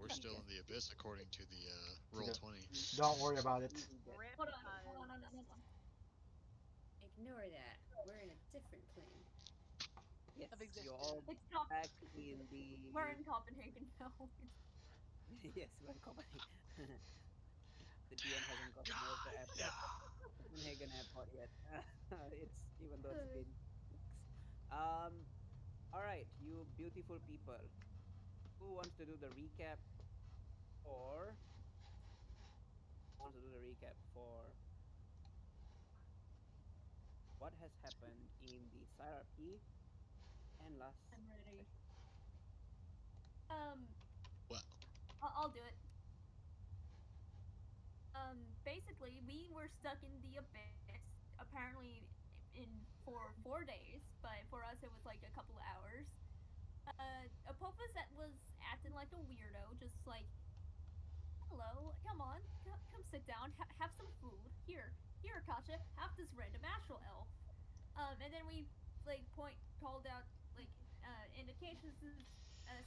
We're still in the abyss according to the roll 20. Don't worry about it. Hold on, hold on, Because hold on. ignore that. We're in a different plane. Yes, Of you existence. all Like, stop. back in We're the in Copenhagen now. yes, we're in Copenhagen. The DM hasn't Thank gotten over God, airport, no. Copenhagen airport yet. It's even though it's Uh, been weeks. Um, all right, you beautiful people. Who wants to do the recap for? Who wants to do the recap for what has happened in the CRP and last I'm ready. session? Um, Well, I'll do it. Basically, we were stuck in the abyss. Apparently, in for 4 days, but for us, it was like a couple of hours. Apophis that was acting like a weirdo, just like, hello, come on, come sit down, have some food. Here, Katja, have this random astral elf. And then we like called out like indications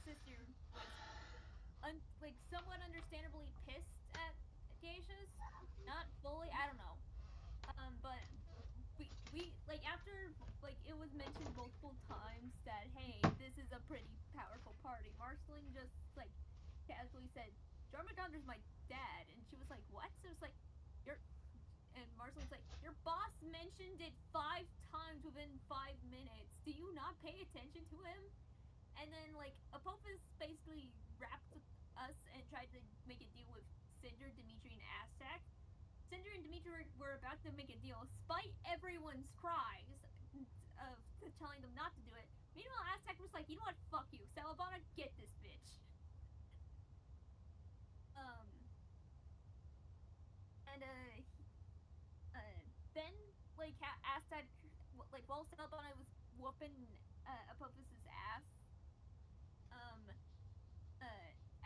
sister was like somewhat understandably pissed at geishas. Not fully, I don't know. But we like after like it was mentioned multiple times that hey, this is a pretty powerful party. Marceline just like casually said, Jormungandr's my dad, and she was like, what? So it's like, your and Marceline's like, your boss mentioned it 5 times within 5 minutes. Do you not pay attention to him? And then like Apophis basically wrapped us and tried to make a deal with Cinder, Dimitri, and Aztec. Cinder and Dimitri were about to make a deal, despite everyone's cries of telling them not to do it. Meanwhile, Aztec was like, you know what? Fuck you, Salavana, get this bitch. Um, and then like Aztec, like while Salavana was whooping Apophis's ass, um,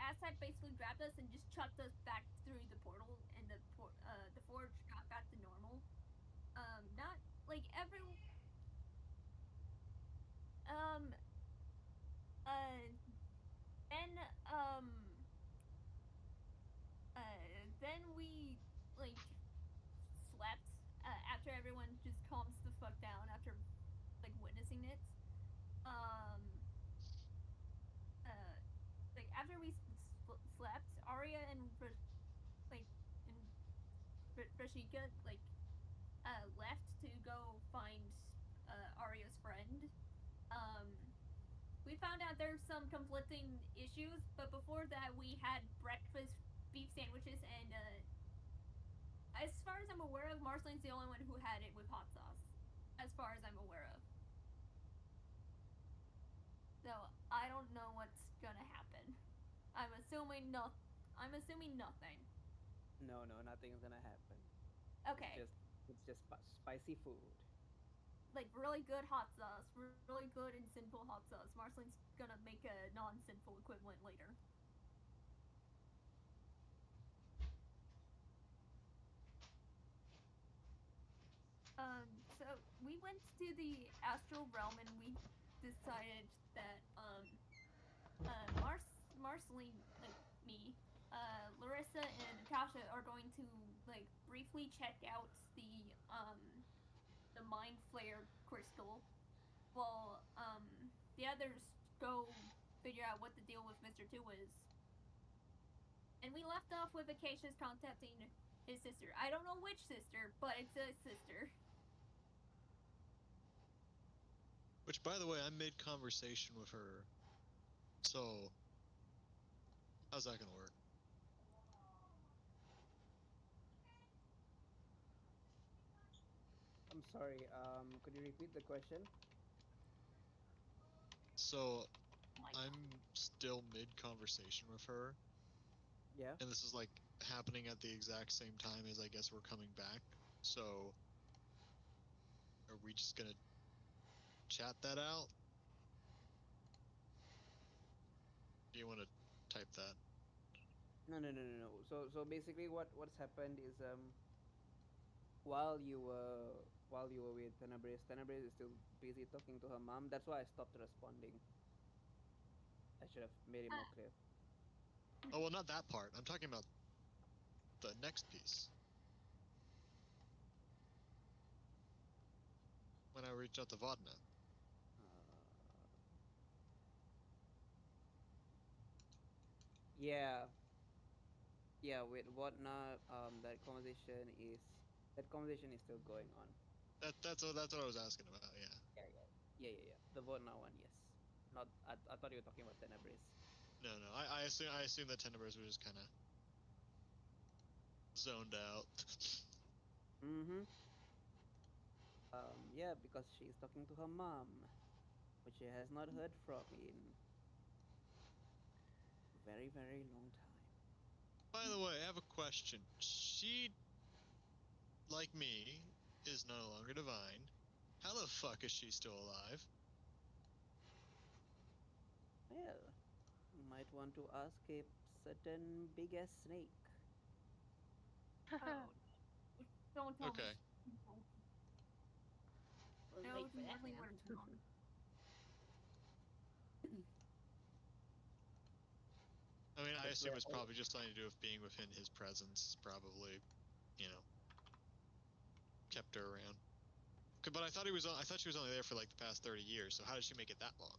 Aztec basically grabbed us and just chucked us back through the portal, and the forge got back to normal. Not like every um uh then uh then we like slept after everyone just calms the fuck down after like witnessing it. Um uh like after we slept, Arya and like and Rashika like left to go find Arya's friend. Um, we found out there's some conflicting issues, but before that, we had breakfast beef sandwiches, and as far as I'm aware of, Marceline's the only one who had it with hot sauce. As far as I'm aware of. So I don't know what's gonna happen. I'm assuming no. I'm assuming nothing. No, no, nothing's gonna happen. It's Okay, just it's just spicy food. like really good hot sauce, really good and sinful hot sauce. Marceline's gonna make a non-sinful equivalent later. So we went to the astral realm and we decided that Marceline, like me, Larissa and Kasha are going to like briefly check out the mind flare crystal, while the others go figure out what the deal with Mister Two is. And we left off with Acacia's contacting his sister. I don't know which sister, but it's a sister. which by the way, I'm mid conversation with her. So how's that gonna work? I'm sorry. Could you repeat the question? So My God. I'm still mid conversation with her, Yeah. and this is like happening at the exact same time as I guess we're coming back. So are we just gonna chat that out? Do you want to type that? No, no, no, no, no. So basically, what's happened is while you were with Tenebris is still busy talking to her mom. That's why I stopped responding. I should have made it more Uh, clear. Oh well, not that part. I'm talking about the next piece. When I reached out to Vodna. Uh, yeah, yeah. With what not? That conversation is still going on. That's what I was asking about. Yeah. Yeah, yeah, yeah, yeah, yeah. The Vodna one, yes. Not. I thought you were talking about Tenebris. No. I assume that Tenebers were just kind of zoned out. Mm-hmm. Yeah, because she's talking to her mom, which she has not heard from in a very, very long time. By the way, I have a question. She, like me, is no longer divine. How the fuck is she still alive? Well, you might want to ask a certain big ass snake. Oh, don't tell me. Okay. No, We're no, late it's for that really now. what it's known. I mean, I That's assume where it's probably just something to do with being within his presence. Probably, you know, kept her around. But I thought he was. I thought she was only there for like the past 30 years. So how did she make it that long?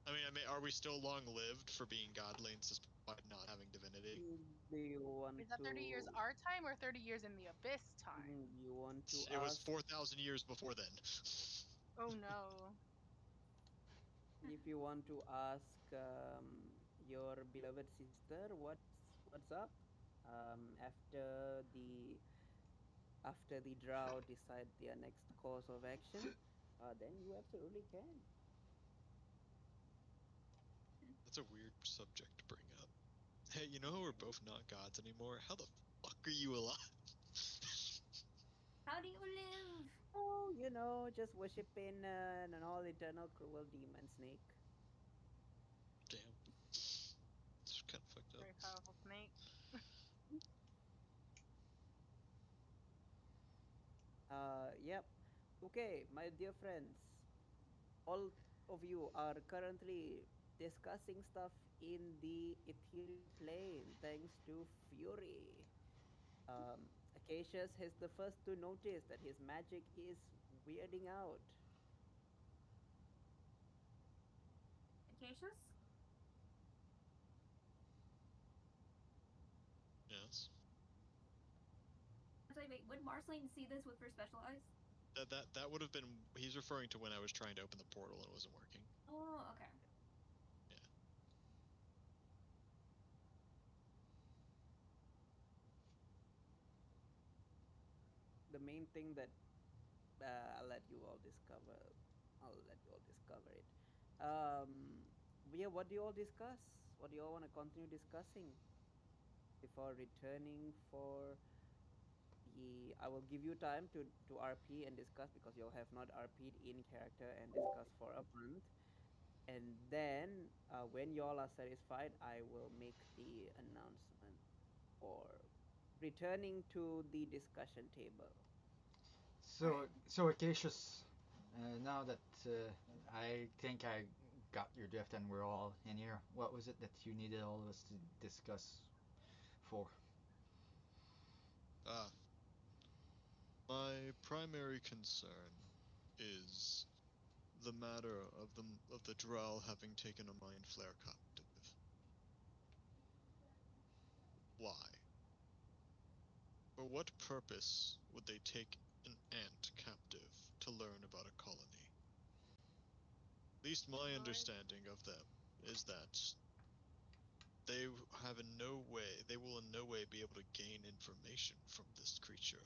I mean, are we still long lived for being godly and despite not having divinity? Do you want Is that 30 years to? our time or 30 years in the abyss time? You want to It was ask 4,000 years before then. Oh no. if you want to ask your beloved sister what's up after the drow decide their next course of action, then you absolutely can. That's a weird subject to bring up. Hey, you know how we're both not gods anymore? How the fuck are you alive? How do you live? Oh, just worshiping an all eternal cruel demon snake. Damn. It's kind of fucked up. Very powerful snake. Yep. Okay, my dear friends, all of you are currently discussing stuff in the ethereal plane thanks to Fury. Acacius is the first to notice that his magic is weirding out. Acacius? Yes. I'm sorry, wait, would Marceline see this with her special eyes? That would have been. He's referring to when I was trying to open the portal and it wasn't working. Oh, okay. Yeah. The main thing that I'll let you all discover. I'll let you all discover it. Um, yeah, what do you all discuss? What do you all want to continue discussing before returning for the? I will give you time to RP and discuss because you all have not RP'd in character and discuss for a month. And then when you all are satisfied, I will make the announcement for returning to the discussion table. So, so Acacius, now that I think I got your drift and we're all in here, what was it that you needed all of us to discuss for? Ah, my primary concern is the matter of the Drow having taken a mind flare captive. Why? For what purpose would they take an ant captive to learn about a colony? At least my Lord. understanding of them is that they have in no way, they will in no way be able to gain information from this creature.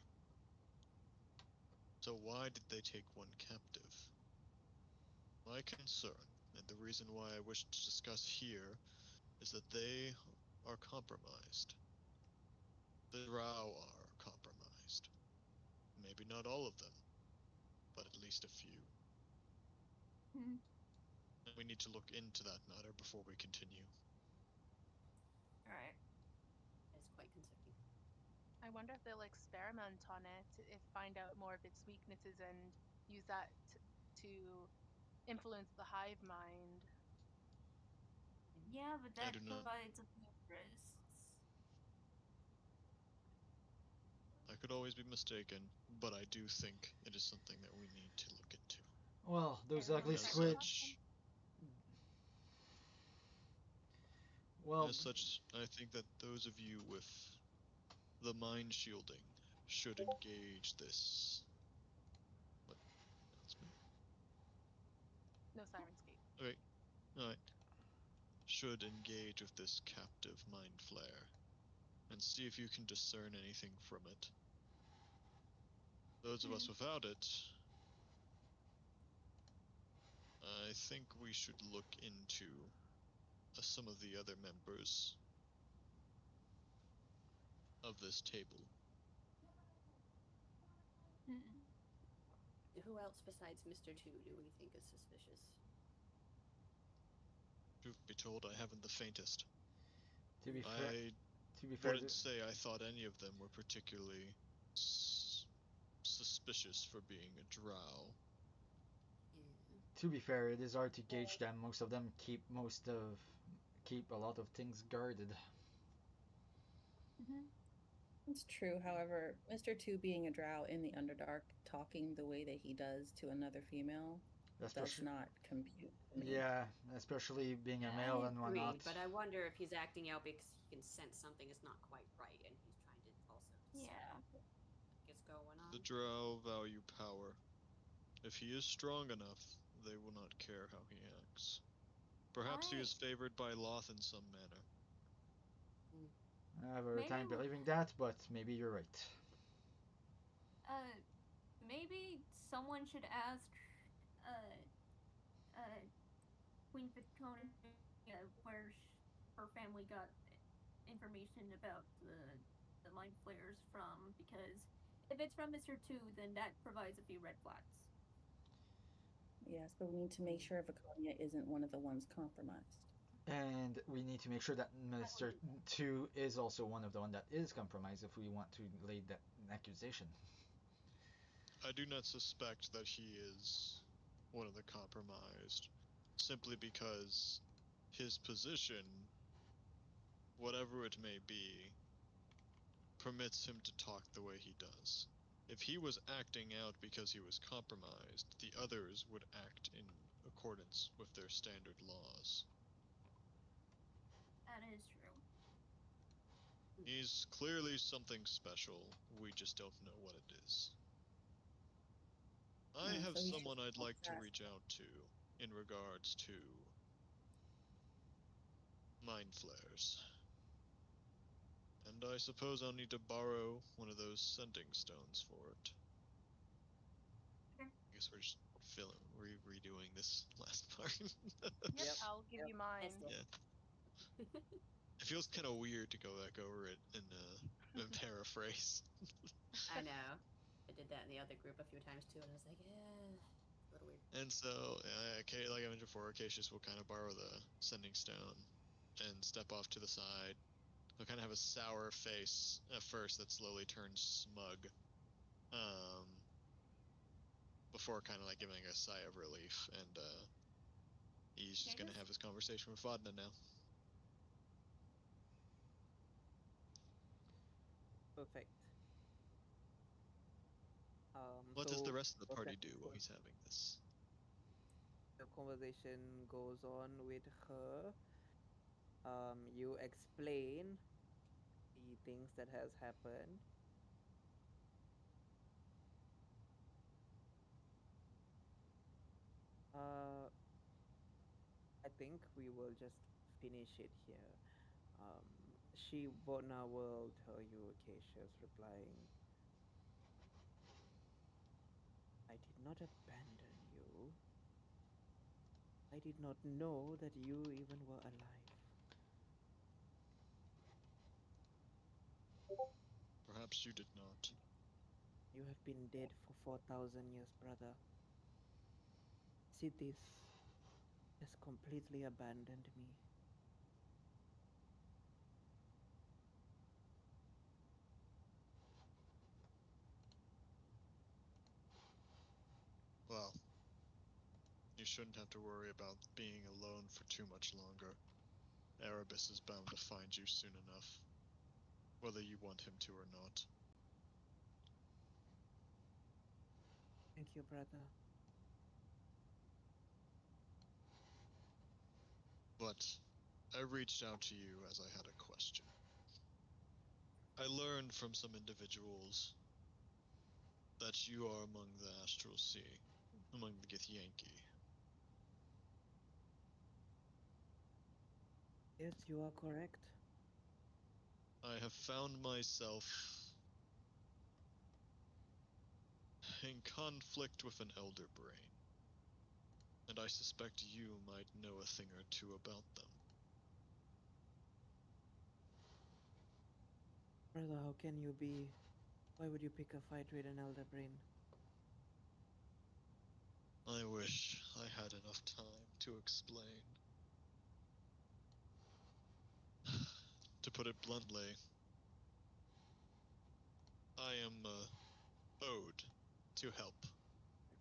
So why did they take one captive? My concern, and the reason why I wish to discuss here, is that they are compromised. The Drow are compromised. Maybe not all of them, but at least a few. Hmm. And we need to look into that matter before we continue. Alright. That's quite concerning. I wonder if they'll experiment on it, if find out more of its weaknesses and use that to influence the hive mind. Yeah, but I that's do not. why it's a risks. I could always be mistaken, but I do think it is something that we need to look into. Well, those Fair ugly enough. As squid. such, Well, as such, I think that those of you with the mind shielding should engage this. What announcement? No Siren's Gate. Okay, alright. Should engage with this captive mind flare and see if you can discern anything from it. Those of us without it, I think we should look into some of the other members of this table. Hmm. Who else besides Mr. Two do we think is suspicious? Truth be told, I haven't the faintest. to be fair, I to be fair, wouldn't say I thought any of them were particularly suspicious for being a drow. Yeah. to be fair, it is hard to gauge them. Most of them keep a lot of things guarded. Hmm. It's true. However, Mr. Two being a drow in the Underdark, talking the way that he does to another female, does Especially, not compute to me. yeah, especially being a male and whatnot. Agreed, but I wonder if he's acting out because he can sense something is not quite right, and he's trying to also discern Yeah. what is going on. The drow value power. If he is strong enough, they will not care how he acts. Perhaps he is favored by Loth in some manner. I have a hard time Maybe believing that, but maybe you're right. Maybe someone should ask uh Queen Victoria where her family got information about the mind flares from, because if it's from Mr. Two, then that provides a few red flags. Yes, but we need to make sure Viconia isn't one of the ones compromised. And we need to make sure that Mr. Two is also one of the one that is compromised if we want to lay that accusation. I do not suspect that he is one of the compromised, simply because his position, whatever it may be, permits him to talk the way he does. If he was acting out because he was compromised, the others would act in accordance with their standard laws. That is true. He's clearly something special, we just don't know what it is. I Yeah, have so he should someone I'd like to ask. reach out to in regards to mind flares. And I suppose I'll need to borrow one of those sending stones for it. Okay. I guess we're just redoing this last part. Yep, Yep, I'll give yep. you mine. Yeah. It feels kind of weird to go back over it and paraphrase. I know. I did that in the other group a few times too, and I was like, yeah, a little weird. And so, like I mentioned before, Acacius will kind of borrow the sending stone and step off to the side. He'll kind of have a sour face at first that slowly turns smug. Before kind of like giving a sigh of relief, and he's just gonna have his conversation with Vodna now. Perfect. What does the rest of the what's party that do while say? he's having this? The conversation goes on with her. You explain the things that has happened. Uh, I think we will just finish it here. Um, she Vodna will tell you, Acacia's replying, I did not abandon you. I did not know that you even were alive. Perhaps you did not. You have been dead for 4,000 years, brother. Cities has completely abandoned me. Well, you shouldn't have to worry about being alone for too much longer. Erebus is bound to find you soon enough, whether you want him to or not. Thank you, brother. But I reached out to you as I had a question. I learned from some individuals that you are among the Astral Sea, among the Githyanki. Yes, you are correct. I have found myself in conflict with an Elder Brain, and I suspect you might know a thing or two about them. Brother, how can you be... Why would you pick a fight with an Elder Brain? I wish I had enough time to explain. To put it bluntly, I am owed to help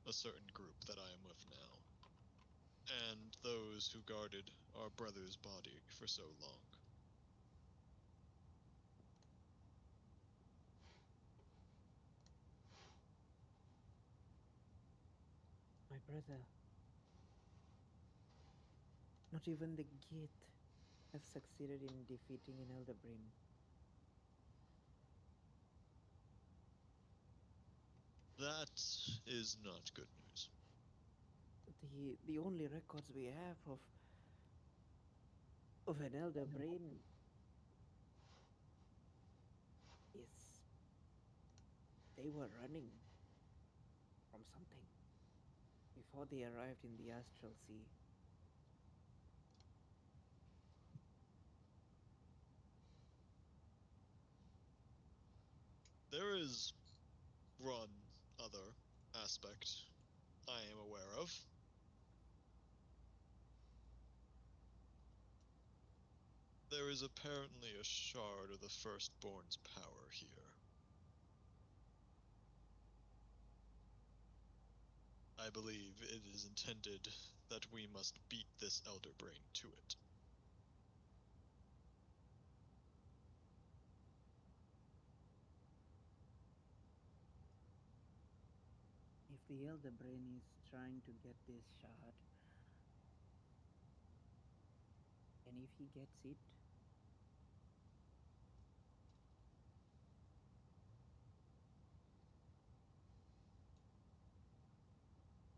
a certain group that I am with now, and those who guarded our brother's body for so long. My brother, not even the Git have succeeded in defeating an Elder Brain. That is not good news. The only records we have of an Elder Brain is they were running from something before they arrived in the Astral Sea. There is one other aspect I am aware of. There is apparently a shard of the Firstborn's power here. I believe it is intended that we must beat this Elder Brain to it. If the Elder Brain is trying to get this shard, and if he gets it,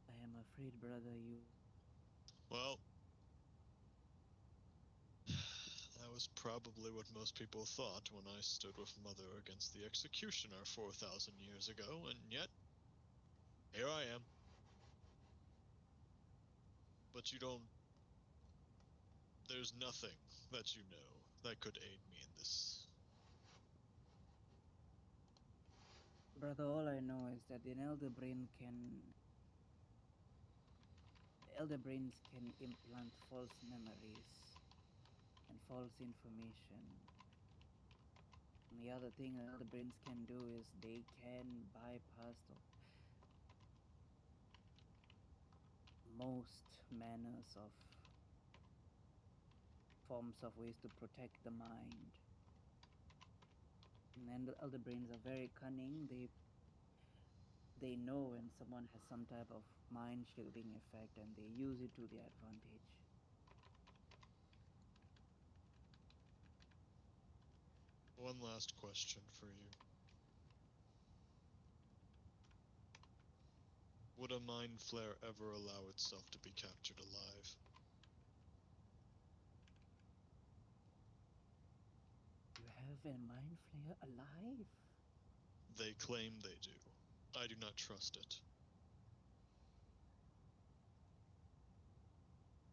I am afraid, brother, you... Well, that was probably what most people thought when I stood with Mother against the Executioner 4,000 years ago, and yet, here I am. But you don't... There's nothing that you know that could aid me in this. Brother, all I know is that an Elder Brain Elder Brains can implant false memories and false information. And the other thing Elder Brains can do is they can bypass most manners of forms of ways to protect the mind. And the Elder Brains are very cunning. They know when someone has some type of mind shielding effect and they use it to their advantage. One last question for you. Would a mind flare ever allow itself to be captured alive? You have a mind flare alive? They claim they do. I do not trust it.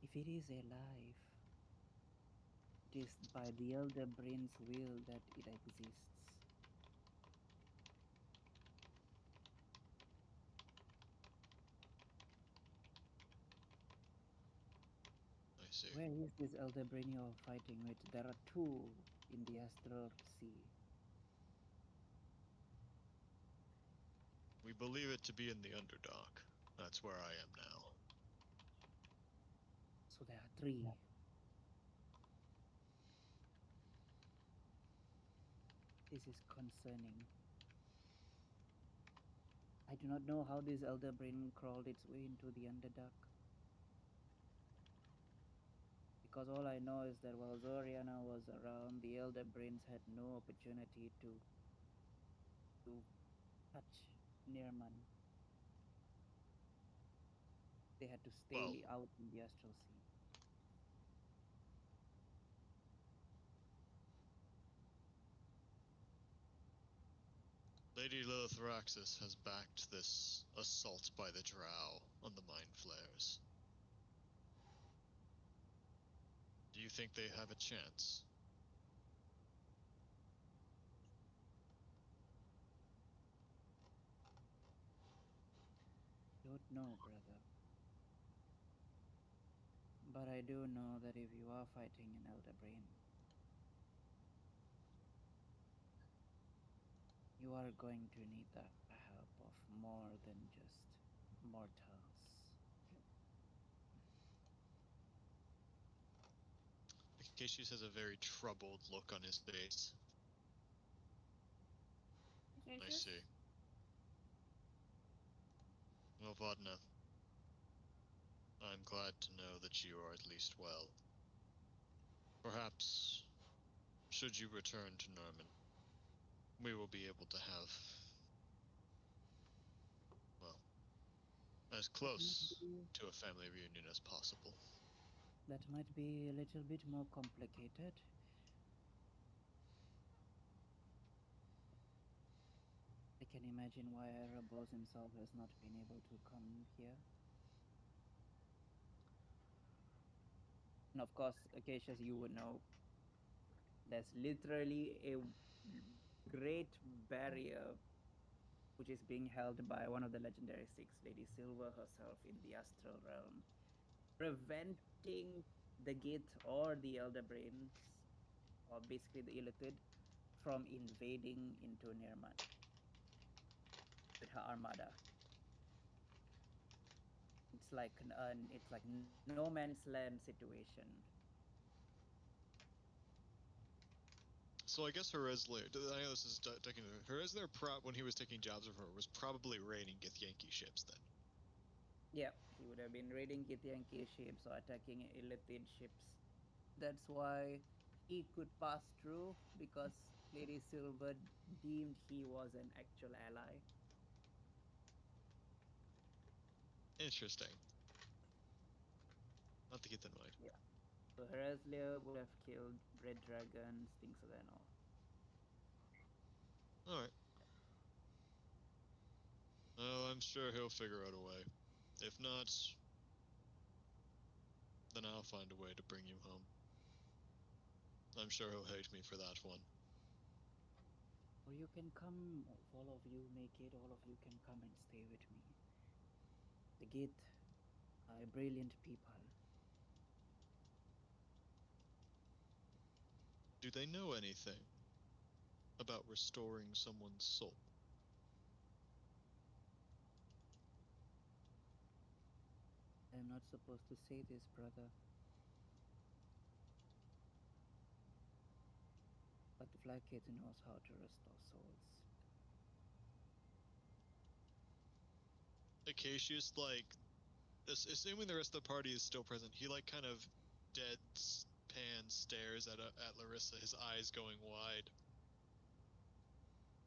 If it is alive, it is by the Elder Brain's will that it exists. I see. Where is this Elder Brain you're fighting with? There are two in the Astral Sea. We believe it to be in the Underdark. That's where I am now. So there are three. This is concerning. I do not know how this elder brain crawled its way into the Underdark. Because all I know is that while Zoriana was around, the elder brains had no opportunity to touch Nirman. They had to stay Well, out in the astral sea. Lady Lilith Raxus has backed this assault by the Drow on the Mind Flayers. Do you think they have a chance? Don't know, brother. But I do know that if you are fighting an elder brain, you are going to need the help of more than just mortals. Acacius has a very troubled look on his face. I Acacius? see. Well, Vodna, I'm glad to know that you are at least well. Perhaps, should you return to Norman, we will be able to have, well, as close to a family reunion as possible. That might be a little bit more complicated. I can imagine why Erebos himself has not been able to come here. And of course, Acacius, you would know, there's literally a great barrier which is being held by one of the legendary six, Lady Silver herself, in the astral realm, preventing the Gate or the Elder Brains, or basically the Illithid, from invading into Nirman with her armada. It's like no man's land situation. So I guess Heresler, I know this is taking Heresler when he was taking jobs of her was probably raiding Githyanki ships then. Yeah, he would have been raiding Githyanki ships or attacking Illithid ships. That's why he could pass through, because Lady Silver deemed he was an actual ally. Interesting. Not to keep in mind. Yeah. So Heresler would have killed Red Dragons, things of that all. Alright. Oh, I'm sure he'll figure out a way. If not, then I'll find a way to bring you home. I'm sure he'll hate me for that one. Or you can come, if all of you make it, all of you can come and stay with me. The Gate are a brilliant people. Do they know anything about restoring someone's soul? I am not supposed to say this, brother. But the Black Gate knows how to restore souls. Acacius, assuming the rest of the party is still present, he kind of deadpan stares at Larissa, his eyes going wide.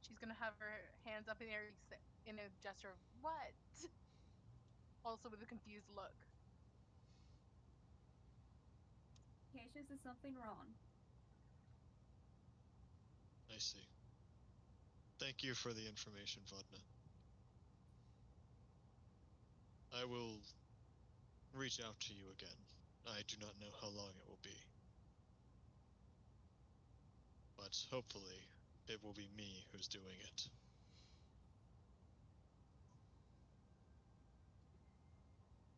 She's gonna have her hands up in the air in a gesture of what? Also with a confused look. Acacius, is something wrong? I see. Thank you for the information, Vodna. I will reach out to you again. I do not know how long it will be. But hopefully, it will be me who's doing it.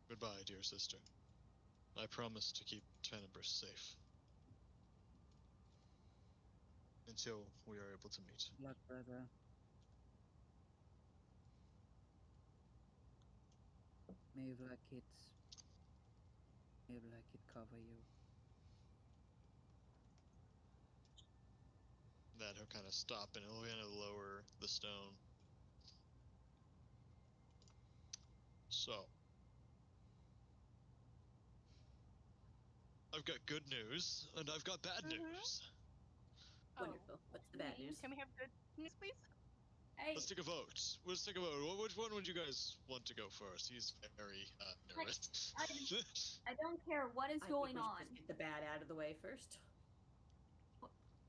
Goodbye, dear sister. I promise to keep Tenebrous safe. Until we are able to meet. Good luck, brother. May Black Gate cover you. that he'll kind of stop and he'll kind of lower the stone. So, I've got good news and I've got bad Mhm. news. Wonderful. What's the bad news? Can we have good news, please? Hey, Let's take a vote. Let's take a vote. Which one would you guys want to go first? He's very nervous. I don't care what is I going think we on. should just get the bad out of the way first.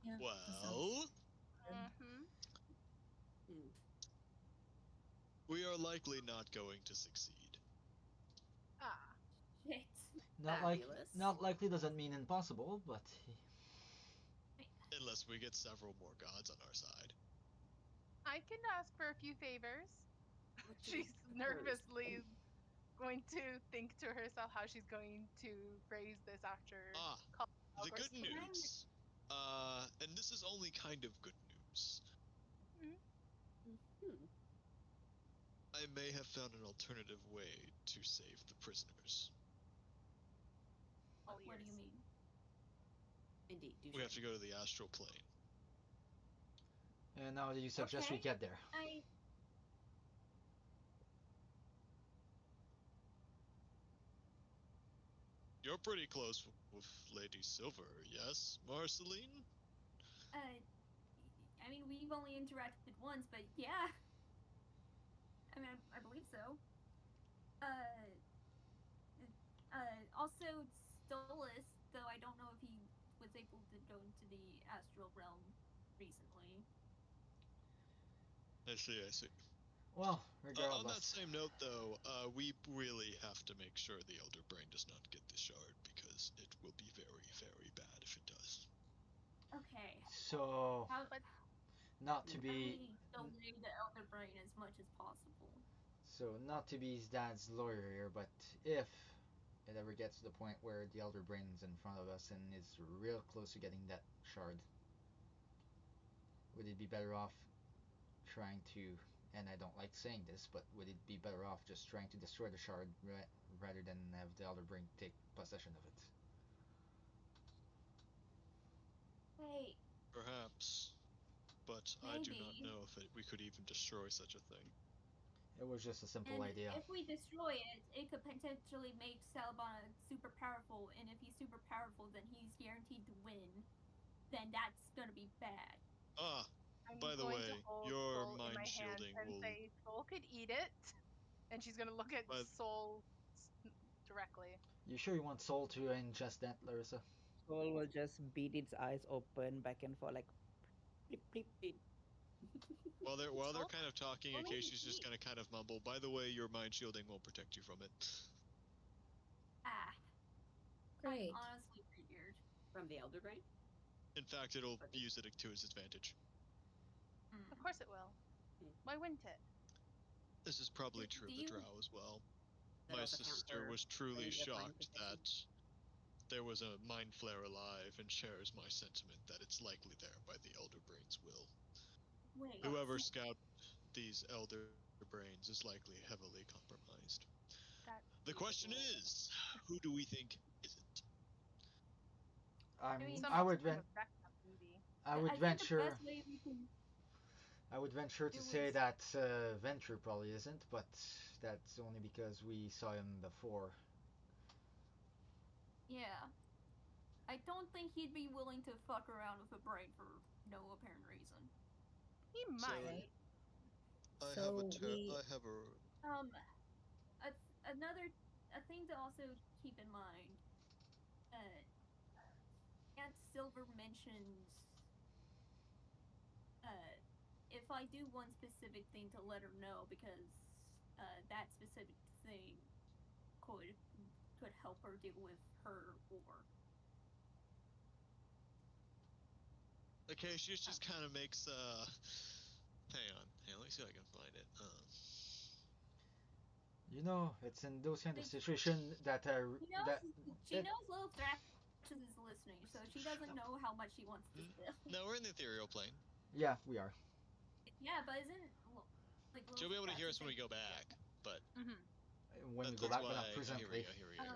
Yeah. that Well, sounds good. Hmm. we are likely not going to succeed. Ah. Shit. Fabulous. Not likely doesn't mean impossible, but Unless we get several more gods on our side. I can ask for a few favors. What do you She's propose? nervously going to think to herself how she's going to phrase this after calling The Algor good stupid. news, and this is only kind of good news. Hmm. I may have found an alternative way to save the prisoners. All What do you ears. mean? Indeed. Do We have show to me. go to the astral plane. and now you suggest we Okay. get there. You're pretty close with Lady Silver, yes, Marceline? I mean, we've only interacted once, but yeah. I mean, I believe so. Also Stolas, though I don't know if he was able to go into the astral realm recently. I see. Well, On that regardless. same note, though, we really have to make sure the Elder Brain does not get the shard, because it will be very, very bad if it does. Okay. So, How not to can be we delay the Elder Brain as much as possible? so not to be his dad's lawyer here, but if it ever gets to the point where the Elder Brain's in front of us and is real close to getting that shard, would it be better off trying to, and I don't like saying this, but would it be better off just trying to destroy the shard rather than have the Elder Brain take possession of it? Hey, Perhaps. But I do not maybe. know if we could even destroy such a thing. It was just a simple And idea. if we destroy it, it could potentially make Salabana super powerful, and if he's super powerful, then he's guaranteed to win. Then that's gonna be bad. Ah, I'm by the going to way, hold your Soul in mind my hands shielding and will... say, Soul could eat it. And she's going to look at By- Soul directly. You sure you want Soul to ingest that, Larissa? Soul will just beat its eyes open back and forth like bleep bleep. Beep. While they're Soul? kind of talking, Only Akashi's just gonna kind of mumble, by the way, your mind shielding won't protect you from it. Ah, Great. I honestly figured. From the Elder Brain? In fact, it'll use it to its advantage. Of course it will. Why wouldn't it? This is probably true of Do the you- drow as well. That My also count sister for was truly range of mind shocked protection? that there was a mind flare alive and shares my sentiment that it's likely there by the Elder Brain's will. Wait. Whoever scouted these Elder Brains is likely heavily compromised. That's The question feasible. is, who do we think isn't? I mean, I someone's would kind of backed up, maybe. I would think venture the best way we can I would venture to do say is- that Venture probably isn't, but that's only because we saw him before. Yeah. I don't think he'd be willing to fuck around with a brain for no apparent reason. He might. I So have a thing to also keep in mind. Aunt Silver mentions, if I do one specific thing to let her know, because that specific thing could help her deal with her war. Okay, she just kind of makes hang on, let me see if I can find it. You know, it's in those kind of situations that She knows Little Thrash is listening, so she doesn't know how much she wants to spill. No, we're in the ethereal plane. Yeah, we are. Yeah, but isn't like She'll be able to hear us when we go back, but When we go back, but not here presently. we go.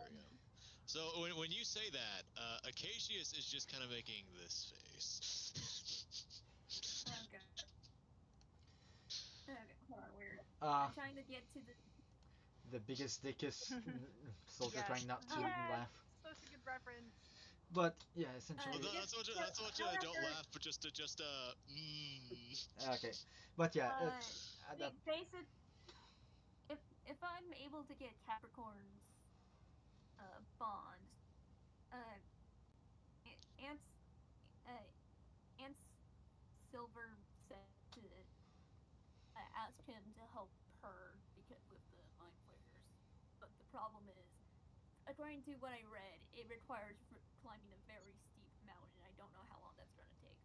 So when you say that, Acacius is just kind of making this face. Uh, I'm trying to get to the. the biggest, dickest soldier Yes. trying not to Yes. laugh. Such a good reference. But yeah, Well, essentially. Just that's what you don't however, laugh, but Okay, but yeah, uh, it's at that. basic. If I'm able to get Capricorn's bond, uh, Ants, uh, Ants Silver said to ask him to help her because with the mind flayers. But the problem is, according to what I read, it requires climbing a very steep mountain. I don't know how long that's going to take.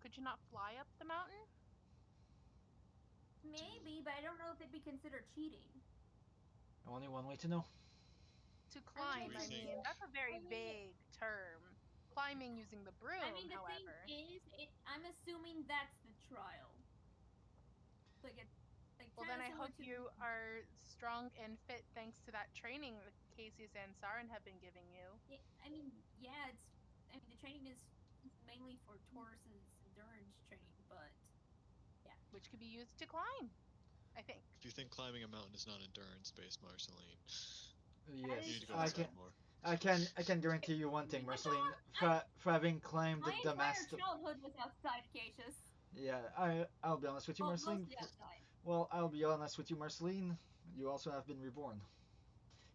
Could you not fly up the mountain? Maybe, but I don't know if it'd be considered cheating. Only one way to know. To climb, I think? mean, that's a very I mean, vague term. Climbing using the broom, I mean, the thing however. is, I'm assuming that's the trial. Like, Well, kind then of I similar hope to. you are strong and fit thanks to that training that Cassius and Saren have been giving you, I mean, yeah, it's. I mean, the training is mainly for Taurus's endurance training, but which could be used to climb, I think. If you think climbing a mountain is not endurance-based, Marceline, Yes, you need to go I outside can. more. I can guarantee you one thing, What's Marceline. I, For having climbed my the entire mast of. childhood was outside, Cassius. Yeah, I'll be honest with you, Well, Marceline. mostly outside. Well, I'll be honest with you, Marceline. You also have been reborn.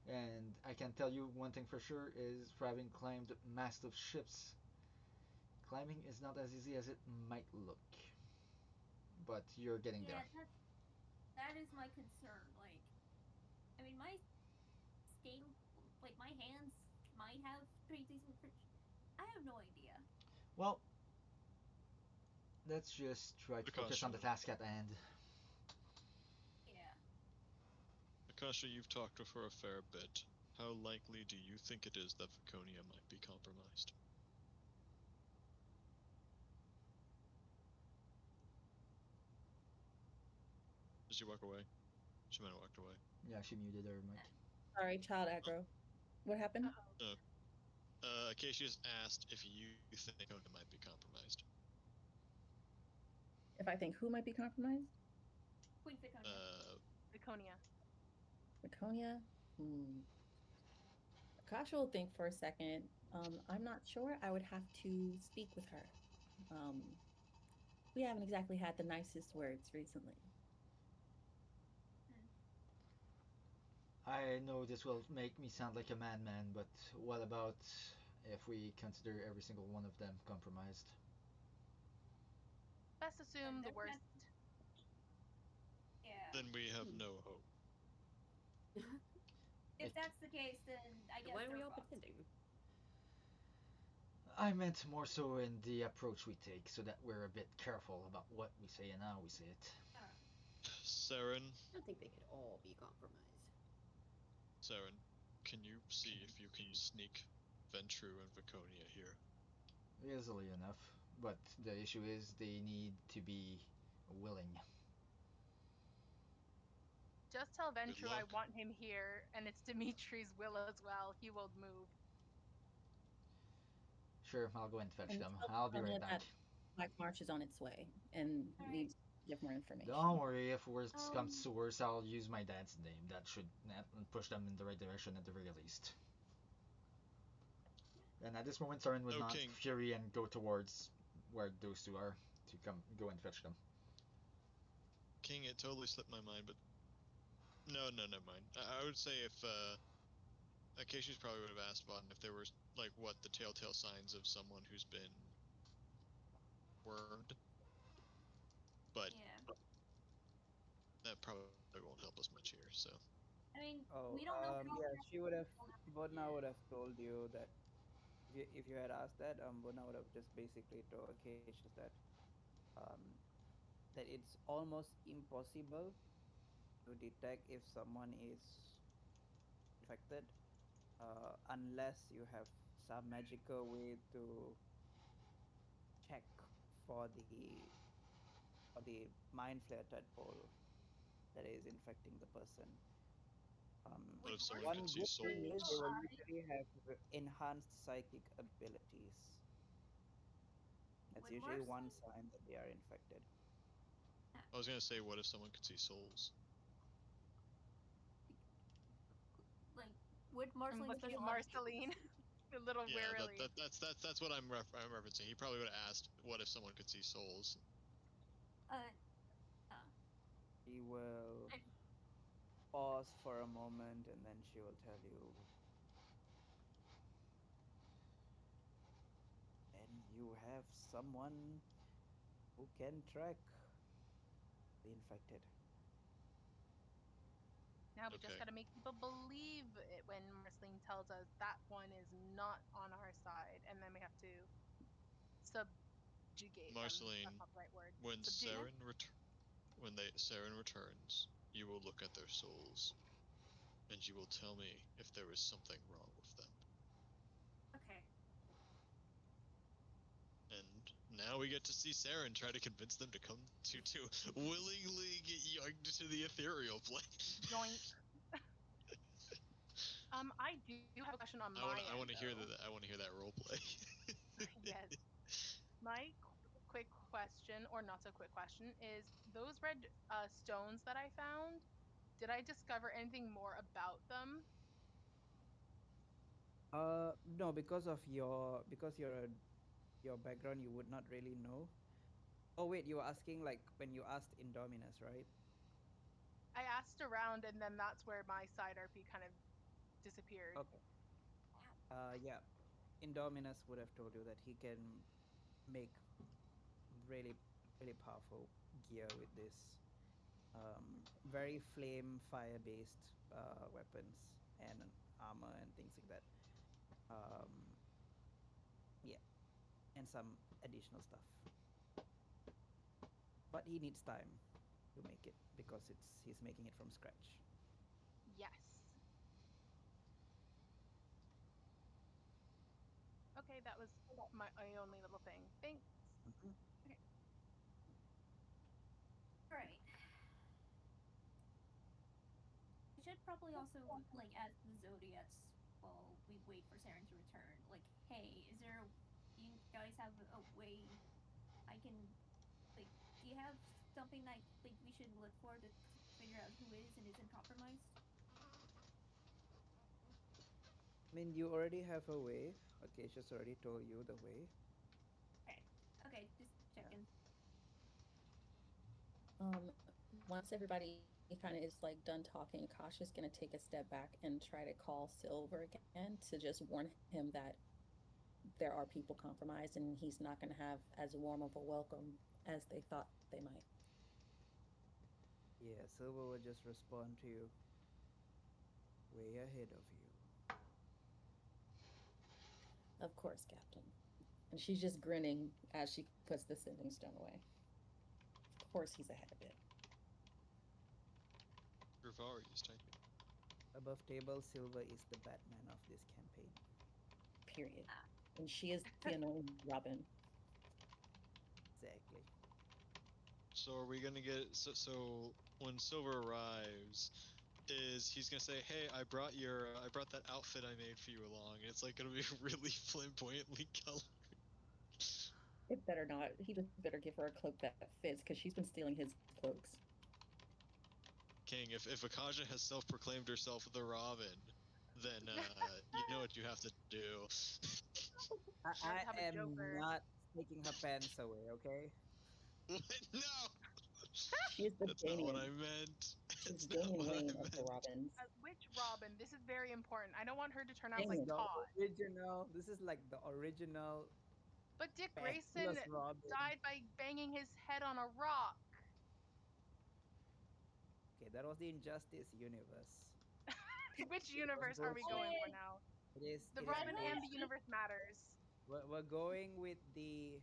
And I can tell you one thing for sure is for having climbed mast of ships, climbing is not as easy as it might look. But you're getting Yeah, there. that is my concern. Like, I mean, my scale, like my hands might have pretty decent. I have no idea. Well, let's just try to focus on the Akasha, task at hand. Yeah. Akasha, you've talked with her a fair bit. How likely do you think it is that Viconia might be compromised? Did she walk away? She might have walked away. Yeah, she muted her mic. Sorry, child aggro. What happened? No. Acacius asked if you think Viconia might be compromised. If I think who might be compromised? Queen Viconia. Laconia. Laconia? Akasha will think for a second. I'm not sure. I would have to speak with her. We haven't exactly had the nicest words recently. I know this will make me sound like a madman, but what about if we consider every single one of them compromised? Best assume the worst. Yeah. Then we have no hope. If that's the case, then I guess Why are we they're all fucked. pretending? I meant more so in the approach we take, so that we're a bit careful about what we say and how we say it. Saren, I don't think they could all be compromised. Saren, can you see if you can sneak Ventru and Viconia here? Easily enough, but the issue is they need to be willing. Just tell Ventru I luck. want him here, and it's Dimitri's will as well. He will move. Sure, I'll go and fetch And them. tell I'll be right Laconia back. that Black March is on its way and All we right. give more information. Don't worry, if worst Um, comes to worst, I'll use my dad's name. That should push them in the right direction at the very least. And at this moment, Saren would No, not King. fury and go towards where those two are to go and fetch them. King, it totally slipped my mind, but no, never mind. I would say if Acacius probably would have asked Vaughn if there were like what the telltale signs of someone who's been wormed, but yeah. that probably won't help us much here. So I mean, Oh, we don't know how yeah, she would have. Yeah. Vodna would have told you that if you had asked that, Vodna would have just basically told Acacius um, that it's almost impossible to detect if someone is infected unless you have some magical way to check for the mind flare tadpole that is infecting the person. what if someone One could see good thing is they souls? will usually have enhanced psychic abilities. That's Would usually one Marceline- sign that they are infected. I was gonna say, what if someone could see souls? Like, would I'm Marceline looking be at allowed to get Marceline a little Yeah, warily. that's what I'm referencing. He probably would have asked, "What if someone could see souls?" Uh, She will I- pause for a moment and then she will tell you. And you have someone who can track the infected. Now we just Okay. gotta make people believe it when Marceline tells us that one is not on our side, and then we have to subjugate them. Marceline, That's not the right word. when Subdue. Saren returns, you will look at their souls, and you will tell me if there is something wrong with them. okay. And now we get to see Saren try to convince them to come to willingly get young to the ethereal plane. Joint. I do have a question on I my want end. I want to hear though. that. I want to hear that role play. Yes. My quick question, or not so quick question, is those red stones that I found. Did I discover anything more about them? No, because your background, you would not really know. Oh wait, you were asking like when you asked Indominus, right? I asked around, and then that's where my side RP kind of disappeared. Okay. Yeah, Indominus would have told you that he can make really really powerful gear with this very flame fire based weapons and armor and things like that. Yeah, and some additional stuff. But he needs time to make it because he's making it from scratch. Yes. Okay, that was my only little thing. Thanks. Mhm. All right. We should probably also like ask the Zodiacs while we wait for Saren to return. Like, hey, is there? You guys have a way I can like? Do you have something that like we should look for to figure out who is and isn't compromised? I mean, you already have a way. Acacia's already told you the way. Okay. Okay, just checking. Once everybody kind of is like done talking, Kasha's gonna take a step back and try to call Silver again to just warn him that there are people compromised and he's not gonna have as warm of a welcome as they thought they might. Yeah, Silver will just respond to you. Way ahead of you. Of course, Captain. And she's just grinning as she puts the sending stone away. Of course, he's ahead of it. Rivari is typing. Above table, Silver is the Batman of this campaign. Period. And she is the annoying Robin. Exactly. So are we gonna get so when Silver arrives, is he's gonna say, "Hey, I brought that outfit I made for you along," and it's like gonna be really flamboyantly colored. It better not. He just better give her a cloak that fits because she's been stealing his cloaks. King, if Akaja has self-proclaimed herself the Robin, then you know what you have to do. You have I to have a am Joker. not taking her pants away, okay? What? No, She is the that's not what I Damian. meant. She's That's not Damian what I Wayne of the meant. Robins. Which Robin? This is very important. I don't want her to turn out This is like Damian. the Todd. original. This is like the original But Dick Grayson fabulous Robin. died by banging his head on a rock. Okay, that was the Injustice universe. Which It was universe are we going for bullshit. now? It The is Robin and the bullshit. universe matters. We're going with the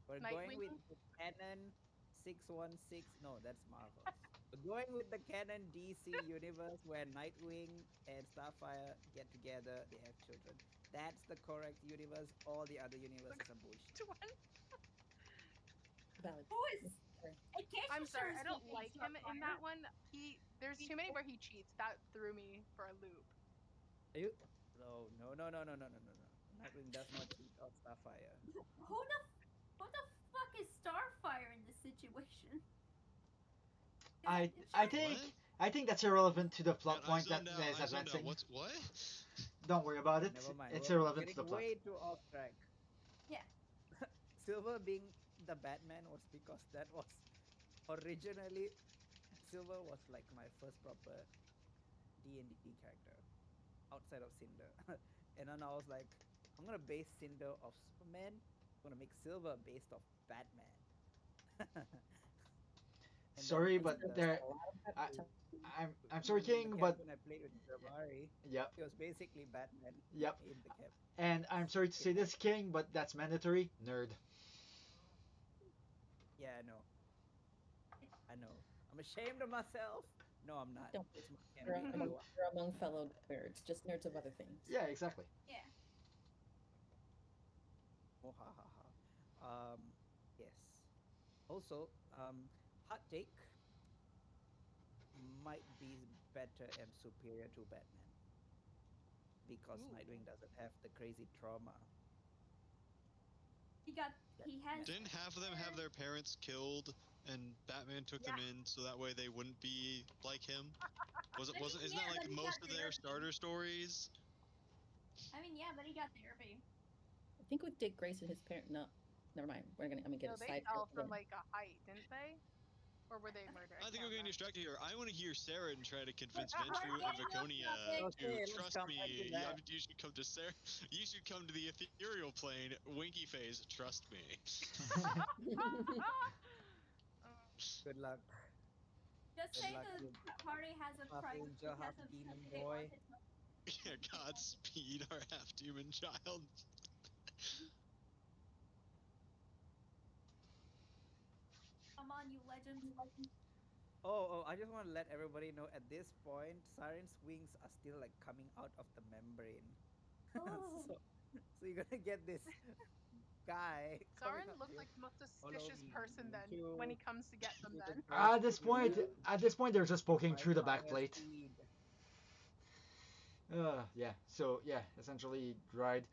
Nightwing? canon 616. No, that's Marvel's. We're going with the canon DC universe where Nightwing and Starfire get together, they have children. That's the correct universe. All the other universes are bullshit. To one? Valid. Who is? Acacia I'm sorry, sure is I don't fucking like him in Starfire. that one. There's too many where he cheats. That threw me for a loop. Are you? No. Nightwing does not cheat on Starfire. Who the is Starfire in this situation? I think What? I think that's irrelevant to the plot Man, I point that zoned out. is I zoned out. advancing. What? Don't worry about it. Never mind. It's We're irrelevant to the getting plot. way too off track. Yeah. Silver being the Batman was because that was originally Silver was like my first proper D&D character outside of Cinder. And then I was like, I'm gonna base Cinder off Superman. I'm gonna make Silver based off Batman. And then Sorry, It's but in gonna the there, take a lot of I, time. I'm sorry, in the King, but campaign I played with Jabari, yep, he was basically Batman yep. in the cap. And I'm sorry to In say this, King, but that's mandatory. Nerd. Yeah, I know. I'm ashamed of myself. No, I'm not. Don't It's my you're campaign. I among, do. you're among fellow nerds, just nerds of other things. Yeah, exactly. Yeah. Oh, ha ha ha. Yes. Also, hot take might be better and superior to Batman because Ooh. Nightwing doesn't have the crazy trauma. He has Didn't half of them have their parents killed, and Batman took them in so that way they wouldn't be like him? I mean, Isn't yeah, that but like he most got of their therapy. starter stories? I mean, yeah, but he got therapy. I think with Dick Grayson, his parent. No, never mind. I'm gonna get No, a they side fell track from again. like a height, didn't they? Or were they murdered? I think can't we're getting remember. distracted here. I want to hear Sarah and try to convince We're Ventru and getting off Viconia topic. to Okay, let's trust come back to me. that. You should come to Sarah. You should come to the ethereal plane. Winky face, trust me. Good luck. Just Good say luck the with party has a half private angel, half because of demon they boy. wanted Yeah, Godspeed, our half-demon child. Come on, you legend. Oh, I just want to let everybody know at this point, Siren's wings are still like coming out of the membrane. Oh. So you're gonna get this guy coming Saren up looks here. like the most Follow suspicious me person then when to he comes to get them the then. ghost field At this point, they're just poking by through the back fire plate. speed. Yeah. So yeah, essentially dried,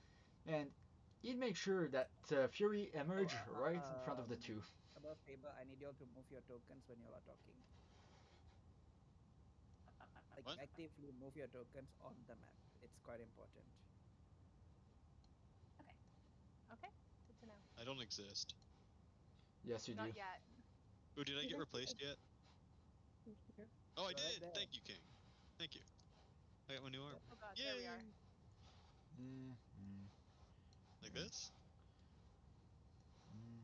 and you'd make sure that Fury Oh, emerge right in front of the two. above table, I need you all to move your tokens when you all are talking. Like What? actively move your tokens on the map. It's quite important. Okay, good to know. I don't exist. Yes, you do. Not yet. Oh, did I get replaced yet? Oh, I You're right did. there. Thank you, King. Thank you. I got my new armor. Oh god, Yay! there we are. Mm, Like this? mm.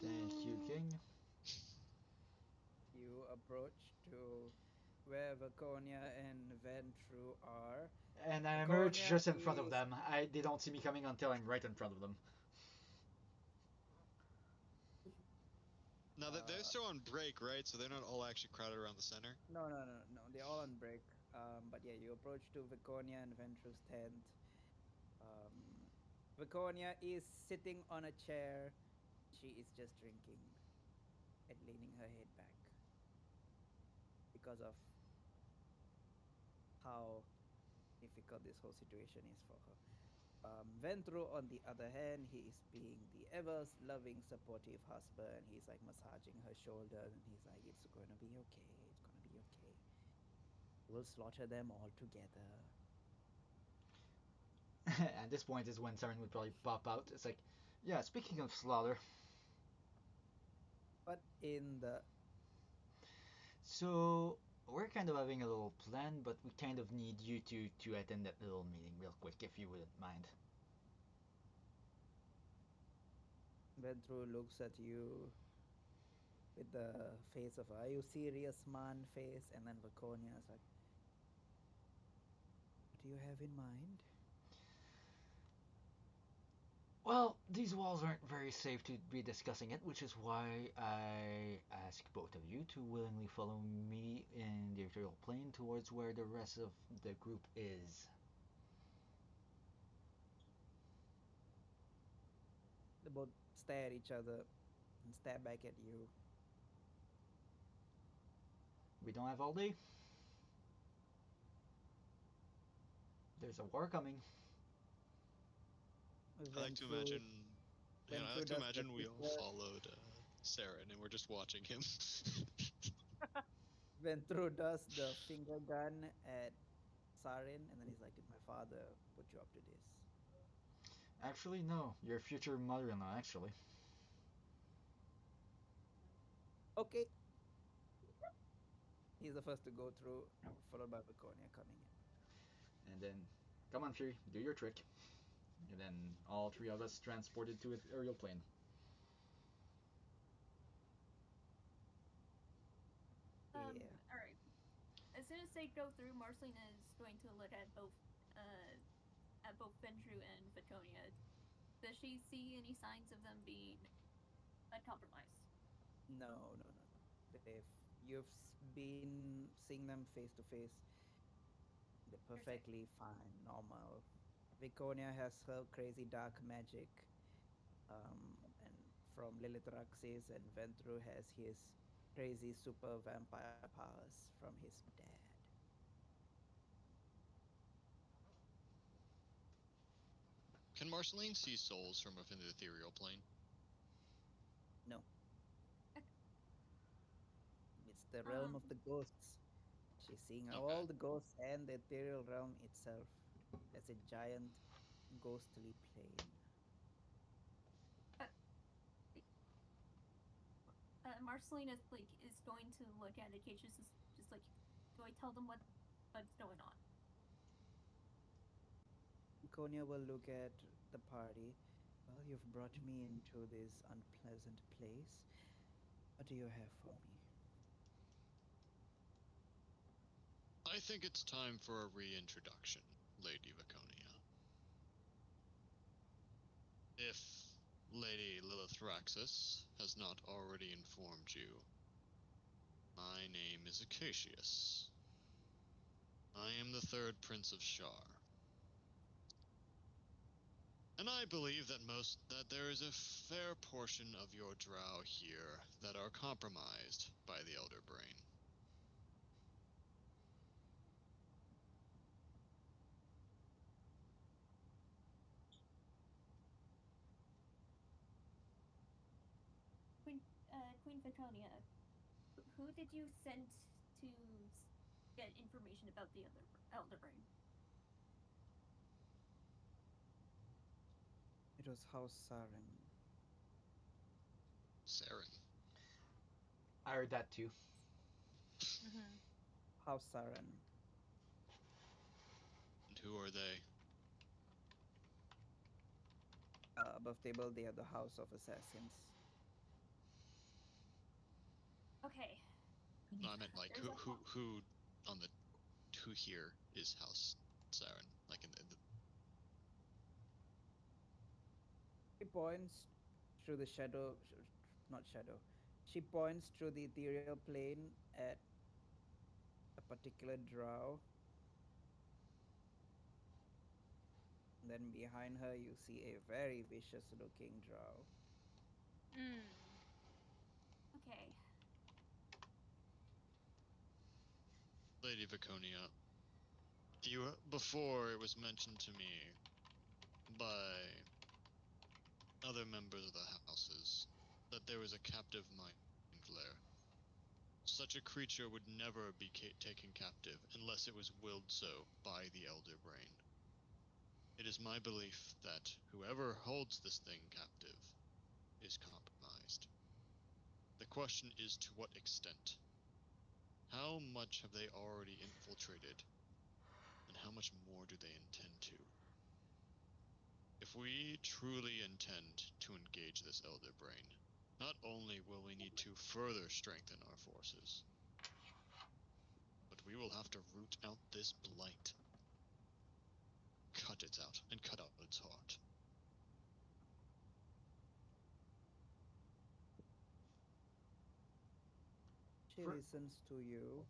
Thank you, King. You approach to where Vaconia and Ventru are. And I emerge Vaconia just in front of is them. They don't see me coming until I'm right in front of them. Now that they're still on break, right? So they're not all actually crowded around the center. no. They're all on break. But yeah, you approach to Vaconia and Ventru's tent. Vaconia is sitting on a chair. She is just drinking and leaning her head back because of how difficult this whole situation is for her. Ventru, on the other hand, he is being the ever loving, supportive husband. He's like massaging her shoulder and he's like, it's going to be okay. It's going to be okay. We'll slaughter them all together. At this point is when Siren would probably pop out. It's like, yeah, speaking of slaughter. But in the So, we're kind of having a little plan, but we kind of need you to attend that little meeting real quick, if you wouldn't mind. Ventru looks at you with the face of, are you serious, man face? And then Vaconia is like, what do you have in mind? Well, these walls aren't very safe to be discussing it, which is why I ask both of you to willingly follow me in the ethereal plane towards where the rest of the group is. They both stare at each other and stare back at you. We don't have all day? There's a war coming. I like to imagine. Yeah, I like to does the imagine we all finger, followed Saren and we're just watching him. Ventru does the finger gun at Sarin, and then he's like, "Did my father put you up to this?" Actually, no. Your future mother-in-law, actually. Okay. He's the first to go through, followed by Viconia coming in. And then, come on, Fury, do your trick. And then all three of us transported to an aerial plane. Yeah. All right. As soon as they go through, Marceline is going to look at both Ventru and Viconia. Does she see any signs of them being uncompromised? No, no, no, no. You've been seeing them face to face. They're perfectly fine, normal. Viconia has her crazy dark magic, and from Lilith Raxis, and Ventru has his crazy super vampire powers from his dad. Can Marceline see souls from within the ethereal plane? No, it's the realm of the ghosts. She's seeing Okay. all the ghosts and the ethereal realm itself as a giant ghostly plane. Marceline is going to look at it. Cage just like, do I tell them what's going on? Konya will look at the party. Well, you've brought me into this unpleasant place. What do you have for me? I think it's time for a reintroduction, Lady Viconia. If Lady Lilithraxis has not already informed you, my name is Acacius. I am the third Prince of Shar. And I believe that there is a fair portion of your drow here that are compromised by the Elder Brain. Queen Viconia, who did you send to get information about the Elder Brain? It was House Saren. Saren. I heard that too. Mm-hmm. House Saren. And who are they? Above table, they are the House of Assassins. Okay. No, I meant like who on the who here is House Saren? Like in the She points through the shadow, not shadow. She points through the ethereal plane at a particular drow. Then behind her, you see a very vicious looking drow. Mm. Okay. Lady Viconia. You before it was mentioned to me by other members of the houses that there was a captive mind flayer. Such a creature would never be taken captive unless it was willed so by the Elder Brain. It is my belief that whoever holds this thing captive is compromised. The question is to what extent? How much have they already infiltrated, and how much more do they intend to? If we truly intend to engage this Elder Brain, not only will we need to further strengthen our forces, but we will have to root out this blight. Cut it out, and cut out its heart. She listens to you.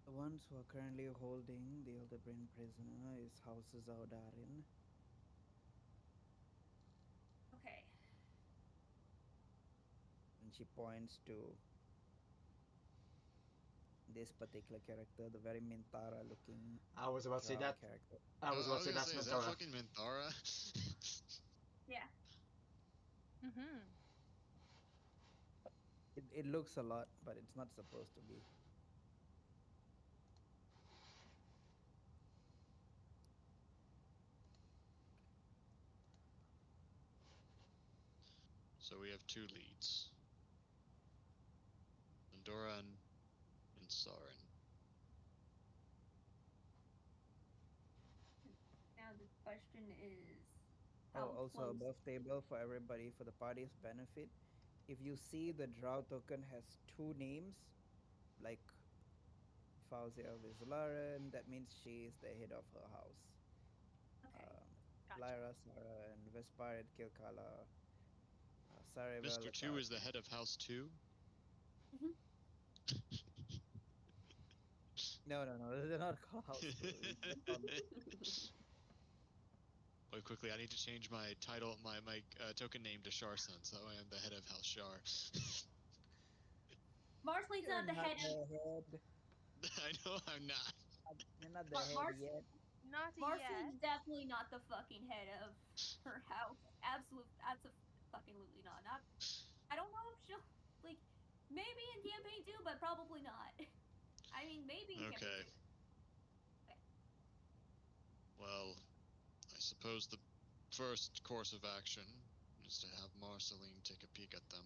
The ones who are currently holding the Elder Brain prisoner is House Zaudarin. Okay. And she points to this particular character, the very Mintara looking I was about to say drow that. character. I was I about was to say gonna that's say, is that Mintara. fucking Minthara? Yeah. Mm-hmm. It looks a lot, but it's not supposed to be. So we have two leads. Andoran and Sarin. Now the question is, Oh, how also close? above table for everybody for the party's benefit. If you see the drow token has two names, like Fauzia Vizlaran, that means she is the head of her house. Okay. Um, Gotcha. Lyra, Sarah, and Vesparid Kilkala, Saravel, Mr. Two is the Akate. head of House 2? Mhm. No, they're not called house two. They're called Wait, quickly, I need to change my title, my token name to Sharsen, so that way I'm the head of House Shar. Marsley's You're not the not head of. the head. I know I'm not. You're not the head Mars. yet. Not Marsley's yet. definitely not the fucking head of her house. Absolutely not. Not. I don't know if she'll like. Maybe in campaign 2, but probably not. I mean, maybe in campaign Okay. 2. Okay. Well, I suppose the first course of action is to have Marceline take a peek at them.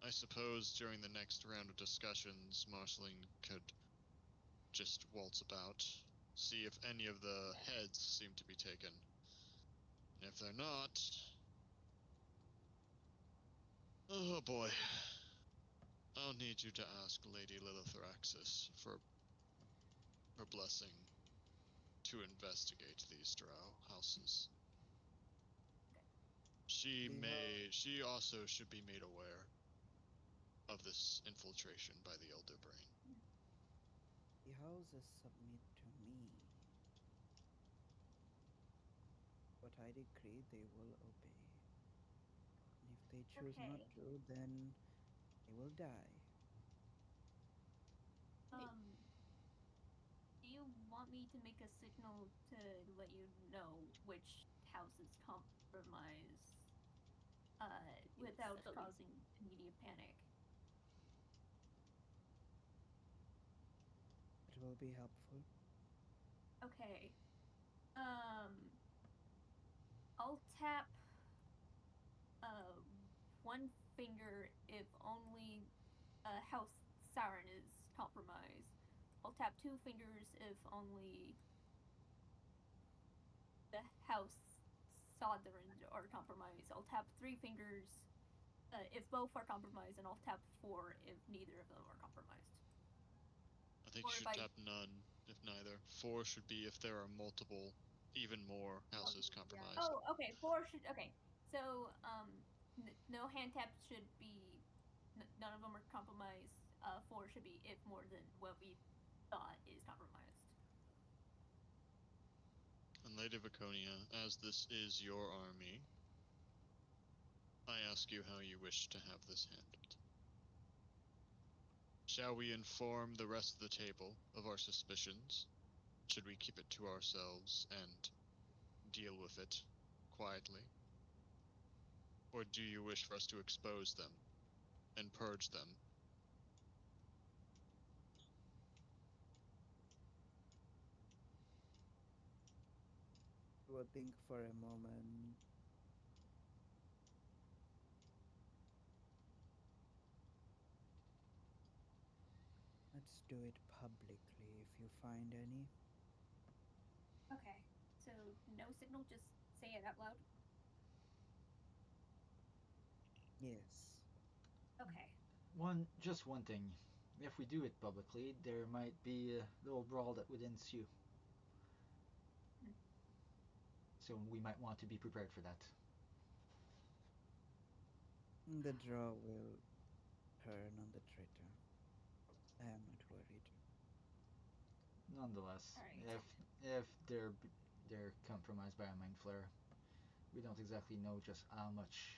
I suppose during the next round of discussions, Marceline could just waltz about, see if any of the heads seem to be taken. And if they're not... Oh boy. I'll need you to ask Lady Lilithraxis for her blessing to investigate these drow houses. She also should be made aware of this infiltration by the Elder Brain. The houses submit to me. What I decree, they will obey. And if they choose not Okay. to, then they will die. Um. Do you want me to make a signal to let you know which house is compromised? Without causing immediate panic. It will be helpful. Okay. I'll tap uh one finger if only house siren is compromised. I'll tap two fingers if only the house Sodern are compromised. I'll tap three fingers if both are compromised, and I'll tap four if neither of them are compromised. I think you should tap none, if neither. 4 should be if there are multiple, even more houses compromised. Oh, okay. Four should. Okay. So, no hand taps should be. None of them are compromised. Four should be if more than what we thought is compromised. And Lady Viconia, as this is your army, I ask you how you wish to have this handled. Shall we inform the rest of the table of our suspicions? Should we keep it to ourselves and deal with it quietly? Or do you wish for us to expose them and purge them? I will think for a moment. Let's do it publicly if you find any. Okay. So no signal. Just say it out loud. Yes. Okay. Just one thing. If we do it publicly, there might be a little brawl that would ensue. So we might want to be prepared for that. The draw will turn on the traitor. I am not worried. Nonetheless, Alright. if they're compromised by a mind flare, we don't exactly know just how much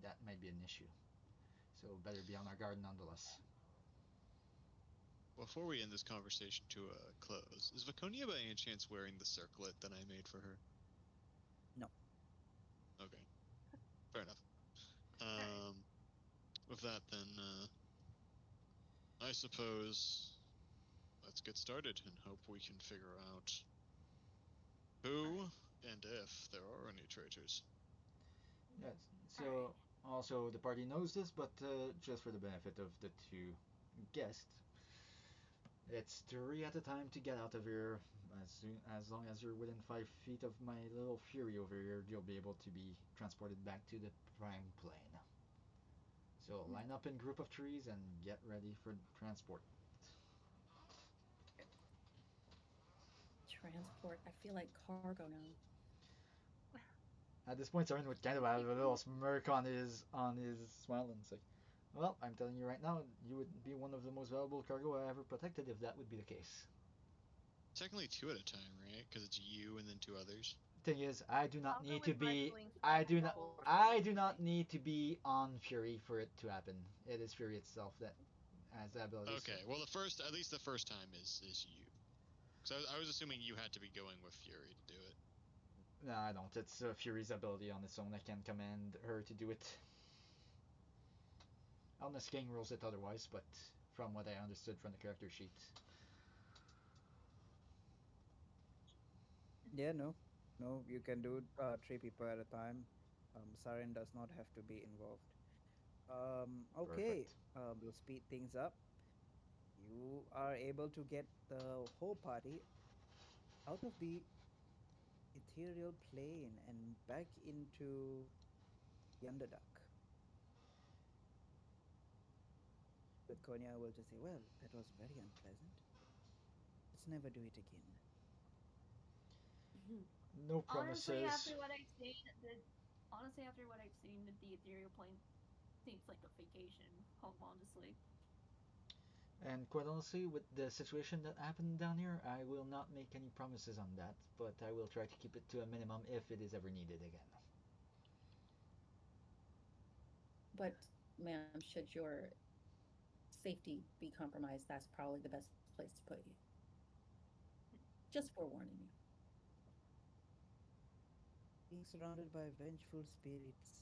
that might be an issue. So better be on our guard nonetheless. before we end this conversation to a close, is Viconia by any chance wearing the circlet that I made for her? No. Okay. Fair enough. right. With that, then, I suppose let's get started and hope we can figure out who and if there are any traitors. Yes. So also the party knows this, but just for the benefit of the two guests, it's 3 at a time to get out of here. As long as you're within 5 feet of my little fury over here, you'll be able to be transported back to the prime plane. So line up in group of trees and get ready for transport. Transport. I feel like cargo now. At this point, Sarin would kind of have a little smirk on his smile and say, "Well, I'm telling you right now, you would be one of the most valuable cargo I ever protected if that would be the case." Technically 2 at a time, right? Because it's you and then 2 others. Thing is, I do not I'll need go to with be. rifling I do the not. whole I do thing. not need to be on Fury for it to happen. It is Fury itself that has the ability. Okay, well at least the first time is you. Because I was assuming you had to be going with Fury to do it. No, I don't. It's Fury's ability on its own. I can command her to do it. Unless King rules it otherwise, but from what I understood from the character sheet. Yeah, no, you can do 3 people at a time. Sarin does not have to be involved. Okay, Perfect. we'll speed things up. You are able to get the whole party out of the ethereal plane and back into the Underdark. But Konya will just say, "Well, that was very unpleasant. Let's never do it again." No Honestly, promises. after what I've seen, the ethereal plane seems like a vacation home. Honestly, And quite honestly, with the situation that happened down here, I will not make any promises on that, but I will try to keep it to a minimum if it is ever needed again. But, ma'am, should your safety be compromised, that's probably the best place to put you. Just forewarning you. Being surrounded by vengeful spirits.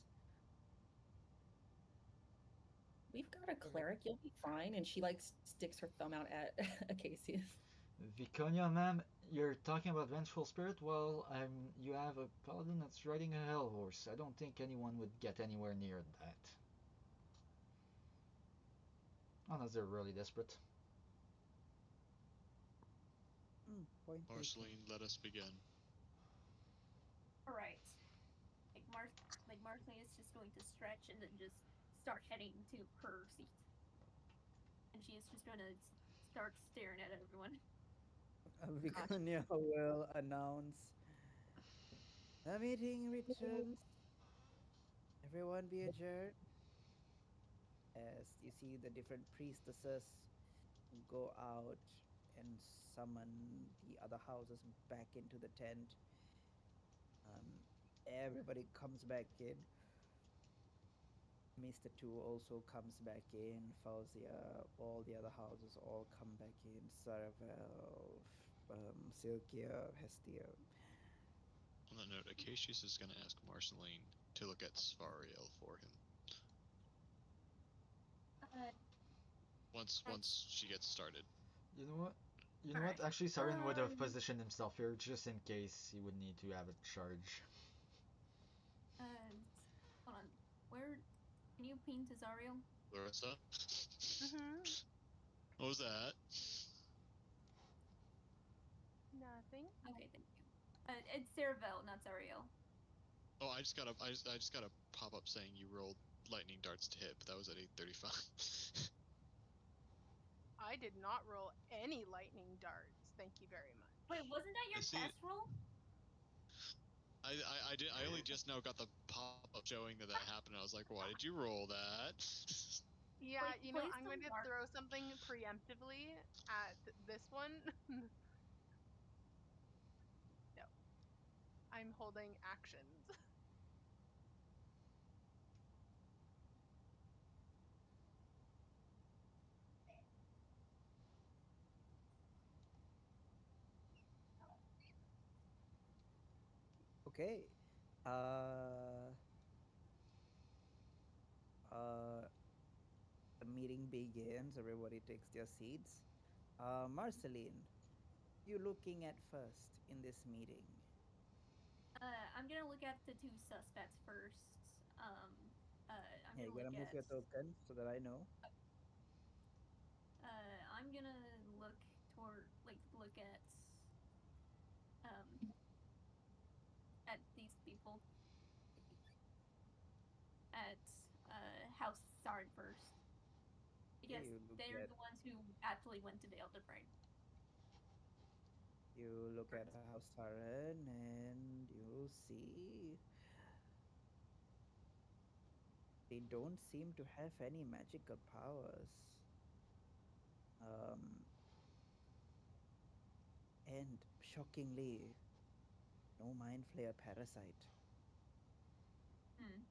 We've got a cleric, you'll be fine. And she like sticks her thumb out at Acacius. Viconia, ma'am, you're talking about vengeful spirit? Well, you have a paladin that's riding a hell horse. I don't think anyone would get anywhere near that. Unless they're really desperate. Point taken. Marceline, let us begin. all right. Like Marcy is just going to stretch and then just start heading to her seat, and she is just going to start staring at everyone. Viconia will announce the meeting returns. Everyone be adjourned. As you see the different priestesses go out and summon the other houses back into the tent. Everybody comes back in. Mr. 2 also comes back in. Fauzia, all the other houses all come back in. Saravel, Silkia, Hestia. On that note, Acacius is going to ask Marceline to look at Svariel for him. Once she gets started. You know what? You know what? Actually, Sarin would have positioned himself here just in case he would need to have a charge. Hold on. Where can you ping to Zariel? Larissa? Mm-hmm. What was that? Nothing. Okay, thank you. It's Saravel, not Zariel. Oh, I just got a pop up saying you rolled lightning darts to hit, but that was at 835. I did not roll any lightning darts. Thank you very much. Wait, wasn't that your test roll? I only just now got the pop up showing that happened. I was like, why did you roll that? Yeah, Like, you know, please I'm going to don't throw something preemptively at this one. No. I'm holding actions. Okay. Uh, uh, the meeting begins. Everybody takes their seats. Marceline, you looking at first in this meeting? I'm gonna look at the two suspects first. I'm Yeah, gonna you gotta look move at. your token so that I know. I'm gonna look look at these people at House Sard first Okay, because you look they're at the ones who actually went to the Elder Brain. you look at House Taren and you see they don't seem to have any magical powers. Um, and shockingly, no mind flayer parasite. Hmm.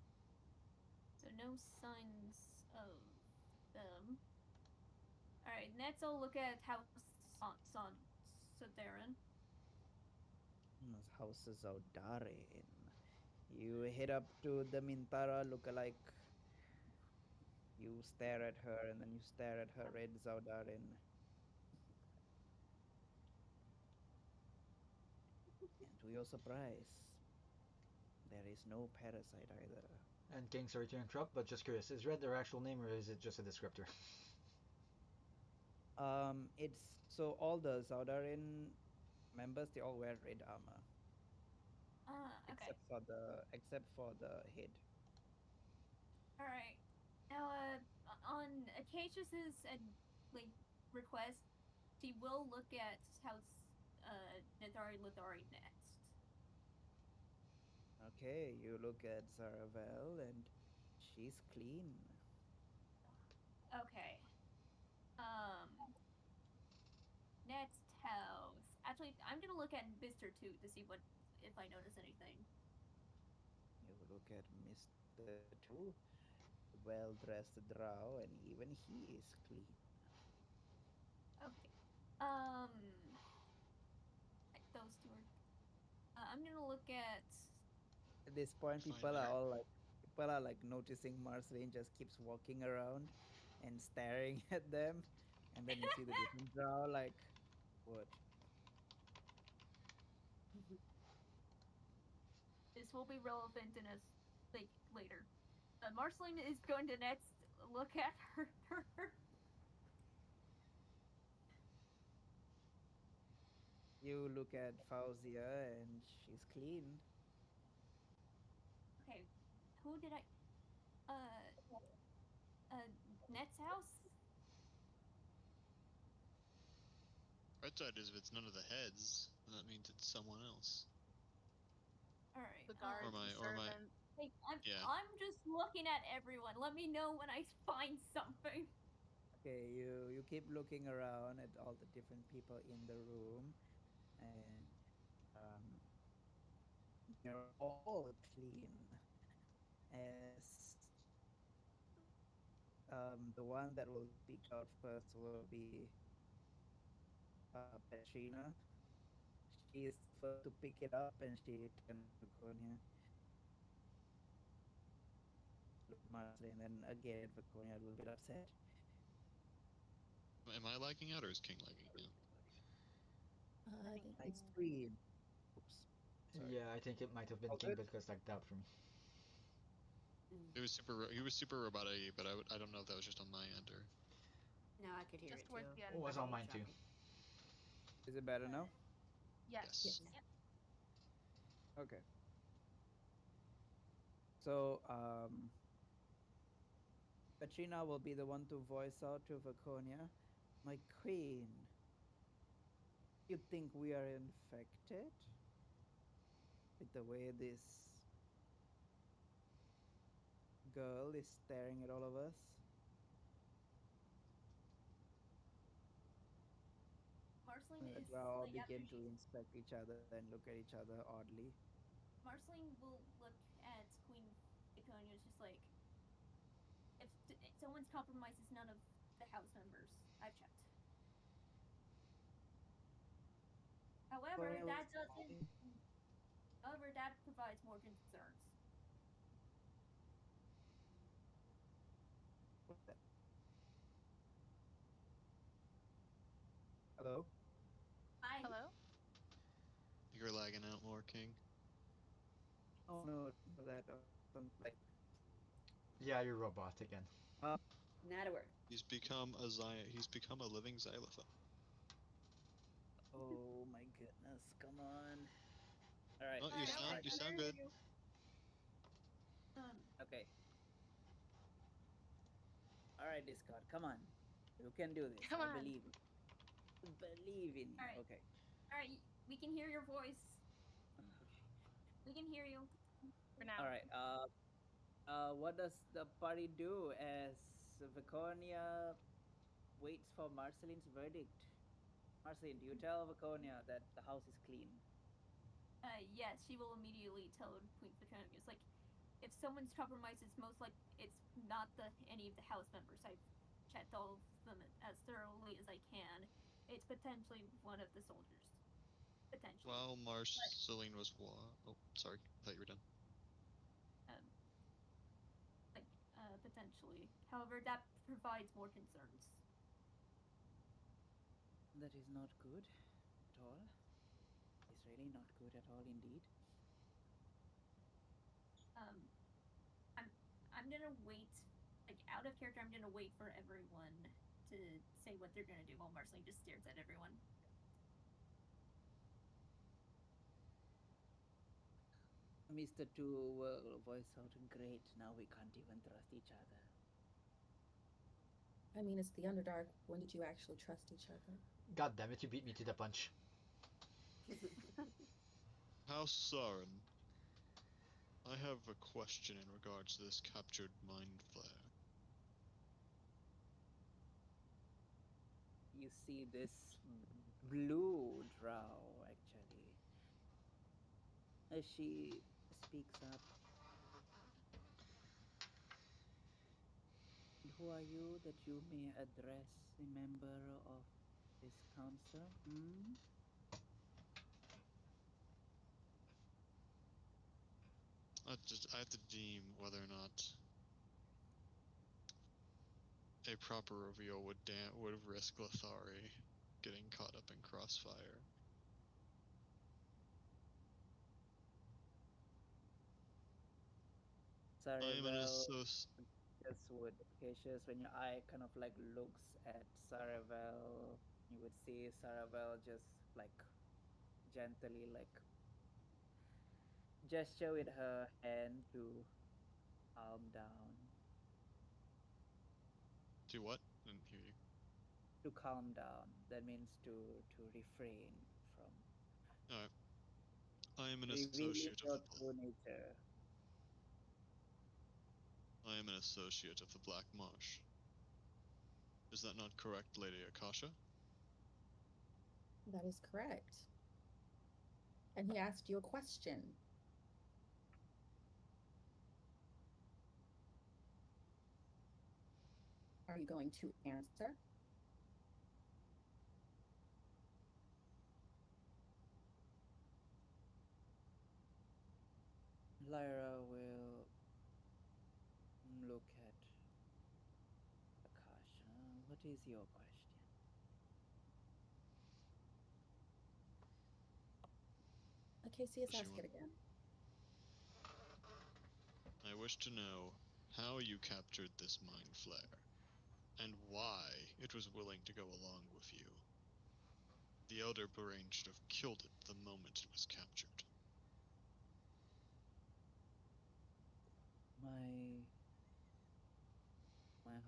So no signs of them. All right, next I'll look at House Sodarin. House Zaudarin. You head up to the Mintara lookalike. You stare at her and then you stare at her red Zaudarin. And to your surprise, there is no parasite either. And King, sorry to interrupt, but just curious, is red their actual name or is it just a descriptor? It's so all the Zaudarin members they all wear red armor Okay. except for the head. All right. Now, on Acacius's like request, she will look at House Nithari Lithari next. Okay, you look at Zaravel and she's clean. Okay. Um, Next house. Actually, I'm gonna look at Mister too to see what if I notice anything. You look at Mr. Two, well dressed drow, and even he is clean. Okay. Um, those two are. I'm gonna look at. At this point, I find that people are like noticing Marceline just keeps walking around and staring at them, and then you see the different drow like, what? This will be relevant in us like later. Marceline is going to next look at her. You look at Fauzia and she's clean. Okay, who did I? Uh, Net's house. right side is if it's none of the heads, then that means it's someone else. All right. The guards, the Or my servants. Hey, yeah. I'm just looking at everyone. Let me know when I find something. Okay, you keep looking around at all the different people in the room, and um, they're all clean. As the one that will speak out first will be Petrina. She is the first to pick it up, and she turns to Vaconia. Look at Marsley, and then again at Vaconia, a little bit upset. Am I lagging out or is King lagging out? I think Mm. My screen. Oops. Sorry. Yeah, I think it might have been All King good? because lagged out for me. He was super robotic, but I don't know if that was just on my end or. No, I could hear just it towards too. the It end, was but on mine too. Choppy. Is it better now? yes. Yes. Okay. So, Petrina will be the one to voice out to Vaconia. My queen, you think we are infected with the way this girl is staring at all of us? Marceline The is drow all like after begin to she. inspect each other and look at each other oddly. Marceline will look at Queen Iconia. It's just like if someone's compromised, it's none of the house members. I've checked. However, Vaconia will that doesn't. smile. However, that provides more concerns. What's that? Hello? I Hello? You're lagging out more, King. Oh no, no, that some like Yeah, you're robot again. Not a word. He's become a living xylophone. oh my goodness, come on. All right. Oh, you Now I sound hear good. you. Okay. All right, Discord, come on. You can do this. Come I on. believe. Believe in you. All right. Okay. All right, we can hear your voice. Okay. We can hear you. For now. All right. What does the party do as Viconia waits for Marceline's verdict? Marceline, do you tell Viconia that the house is clean? Yes, she will immediately tell Queen Fatronic. It's like, if someone's compromised, it's most like it's not any of the house members. I've checked all of them as thoroughly as I can. It's potentially one of the soldiers. Potentially. While Marceline was oh, sorry, I thought you were done. Um, potentially. However, that provides more concerns. That is not good at all. It's really not good at all indeed. Um, I'm gonna wait, like out of character. I'm gonna wait for everyone to say what they're gonna do while Marceline just stares at everyone. Mr. Two will voice out, great, now we can't even trust each other. I mean, it's the Underdark. When did you actually trust each other? God damn it, you beat me to the punch. House Sarin, I have a question in regards to this captured mind flare. You see this blue drow, actually. As she speaks up. And who are you that you may address a member of this council? Hmm? I have to deem whether or not a proper reveal would risk Lithari getting caught up in crossfire. Sorry, I am an well, associate. just would Cassius, when your eye kind of like looks at Saravel, you would see Saravel just like gently like gesture with her hand to calm down. To what? I didn't hear you. To calm down. That means to refrain from Alright. I am an revealing associate of your the true nature. I am an associate of the Black Marsh. Is that not correct, Lady Akasha? That is correct. And he asked you a question. Are you going to answer? Lyra will look at Akasha. What is your question? Acacius, Does she ask want? it again. I wish to know how you captured this mind flare, and why it was willing to go along with you. The Elder Brain should have killed it the moment it was captured. My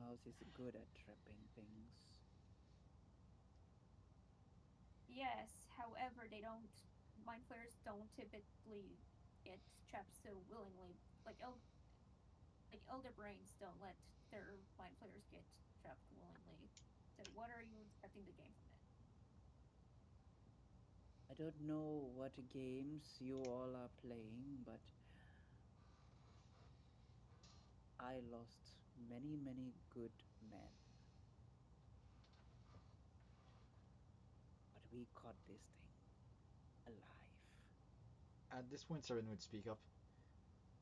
house is good at trapping things. Yes, however, they don't. Mind flayers don't typically get trapped so willingly. Like elder brains don't let their mind flayers get trapped willingly. So what are you expecting to gain from it? I don't know what games you all are playing, but I lost many, many good men. But we caught this thing alive. At this point, Saren would speak up.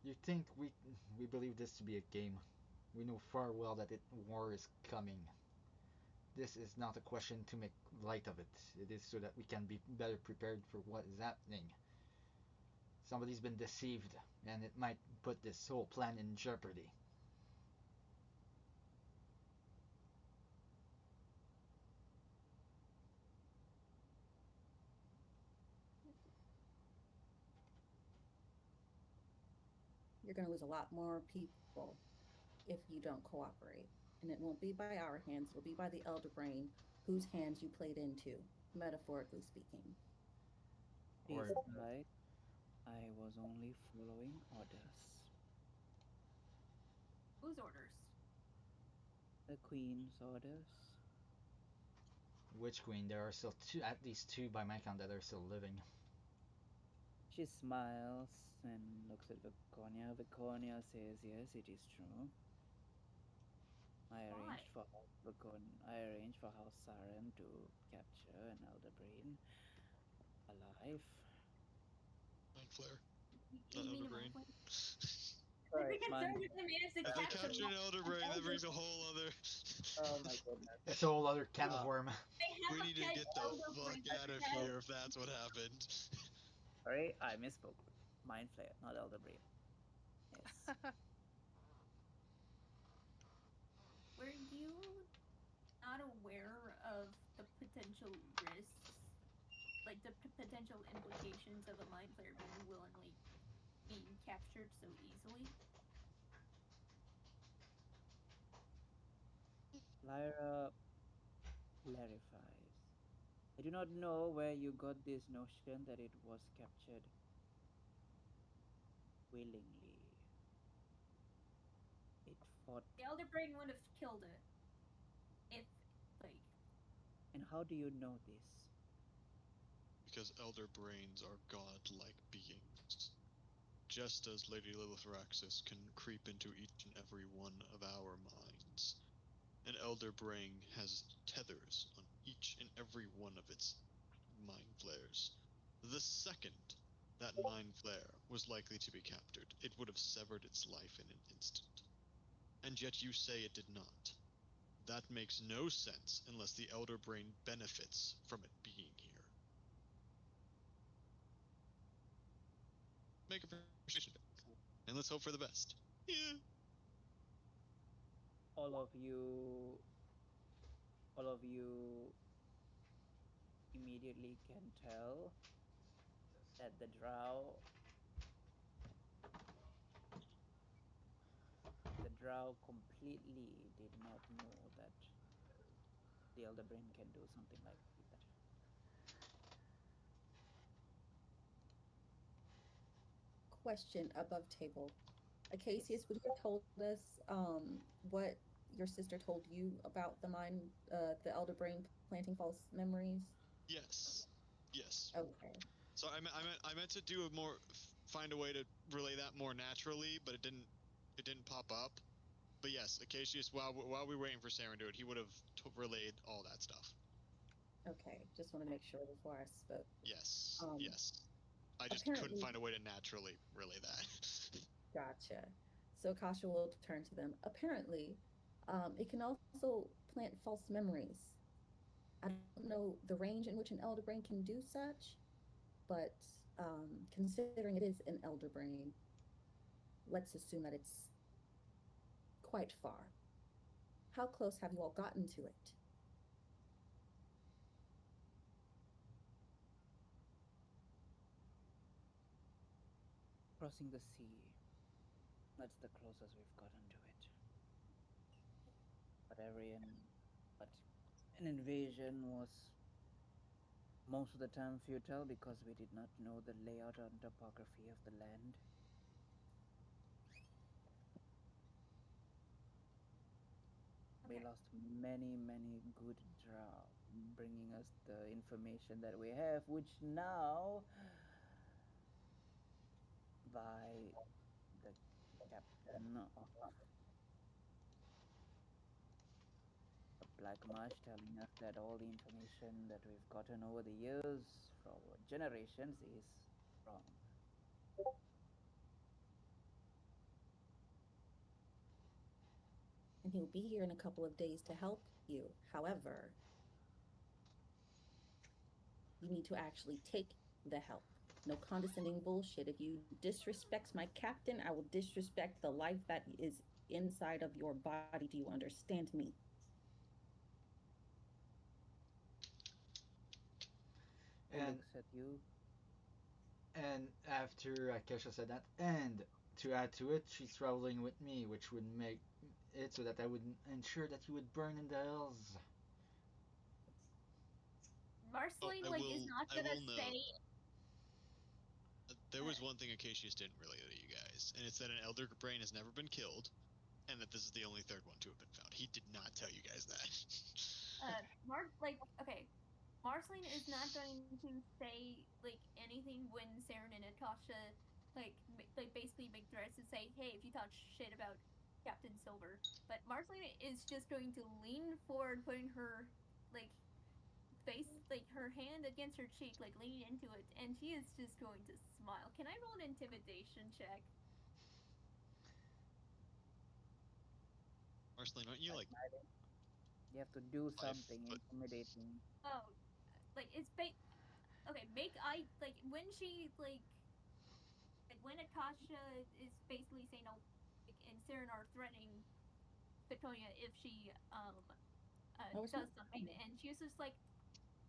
You think we believe this to be a game? We know far well that war is coming. This is not a question to make light of it. It is so that we can be better prepared for what is happening. Somebody's been deceived, and it might put this whole plan in jeopardy. You're going to lose a lot more people if you don't cooperate. And it won't be by our hands, it'll be by the Elder Brain whose hands you played into, metaphorically speaking. Or Please, right? I was only following orders. Whose orders? The Queen's orders. which queen? There are still two, at least two by my count, that are still living. She smiles and looks at Viconia. Viconia says, "Yes, it is true. I arranged for House Saren to capture an Elder Brain alive." Mind Flare. You Not mean Elder a Brain. I Sorry, think it's man. they managed to If they capture capture an Elder Brain, that brings a whole other. Oh my goodness. It's a whole other can of worm. They We have need to a get the Elder fuck Brain. out of here if that's what happened. Sorry, I misspoke. Mind Flare, not Elder Brain. Yes. Were you not aware of the potential risks, like the potential implications of a mind flayer being willingly being captured so easily? Lyra clarifies. I do not know where you got this notion that it was captured willingly. It fought. The Elder Brain would have killed it. If, like. And how do you know this? Because Elder Brains are godlike beings. Just as Lady Lilithraxis can creep into each and every one of our minds. An Elder Brain has tethers on each and every one of its mind flares. The second that mind flare was likely to be captured, it would have severed its life in an instant. And yet you say it did not. That makes no sense unless the Elder Brain benefits from it being here. Make a persuasion check, and let's hope for the best. Yeah. All of you immediately can tell that the drow completely did not know that the Elder Brain can do something like that. Question above table. Acacius, would you told us what your sister told you about the mind, the Elder Brain planting false memories? Yes. Yes. Okay. So I meant to do a more find a way to relay that more naturally, but it didn't pop up. But yes, Acacius, while we were waiting for Saren to do it, he would have relayed all that stuff. Okay. Just want to make sure before I spoke. Yes. Yes. I just couldn't apparently- find a way to naturally relay that. Gotcha. So Kasha will turn to them. Apparently, it can also plant false memories. I don't know the range in which an elder brain can do such, but considering it is an elder brain, let's assume that it's quite far. How close have you all gotten to it? Crossing the sea. That's the closest we've gotten to it. But an invasion was most of the time futile because we did not know the layout and topography of the land. We Okay. lost many, many good drow, bringing us the information that we have, which now, by the captain of the Black Marsh telling us that all the information that we've gotten over the years, for generations, is wrong. And he'll be here in a couple of days to help you. However, you need to actually take the help. No condescending bullshit. If you disrespect my captain, I will disrespect the life that is inside of your body. Do you understand me? He And looks at you. after Kesha said that, and to add to it, she's traveling with me, which would make it so that I would ensure that you would burn in the hills. Marceline I like is will. not I gonna will say. note. There was one thing Acacius didn't relay to you guys, and it's that an Elder Brain has never been killed, and that this is the only third one to have been found. He did not tell you guys that. Okay, Marceline is not going to say like anything when Saren and Akasha like basically make threats and say, "Hey, if you talk shit about Captain Silver," but Marceline is just going to lean forward, putting her like face like her hand against her cheek, like leaning into it, and she is just going to smile. Can I roll an intimidation check? Marceline, aren't you like You have to do 5 something foot? intimidating. Oh, like okay. Make I like when she like when Akasha is basically saying, "Oh," like, and Saren are threatening Victoria if she No, it's does not. something, and she's just like,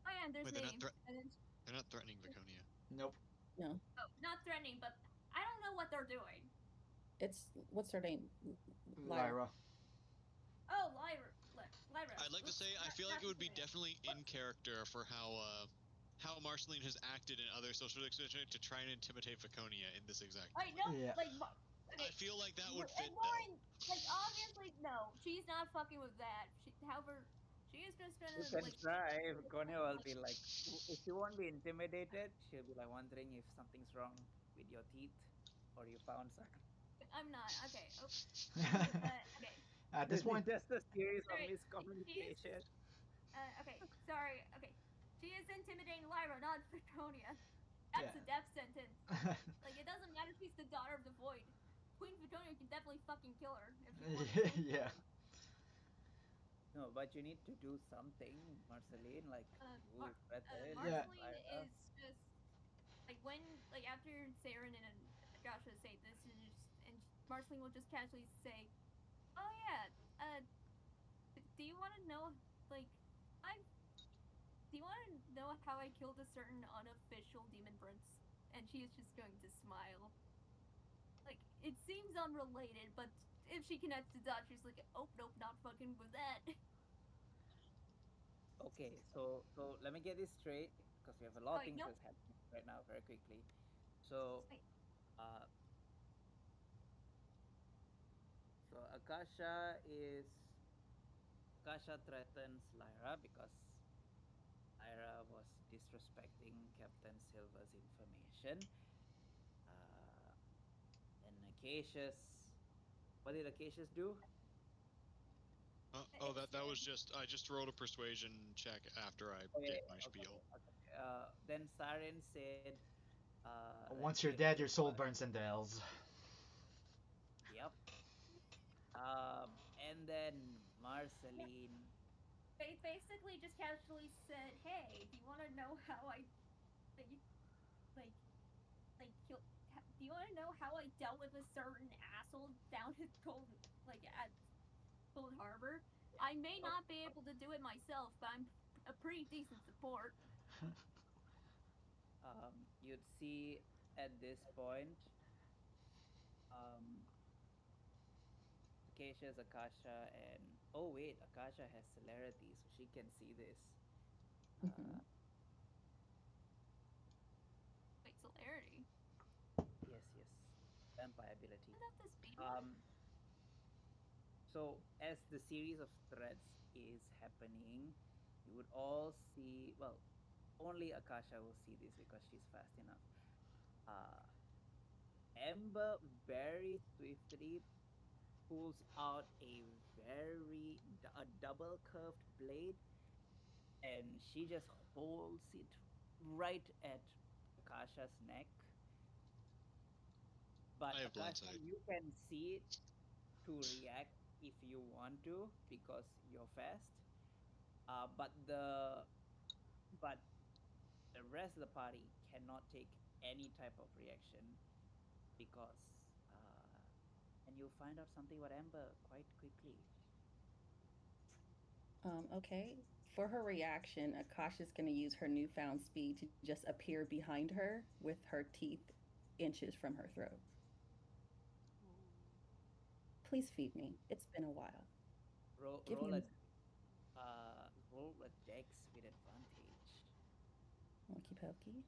"Oh yeah, there's Wait, name," and then they're not threatening Viconia. Nope. No, oh, not threatening, but I don't know what they're doing. it's what's her name? Lyra. Lyra. Oh, Lyra. I'd like to Oops, say I feel like not it would be Victoria. definitely in character for how Marceline has acted in other social situations to try and intimidate Viconia in this exact Wait, moment. no, Yeah. like I okay. feel like that would And fit though. Lauren, like obviously, no, she's not fucking with that. However, she is just You gonna can like. try. Konya will be like, if you won't be intimidated, she'll be like wondering if something's wrong with your teeth or you found something. I'm not okay. Oh, okay. At this This is point, just a series of Sorry, she is. miscommunication. Okay, sorry. Okay, she is intimidating Lyra, not Petronia. yeah. That's a death sentence. Like it doesn't matter if she's the daughter of the void. Queen Petronia can definitely fucking kill her if she wants to. yeah. No, but you need to do something, Marceline. Like you threaten Yeah. Marceline Lyra. is just like when like after Saren and Joshua say this, and Marceline will just casually say, "Oh yeah, do you want to know like I do you want to know how I killed a certain unofficial demon prince?" And she is just going to smile. Like it seems unrelated, but if she connects the dots, she's like, "Oh nope, not fucking with that." Okay, so let me get this straight because we have a lot of Like things nope. that's happening right now very quickly. So Wait, uh Akasha is Akasha threatens Lyra because Lyra was disrespecting Captain Silver's information. Uh, and Acacius, what did Acacius do? That was just I just rolled a persuasion check after I Oh yeah, did yeah, my okay, spiel. okay. Then Siren said, let's Once you're see, dead, your soul burns in the hells. Yep. And then Marceline. they basically just casually said, "Hey, do you want to know how I like like kill? Do you want to know how I dealt with a certain asshole down at Cold Harbor? I may Oh, not be able to do it myself, but I'm a pretty decent support." you'd see at this point, um, Acacia's Akasha, and oh wait, Akasha has celerity, so she can see this. Hmm. Uh, Wait, celerity. yes, vampire ability. Is that the speed one? Um, so as the series of threats is happening, you would all see. Well, only Akasha will see this because she's fast enough. Uh, Ember very swiftly pulls out a double curved blade, and she just holds it right at Akasha's neck, But I have blind Akasha, sight. you can see it to react if you want to because you're fast. But the rest of the party cannot take any type of reaction because and you'll find out something about Amber quite quickly. Okay. For her reaction, Akasha's going to use her newfound speed to just appear behind her with her teeth inches from her throat. Please feed me. It's been a while. Roll Give roll me a a roll a dex with advantage. Okie pokey.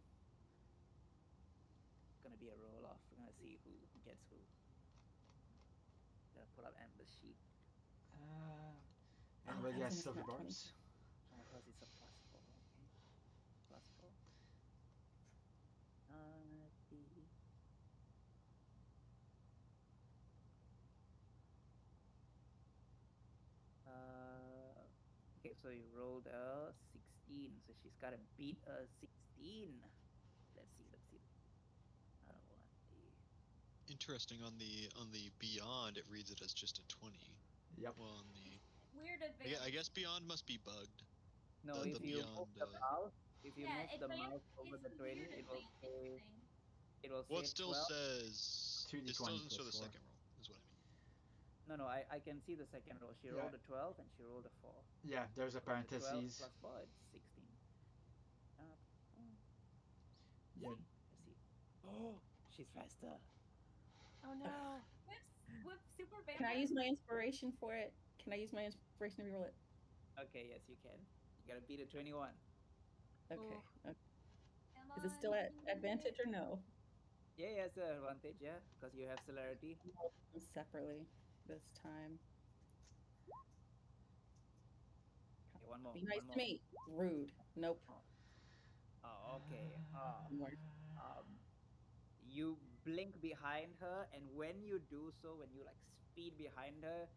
It's gonna be a roll off. We're gonna see who gets who. Gonna pull up Amber's sheet. Anybody has and it's silver not 20. barbs? Hers is a +4. Okay, +4. Let's see. Okay, so you rolled a 16, so she's got to beat a 16. Let's see. I don't want the. Interesting. On the beyond, it reads it as just a 20. Yep. Well, on the Weird I advantage. guess beyond must be bugged. No, The if you move beyond. the mouse, if you Yeah, move the mouse over it's the the 20, weird advantage thing. it will Well, say it still 12. says. It still 2d20 doesn't show plus the 4. second roll. Is what I mean. No, I can see the second roll. She Yeah. rolled a 12 and she rolled a 4. Yeah, there's a So the 12 parentheses. plus 4, it's 16. Uh, oh, Yeah. let's see. Oh, she's faster. Oh no. With super vampire. Can I use my inspiration for it? Can I use my inspiration to reroll it? Okay, yes, you can. You gotta beat a 21. Okay. Okay. Come Is it still on, at advantage or no? Yeah, it's an advantage, yeah, because you have celerity. Separately this time. Okay, one more. Be nice One to more. me. Rude. Nope. Oh, okay. More. You blink behind her, and when you do so, when you like speed behind her,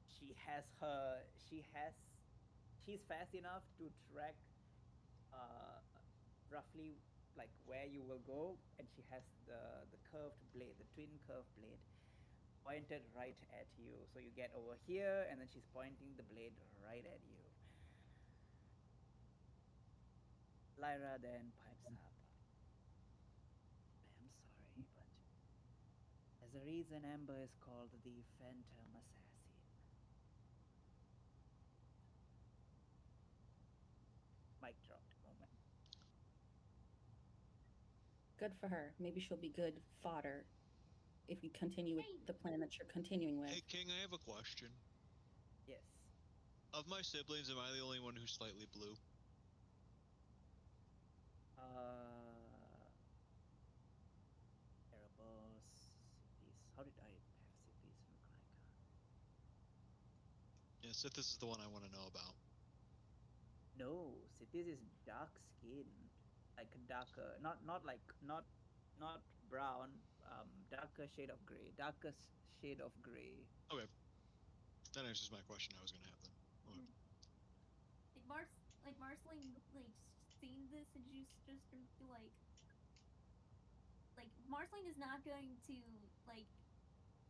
she has her. She's fast enough to track, uh, roughly like where you will go, and she has the curved blade, the twin curved blade, pointed right at you. So you get over here, and then she's pointing the blade right at you. Lyra then pipes up. I am sorry, but there's a reason Amber is called the Phantom Assassin. Mic drop moment. Good for her. Maybe she'll be good fodder if you continue with the plan that you're continuing with. Hey, King, I have a question. Yes. Of my siblings, am I the only one who's slightly blue? Erebos, Sithis. How did I have Sithis look like? Yeah, Sithis is the one I want to know about. No, Sithis is dark skinned, like darker, not like not brown, darker shade of gray, darkest shade of gray. Okay. That answers my question I was going to have then. Okay. Like Marceline like seeing this and she's just gonna be like Marceline is not going to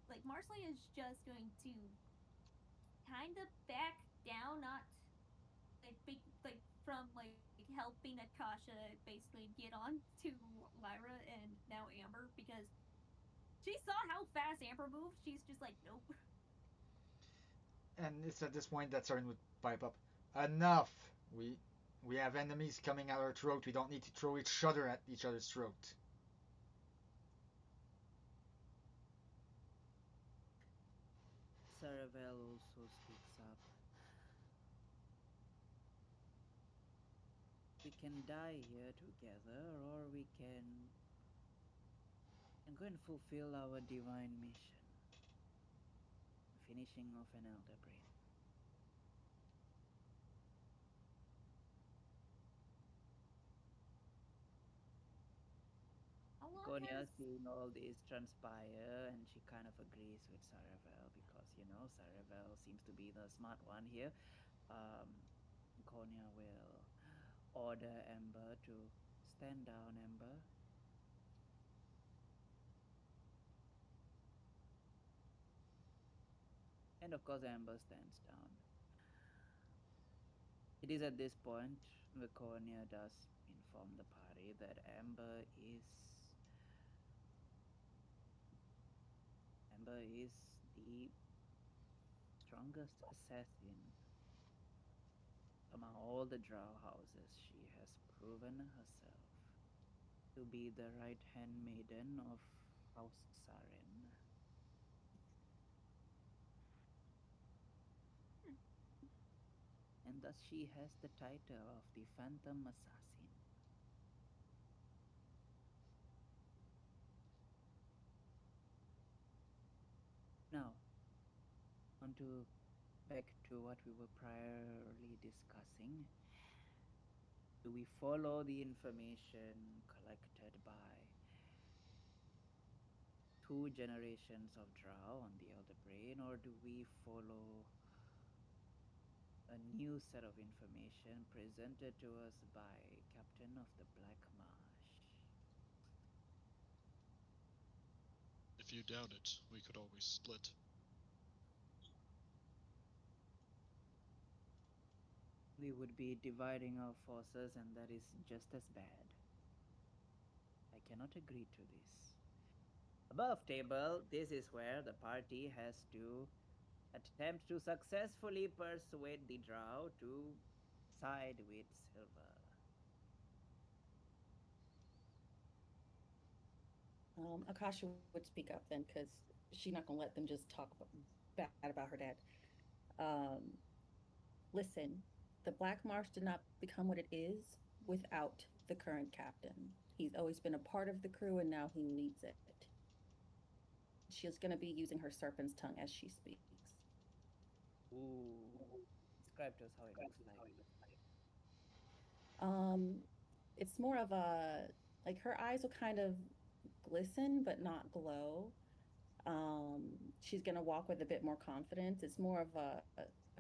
like Marceline is just going to kind of back down, not like from like helping Akasha basically get on to Lyra and now Amber because she saw how fast Amber moved. She's just like, nope. And it's at this point that Soren would pipe up. Enough! We have enemies coming out our throat. We don't need to throw each other at each other's throat. Saravel also speaks up. We can die here together, or we can go and fulfill our divine mission, finishing off an elder brain. Konya seeing all this transpire, and she kind of agrees with Saravel because Saravel seems to be the smart one here. Konya will order Ember to stand down, Ember. And of course, Amber stands down. It is at this point Vicornia does inform the party that Amber is the strongest assassin among all the drow houses. She has proven herself to be the right hand maiden of House Saren. And thus she has the title of the Phantom Assassin. Now, on to back to what we were priorly discussing. Do we follow the information collected by 2 generations of drow on the Elder Brain, or do we follow a new set of information presented to us by Captain of the Black Marsh? If you doubt it, we could always split. We would be dividing our forces, and that is just as bad. I cannot agree to this. Above table, this is where the party has to attempt to successfully persuade the drow to side with Silver. Akasha would speak up then because she's not gonna let them just talk bad about her dad. Um, Listen, the Black Marsh did not become what it is without the current captain. He's always been a part of the crew and now he leads it. She's going to be using her serpent's tongue as she speaks. Ooh. Describe to us how it looks like. Um, it's more of a, like, her eyes will kind of glisten but not glow. She's going to walk with a bit more confidence. It's more of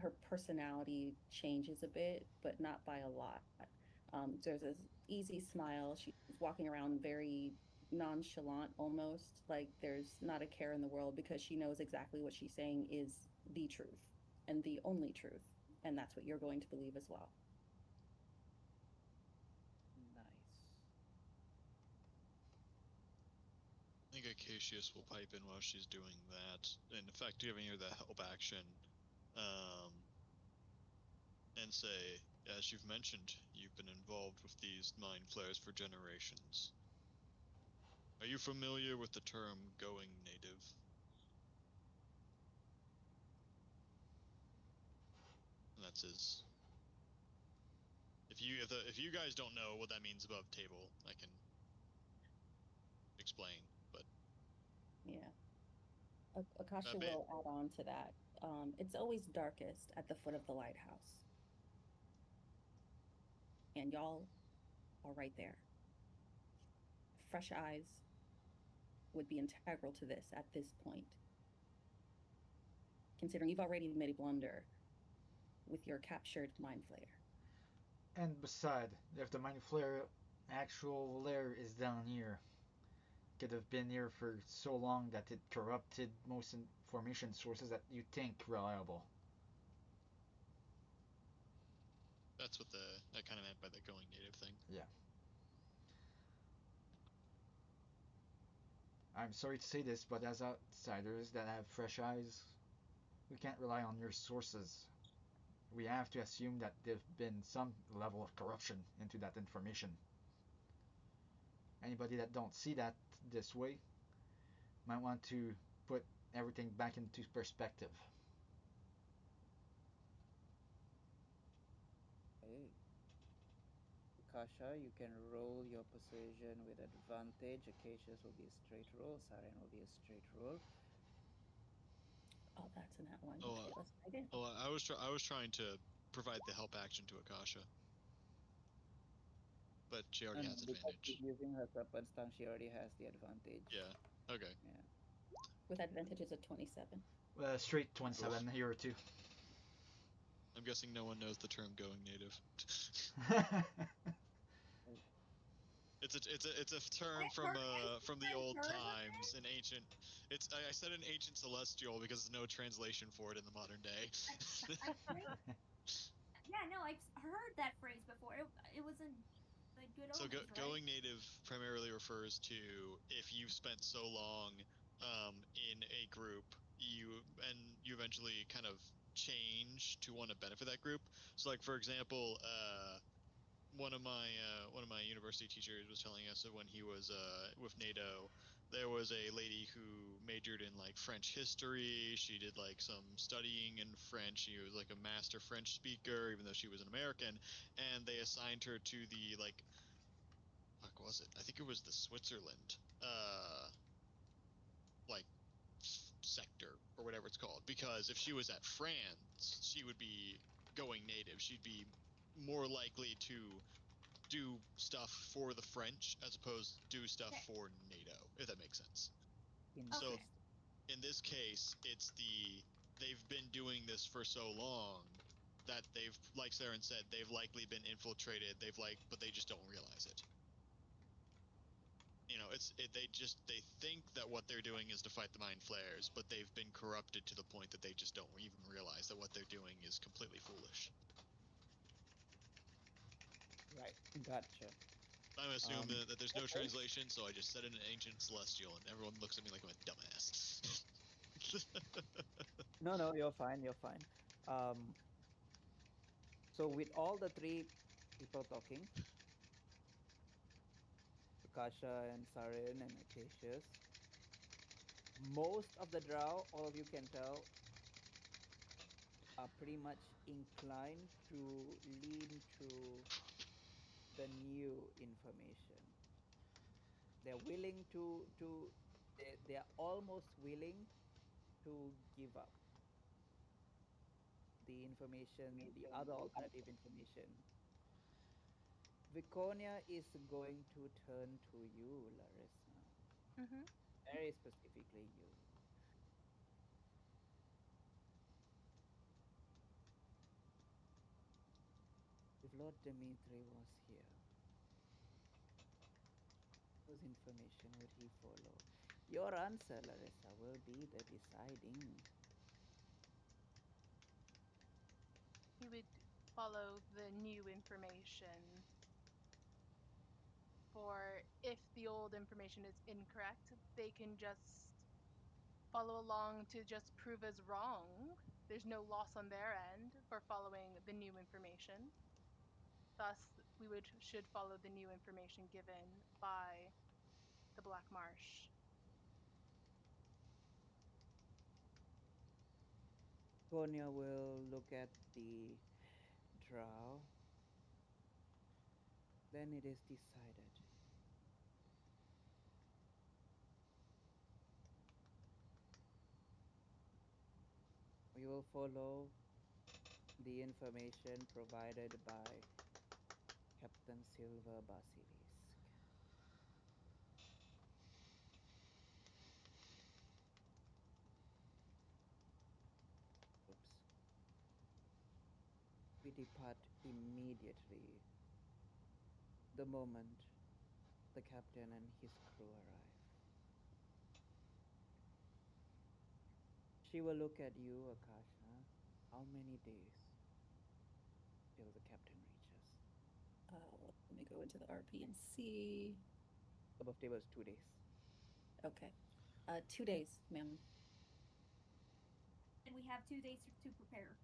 her personality changes a bit, but not by a lot. There's this easy smile. She's walking around very nonchalant almost, like there's not a care in the world because she knows exactly what she's saying is the truth and the only truth. And that's what you're going to believe as well. Nice. I think Acacius will pipe in while she's doing that, in effect giving her the help action, and say, as you've mentioned, you've been involved with these mind flayers for generations. Are you familiar with the term going native? And that's his. If you guys don't know what that means above table, I can explain. But Yeah. Akasha will add on to that. It's always darkest at the foot of the lighthouse. And y'all are right there. Fresh eyes would be integral to this at this point. Considering you've already made a blunder with your captured mind flayer. And beside, if the mind flare actual lair is down here, could have been here for so long that it corrupted most information sources that you think reliable. that's what I kind of meant by the going native thing. Yeah. I'm sorry to say this, but as outsiders that have fresh eyes, we can't rely on your sources. We have to assume that there's been some level of corruption into that information. Anybody that don't see that this way might want to put everything back into perspective. Hey. Kasha, you can roll your persuasion with advantage. Acacius will be a straight roll. Saren will be a straight roll. Oh, that's in that one. Oh, Okay, let's try it. I was trying to provide the help action to Akasha, but she already has Because she's advantage. using her serpent's tongue, she already has the advantage. Yeah. Okay. Yeah. With advantage is a 27. Straight 27 here or two. I'm guessing no one knows the term going native. It's a term from the old times in ancient. I said an ancient celestial because there's no translation for it in the modern day. Yeah, no, I've heard that phrase before. It was in the Good So Omens, right? going native primarily refers to if you've spent so long in a group, you eventually kind of change to want to benefit that group. So like for example, one of my university teachers was telling us that when he was with NATO, there was a lady who majored in like French history. She did like some studying in French. She was like a master French speaker, even though she was an American. And they assigned her to the like, fuck was it? I think it was the Switzerland, like sector or whatever it's called. Because if she was at France, she would be going native. She'd be more likely to do stuff for the French as opposed to do stuff for NATO, if that makes sense. So Interesting. in this case, they've been doing this for so long that they've, like Saren said, they've likely been infiltrated. But they just don't realize it. You know, they think that what they're doing is to fight the mind flayers, but they've been corrupted to the point that they just don't even realize that what they're doing is completely foolish. Right. Gotcha. I'm assuming that there's no okay. translation, so I just said it in ancient celestial, and everyone looks at me like I'm a dumbass. No, you're fine. You're fine. Um, so with all the three people talking, Akasha and Sarin and Acacius, most of the drow, all of you can tell, are pretty much inclined to lean to the new information. They're willing they're almost willing to give up the information, the other alternative information. Viconia is going to turn to you, Larissa. Mm-hmm. Very specifically you. If Lord Dimitri was here, whose information would he follow? Your answer, Larissa, will be the deciding. He would follow the new information. For if the old information is incorrect, they can just follow along to just prove us wrong. There's no loss on their end for following the new information. Thus, should follow the new information given by the Black Marsh. Konya will look at the drow. Then it is decided. We will follow the information provided by Captain Silver Basilisk. Oops. We depart immediately the moment the captain and his crew arrive. She will look at you, Akasha. How many days till the captain reaches? Let me go into the RP and see. Above table is 2 days. Okay. 2 days, ma'am. And we have 2 days to prepare.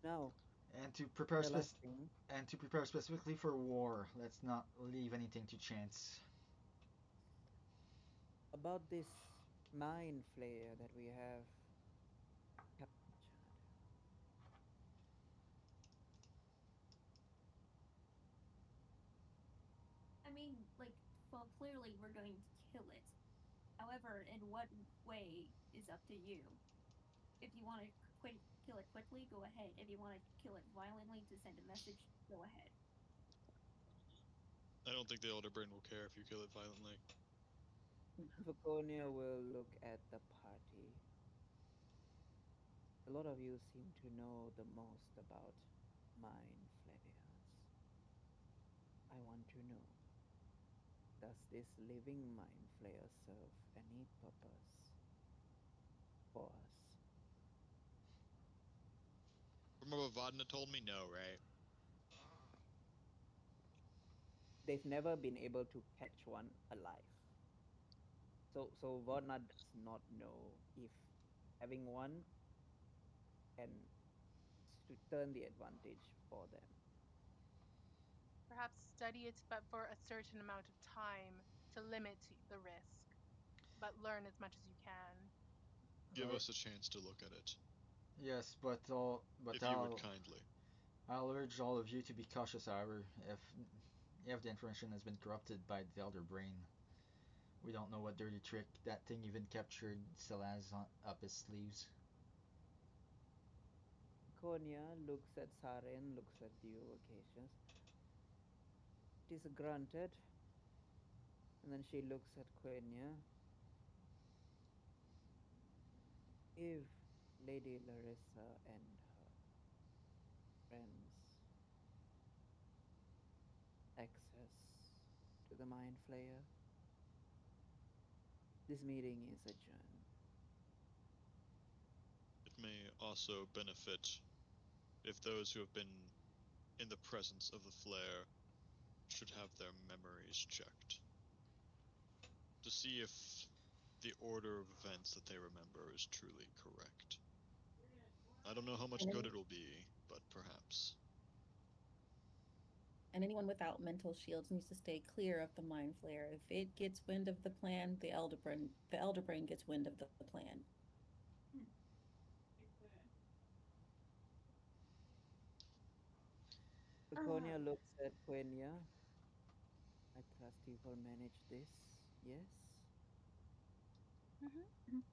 Now, And to prepare the last thing. and to prepare specifically for war. Let's not leave anything to chance. About this mind flayer that we have captured. I mean, like, well, clearly we're going to kill it. However, in what way is up to you. If you want to kill it quickly, go ahead. If you want to kill it violently to send a message, go ahead. I don't think the Elder Brain will care if you kill it violently. Vaconia will look at the party. A lot of you seem to know the most about mind flayers. to know, does this living mind flayer serve any purpose for us? Remember what Vodna told me? No, right? They've never been able to catch one alive. So Varna does not know if having one can turn the advantage for them. Perhaps study it, but for a certain amount of time to limit the risk, but learn as much as you can. Give Or- us a chance to look at it, Yes, but if you would kindly. I'll urge all of you to be cautious, however, if the information has been corrupted by the Elder Brain. We don't know what dirty trick that thing even captured still has up his sleeves. Konya looks at Saren, looks at you, Acacius. It is granted. And then she looks at Quenya. If Lady Larissa and her friends access to the Mind Flayer, this meeting is adjourned. It may also benefit if those who have been in the presence of the flare should have their memories checked to see if the order of events that they remember is truly correct. I don't know how much good it'll be, but perhaps. And anyone without mental shields needs to stay clear of the mind flare. If it gets wind of the plan, the elder brain gets wind of the plan. Konya looks at Quenya. I trust you will manage this, yes?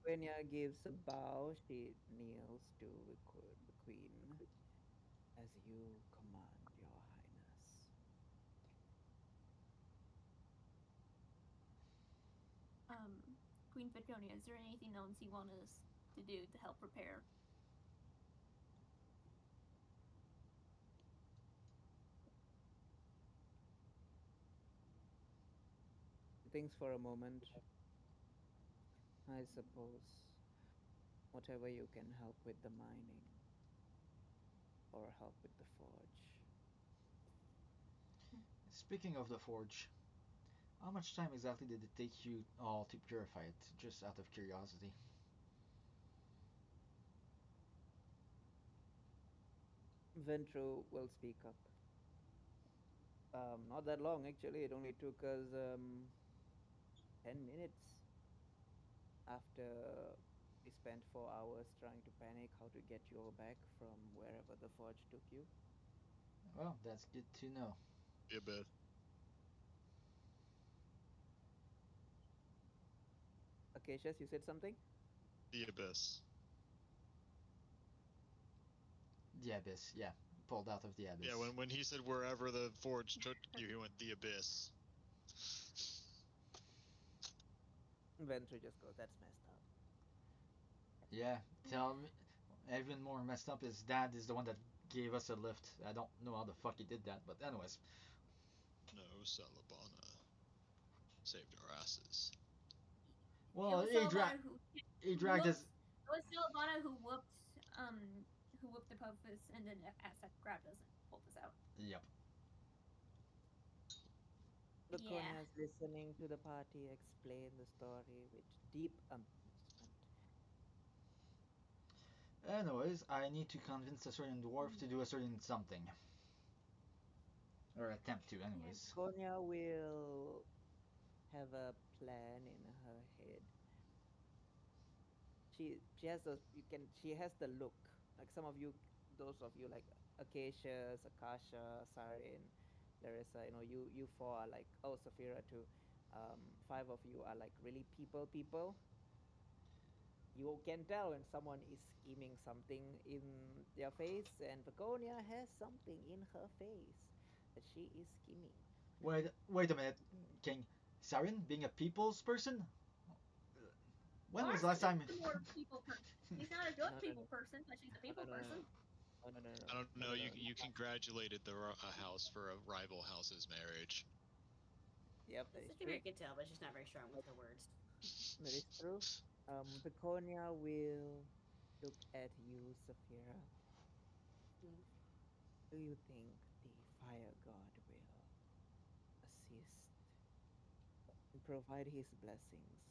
Quenya gives a bow. She kneels to the queen. As you command, your highness. Queen Petronia, is there anything else you want us to do to help prepare? She thinks for a moment. I suppose whatever you can help with the mining or help with the forge. Speaking of the forge, how much time exactly did it take you all to purify it, just out of curiosity? Ventru will speak up. Not that long actually. It only took us 10 minutes after we spent 4 hours trying to panic how to get you back from wherever the forge took you. Well, that's good to know. Be a bit. Acacius, you said something? The abyss. The abyss, yeah. Pulled out of the abyss. Yeah, when he said wherever the forge took you, he went the abyss. Ventru just goes, that's messed up. Yeah, tell me. Even more messed up is Dad is the one that gave us a lift. I don't know how the fuck he did that, but anyways. No, Salabana saved our asses. Well, it was he, Salabana he dragged his. It was Salabana who whooped the Apophis, and then Aztec grabbed us and pulled us out. Yep. Laconia Yeah. is listening to the party explain the story with deep amusement. Anyways, I need to convince a certain dwarf to do a certain something. Or attempt to, anyways. Laconia will have a plan in her head. She has those she has the look. Like some of you, those of you like Acacius, Akasha, Sarin, Larissa, you four are like, oh, Saphira too. 5 of you are like really people. You can tell when someone is scheming something in their face, and Vagonia has something in her face that she is scheming. Wait a minute, King. Sarin, being a people's person? When was the last time? She's more people person. She's not a good people person, but she's a people person. No. I don't know. You congratulated the house for a rival house's marriage. Yep, that is Sister Mary true. can tell, but she's not very strong with her words. That is true. Viconia will look at you, Saphira. Mm. Do you think the fire god will assist and provide his blessings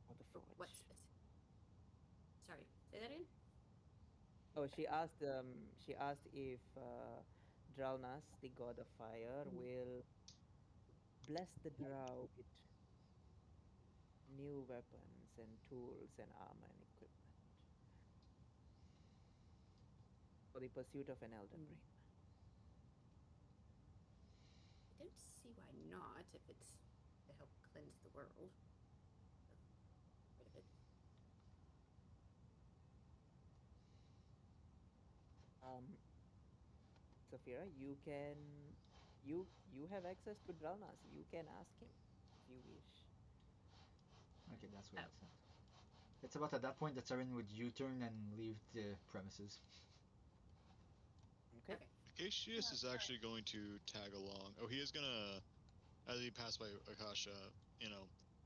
for the For what forge? Sorry, say that again. Oh, she asked if Dralnas, the god of fire, will bless the drow with new weapons and tools and armor and equipment for the pursuit of an elder brain. I don't see why not, if it's to help cleanse the world. Rid of it. Saphira, you have access to Dralnas. You can ask him if you wish. Okay, that's what it said. It's about at that point that Saren would U-turn and leave the premises. Okay. Okay. Acacius is actually going to tag along. Oh, he is gonna, as he passed by Akasha,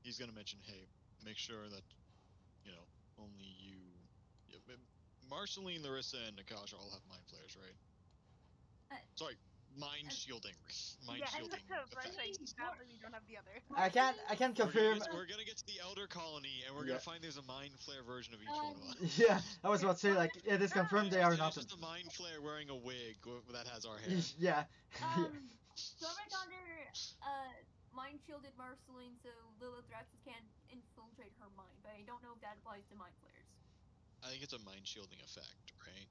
he's gonna mention, hey, make sure that, only you, yeah, Marceline, Larissa, and Akasha all have mind flayers, right? Sorry, mind shielding, mind Yeah, shielding right. Like, effects. sadly, we don't have the other. I can't We're confirm. gonna get to the Elder Colony, and we're Yeah. gonna find there's a mind flare version of each one of us. Yeah, I was about to say, like, it is confirmed they are It's not. just a mind flare wearing a wig that has our hair. Yeah. Jorvikander mind shielded Marceline so Lilith Draxus can't infiltrate her mind, but I don't know if that applies to mind flares. I think it's a mind shielding effect, right?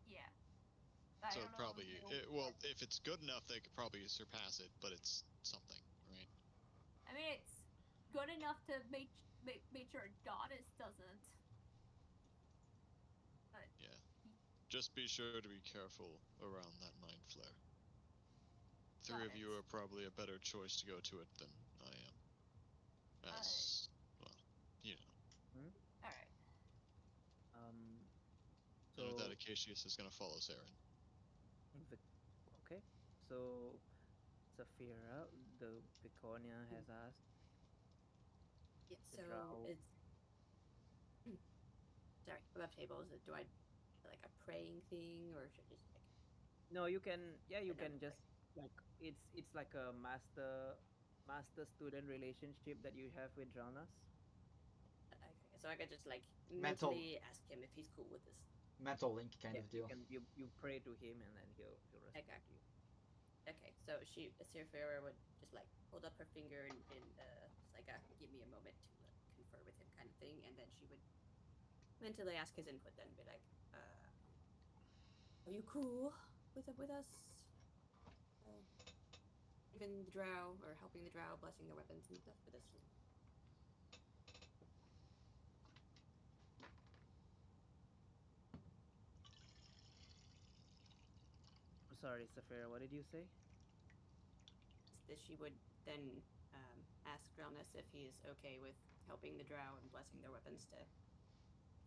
Yeah. So it probably, if it's good enough, they could probably surpass it, but it's something, right? I mean, it's good enough to make sure a goddess doesn't. But yeah, just be sure to be careful around that mind flare. Three of you are probably a better choice to go to it than I am. As well, Hmm? All right. So and with that, Acacius is gonna follow Saren. Okay. So Saphira, the Viconia has asked. Yeah. The So drow. it's sorry above table. Is it? Do I like a praying thing, or should I just like? No, you can. Yeah, you another can just like it's like a master student relationship that you have with Dralnas. Okay, so I could just like Mental- mentally ask him if he's cool with this. Mental link kind Yeah, of deal. you pray to him and then he'll respond Okay. to you. Okay, so Sirfera would just like hold up her finger and just like give me a moment to confer with him, kind of thing, and then she would mentally ask his input. Then be like, "Are you cool with us? Even the drow or helping the drow, blessing their weapons and stuff for this." I'm sorry, Saphira, what did you say? That she would then ask Drelnus if he's okay with helping the drow and blessing their weapons to take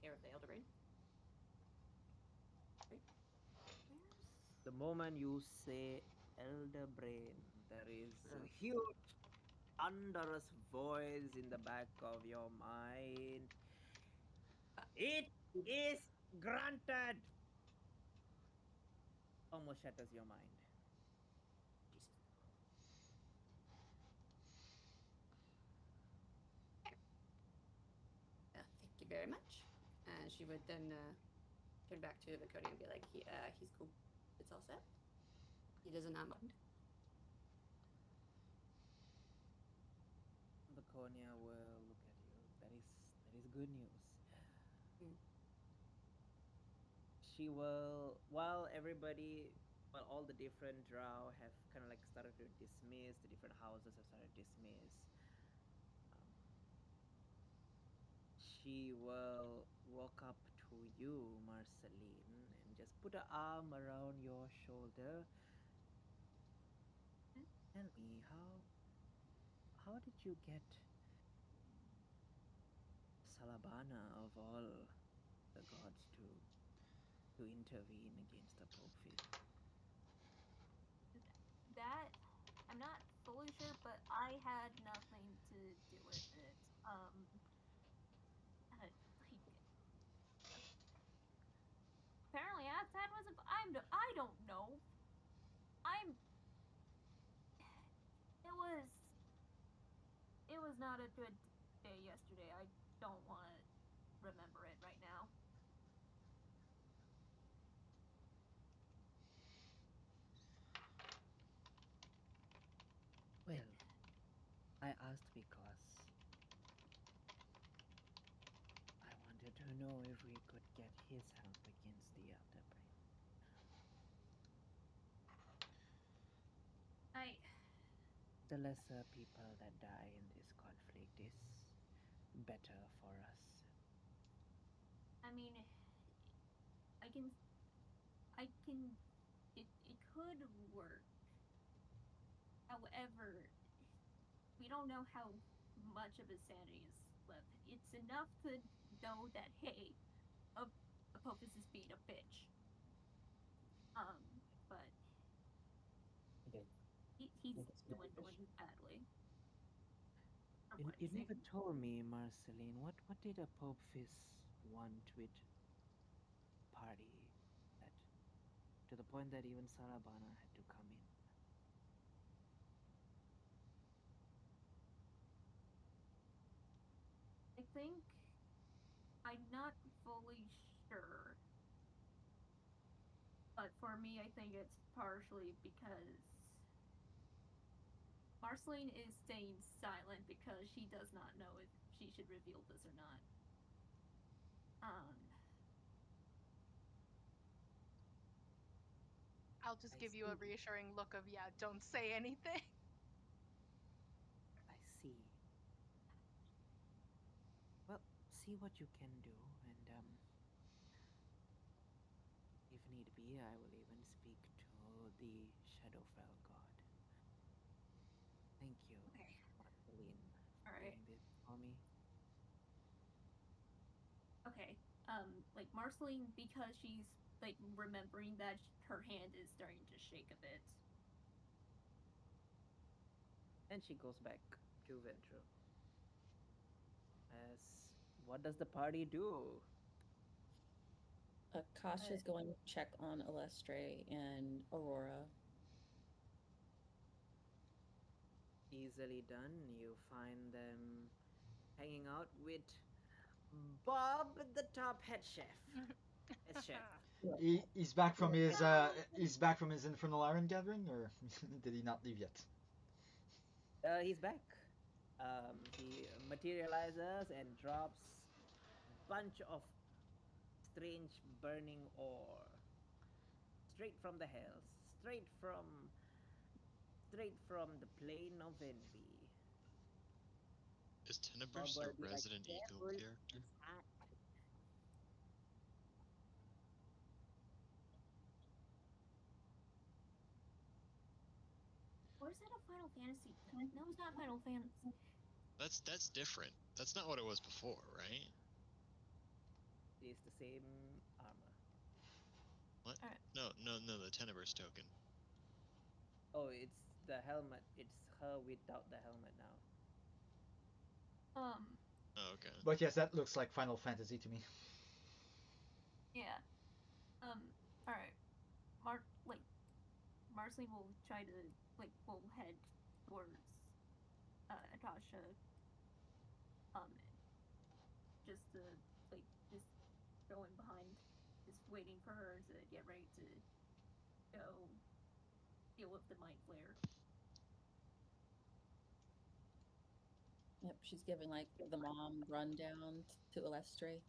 care of the elder brain. Right? The moment you say elder brain, there is a huge thunderous voice in the back of your mind. It is granted. Almost shatters your mind. Jesus. Thank you very much. She would then turn back to Viconia and be like, he's cool. It's all set. He doesn't mind. Viconia will look at you. That is good news. Mm. She will, while all the different drow have kind of like started to dismiss, the different houses have started to dismiss. She will walk up to you, Marceline, and just put her arm around your shoulder. Tell me, how did you get Salabana of all the gods to intervene against Apophis? had nothing to do with it. Like apparently outside was a. I don't know. I'm. It was. It was not a good day yesterday. I don't want to remember it right now. Well, I asked because I wanted to know if we could get his help against the Elder Brain. I. The lesser people that die in this conflict is better for us. I mean, I can. I can. It could work. However, we don't know how much of his sanity is left. It's enough to know that hey, a Apophis is being a bitch. But Okay. he's That's very dwindling badly. From You, what you it never seems. told me, Marceline, what did a Pope Fizz want with party that to the point that even Sarabana had to come in? I think I'm not fully sure, but for me, I think it's partially because Marceline is staying silent because she does not know if she should reveal this or not. Um, I'll just I give you a see. reassuring look of, yeah, don't say anything. I see. Well, see what you can do, and if need be, I will even speak to the Shadowfell god. Thank you, okay, Marceline, all for right, doing this for me. okay. Like Marceline, because she's like remembering that her hand is starting to shake a bit. And she goes back to Ventru. As what does the party do? Akasha's going to check on Alestre and Aurora. Easily done. You find them hanging out with Bob, the top head chef. Head chef. He's back from his Infernal Iron gathering, or did he not leave yet? He's back. He materializes and drops bunch of strange burning ore straight from the hells, straight from the plane of envy. Is Bob Tenebris a will be like, Resident Evil careful, character? it's hot. Or is that a Final Fantasy? No, it's not Final Fantasy. That's different. That's not what it was before, right? It is the same armor. What? All right. No, the Tenebris token. Oh, it's the helmet. It's her without the helmet now. Oh, okay. But yes, that looks like Final Fantasy to me. Yeah. All right. Like Marceline will try to will head towards Natasha. Um, just to just going behind, just waiting for her to get ready to go deal with the mind flare. Yep, she's giving like the mom rundown to Alestre.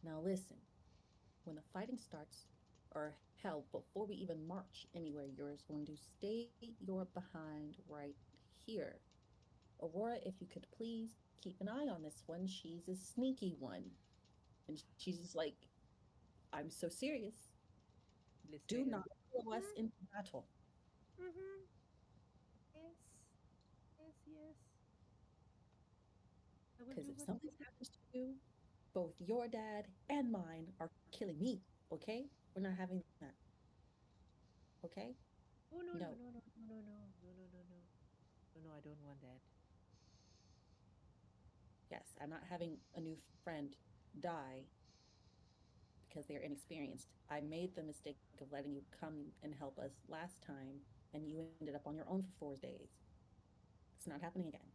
Now listen, when the fighting starts, or hell, before we even march anywhere, you're going to stay your behind right here. Aurora, if you could please keep an eye on this one. She's a sneaky one. And she's just like, I'm so serious. Do Listener. not throw us into battle. Mm-hmm. Yes. Yes, yes. I will Because do if what something happens to you, both your dad and mine are killing me, okay? We're not having that. Okay? Oh no No. no no no no no no no no no no. Oh no, I don't want that. Yes, I'm not having a new friend die because they're inexperienced. I made the mistake of letting you come and help us last time, and you ended up on your own for 4 days. It's not happening again.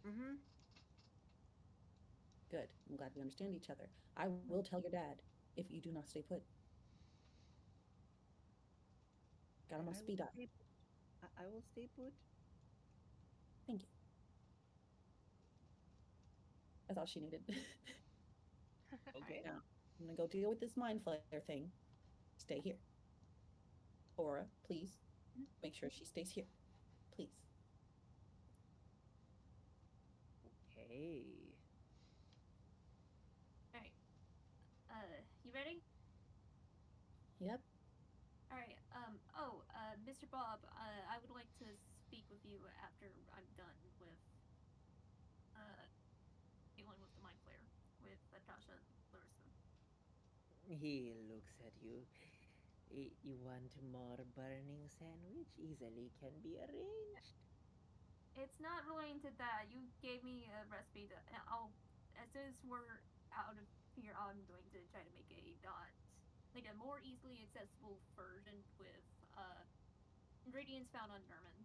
Mm-hmm. Good. I'm glad we understand each other. I will tell your dad if you do not stay put. Got him on I will speed dial. stay. I will stay put. Thank you. That's all she needed. Okay. Now, I'm gonna go deal with this mind flare thing. Stay here. Aura, please make sure she stays here. Please. Okay. Alright. You ready? Yep. Alright, Mr. Bob, I would like to speak with you after I'm done with, uh, dealing with the mind flare with Natasha and Larissa. He looks at you. You want more burning sandwich? Easily can be arranged. It's not relating to that. You gave me a recipe that as soon as we're out of here, I'm going to try to make like a more easily accessible version with, ingredients found on Nerman.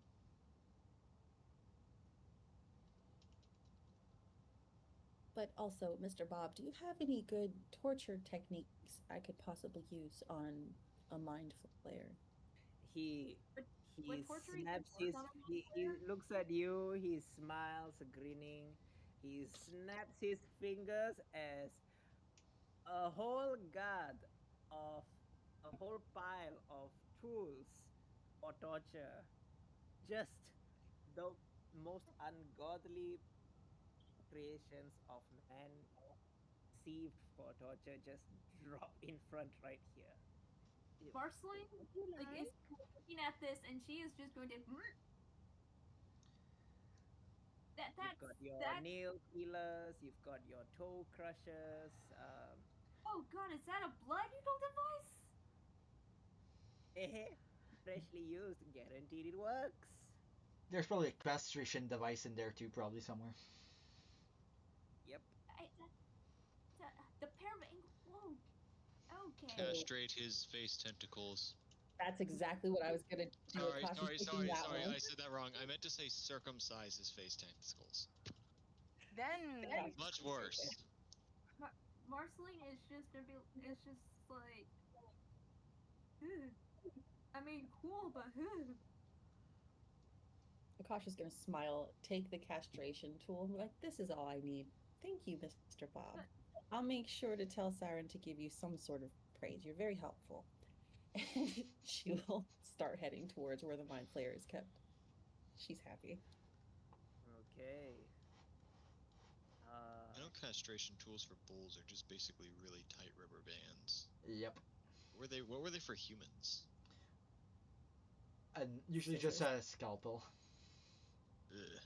But also, Mr. Bob, do you have any good torture techniques I could possibly use on a mind flare? He Would, he would torture even snaps work his on a mind he flare? looks at you, he smiles, grinning. He snaps his fingers as a whole god of a whole pile of tools for torture. Just the most ungodly creations of man conceived for torture just drop in front right here. Marceline, Would you like, is like? looking at this and she is just going to. That, You've that's, got your that's. nail peelers, you've got your toe crushers. Oh god, is that a blood needle device? Freshly used, guaranteed it works. There's probably a castration device in there too, probably somewhere. Yep. The pair of whoa, okay. Oh, Castrate his face tentacles. that's exactly what I was gonna do. Sorry, Akasha's sorry, taking sorry, that sorry. one. I said that wrong. I meant to say circumcise his face tentacles. Then Yeah. we Much castrate worse. him. Marceline is just gonna be. It's just like. "Ugh." I mean, cool, but. Ugh. Akasha's gonna smile, take the castration tool, and be like, "This is all I need. Thank you, Mr. Bob. But I'll make sure to tell Siren to give you some sort of praise. You're very helpful." And she will start heading towards where the mind flayer is kept. She's happy. Okay. You Uh, know, castration tools for bulls are just basically really tight rubber bands. Yep. What were they for humans? And usually just Scissors. a scalpel. Ugh.